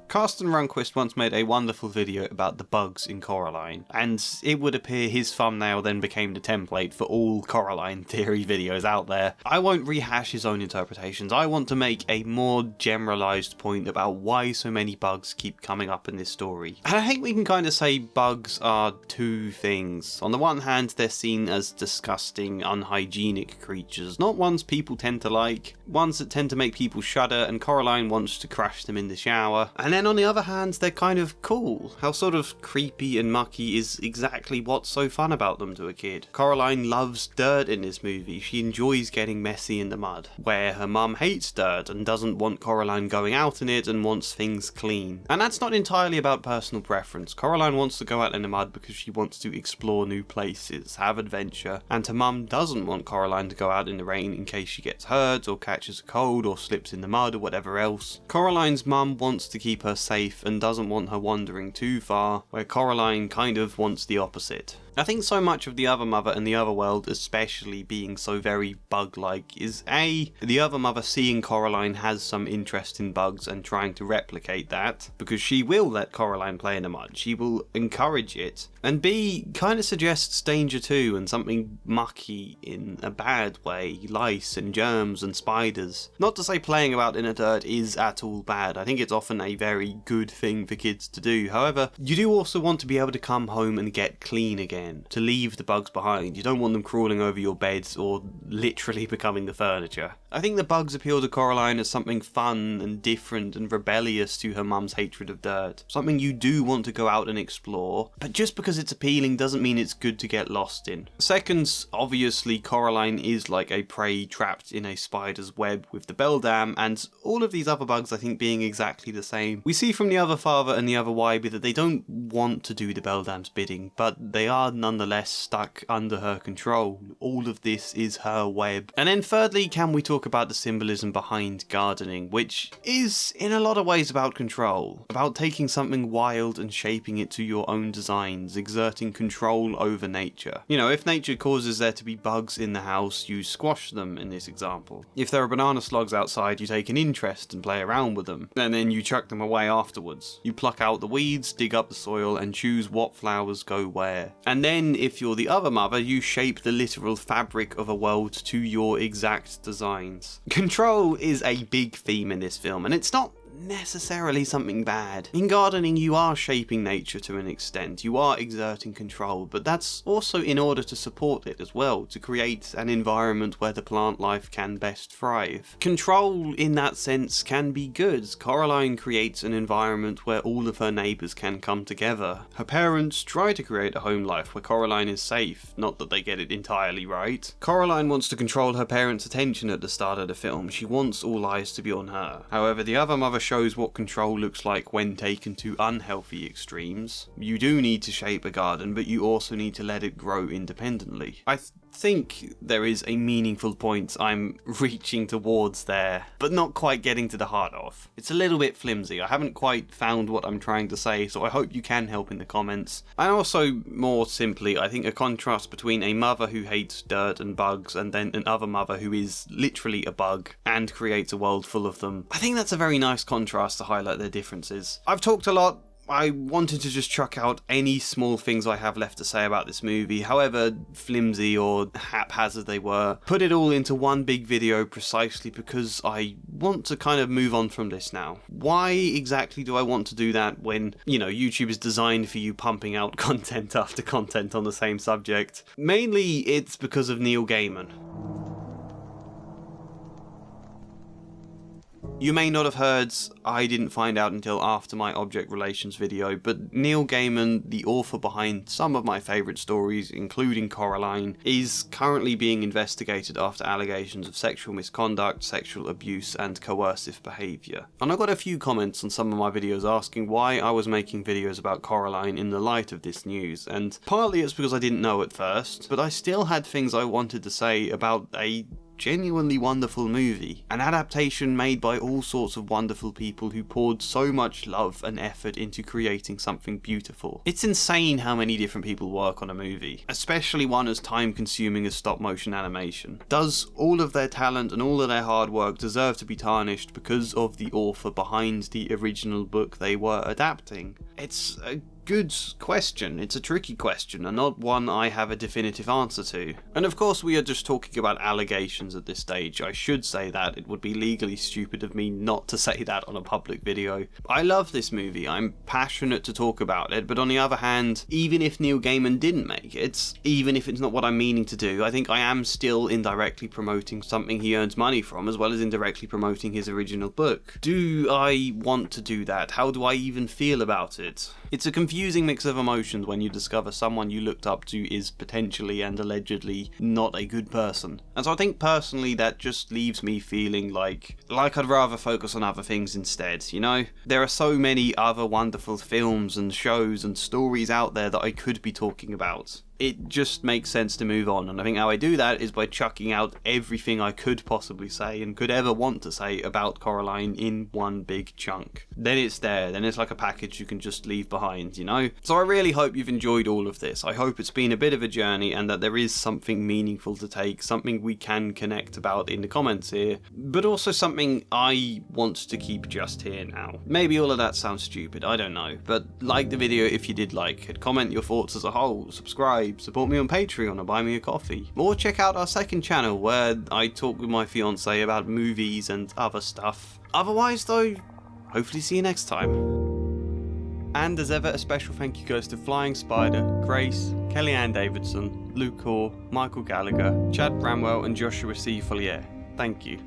Carsten Runquist once made a wonderful video about the bugs in Coraline, and it would appear his thumbnail then became the template for all Coraline theory videos out there. I won't rehash his own interpretations, I want to make a more generalised point about why so many bugs keep coming up in this story. And I think we can kind of say bugs are two things. On the one hand, they're seen as disgusting, unhygienic creatures, not ones people tend to like, ones that tend to make people shudder, and Coraline wants to crash them in the shower. And then on the other hand, they're kind of cool. How sort of creepy and mucky is exactly what's so fun about them to a kid. Coraline loves dirt in this movie. She enjoys getting messy in the mud, where her mum hates dirt and doesn't want Coraline going out in it and wants things clean. And that's not entirely about personal preference. Coraline wants to go out in the mud because she wants to explore new places, have adventure, and her mum doesn't want Coraline to go out in the rain in case she gets hurt or catches a cold or slips in the mud or whatever else. Coraline's mum wants to keep her safe and doesn't want her wandering too far, where Coraline kind of wants the opposite. I think so much of The Other Mother and The Other World especially being so very bug-like is A, The Other Mother seeing Coraline has some interest in bugs and trying to replicate that, because she will let Coraline play in the mud, she will encourage it, and B, kind of suggests danger too, and something mucky in a bad way, lice and germs and spiders. Not to say playing about in the dirt is at all bad, I think it's often a very good thing for kids to do, however, you do also want to be able to come home and get clean again. To leave the bugs behind. You don't want them crawling over your beds or literally becoming the furniture. I think the bugs appeal to Coraline as something fun and different and rebellious to her mum's hatred of dirt. Something you do want to go out and explore, but just because it's appealing doesn't mean it's good to get lost in. Second, obviously Coraline is like a prey trapped in a spider's web with the Beldam, and all of these other bugs I think being exactly the same. We see from The Other Father and The Other WYBIE that they don't want to do the Beldam's bidding, but they are nonetheless stuck under her control. All of this is her web. And then thirdly, can we talk about the symbolism behind gardening, which is in a lot of ways about control, about taking something wild and shaping it to your own designs, exerting control over nature. You know, if nature causes there to be bugs in the house, you squash them in this example. If there are banana slugs outside, you take an interest and play around with them, and then you chuck them away afterwards. You pluck out the weeds, dig up the soil, and choose what flowers go where. And then, if you're The Other Mother, you shape the literal fabric of a world to your exact designs. Control is a big theme in this film, and it's not necessarily something bad. In gardening, you are shaping nature to an extent, you are exerting control, but that's also in order to support it as well, to create an environment where the plant life can best thrive. Control, in that sense, can be good. Coraline creates an environment where all of her neighbours can come together. Her parents try to create a home life where Coraline is safe, not that they get it entirely right. Coraline wants to control her parents' attention at the start of the film, she wants all eyes to be on her. However, The Other Mother shows what control looks like when taken to unhealthy extremes. You do need to shape a garden, but you also need to let it grow independently. I think there is a meaningful point I'm reaching towards there, but not quite getting to the heart of. It's a little bit flimsy, I haven't quite found what I'm trying to say, so I hope you can help in the comments. And also, more simply, I think a contrast between a mother who hates dirt and bugs and then another mother who is literally a bug and creates a world full of them. I think that's a very nice contrast to highlight their differences. I've talked a lot. I wanted to just chuck out any small things I have left to say about this movie, however flimsy or haphazard they were. Put it all into one big video precisely because I want to kind of move on from this now. Why exactly do I want to do that when, you know, YouTube is designed for you pumping out content after content on the same subject? Mainly it's because of Neil Gaiman. You may not have heard, I didn't find out until after my object relations video, but Neil Gaiman, the author behind some of my favourite stories, including Coraline, is currently being investigated after allegations of sexual misconduct, sexual abuse and coercive behaviour. And I got a few comments on some of my videos asking why I was making videos about Coraline in the light of this news, and partly it's because I didn't know at first, but I still had things I wanted to say about a genuinely wonderful movie. An adaptation made by all sorts of wonderful people who poured so much love and effort into creating something beautiful. It's insane how many different people work on a movie, especially one as time-consuming as stop-motion animation. Does all of their talent and all of their hard work deserve to be tarnished because of the author behind the original book they were adapting? It's a good question. It's a tricky question, and not one I have a definitive answer to. And of course we are just talking about allegations at this stage. I should say that. It would be legally stupid of me not to say that on a public video. I love this movie. I'm passionate to talk about it, but on the other hand, even if Neil Gaiman didn't make it, even if it's not what I'm meaning to do, I think I am still indirectly promoting something he earns money from, as well as indirectly promoting his original book. Do I want to do that? How do I even feel about it? It's a confusing mix of emotions when you discover someone you looked up to is potentially and allegedly not a good person. And so I think personally that just leaves me feeling like I'd rather focus on other things instead, you know? There are so many other wonderful films and shows and stories out there that I could be talking about. It just makes sense to move on, and I think how I do that is by chucking out everything I could possibly say and could ever want to say about Coraline in one big chunk. Then it's there, then it's like a package you can just leave behind, you know? So I really hope you've enjoyed all of this. I hope it's been a bit of a journey and that there is something meaningful to take, something we can connect about in the comments here, but also something I want to keep just here now. Maybe all of that sounds stupid, I don't know, but like the video if you did like it, comment your thoughts as a whole, subscribe, support me on Patreon or buy me a coffee. Or check out our second channel where I talk with my fiance about movies and other stuff. Otherwise though, hopefully see you next time. And as ever, a special thank you goes to Flying Spider, Grace, Kellyanne Davidson, Luke Orr, Michael Gallagher, Chad Bramwell and Joshua C. Follier. Thank you.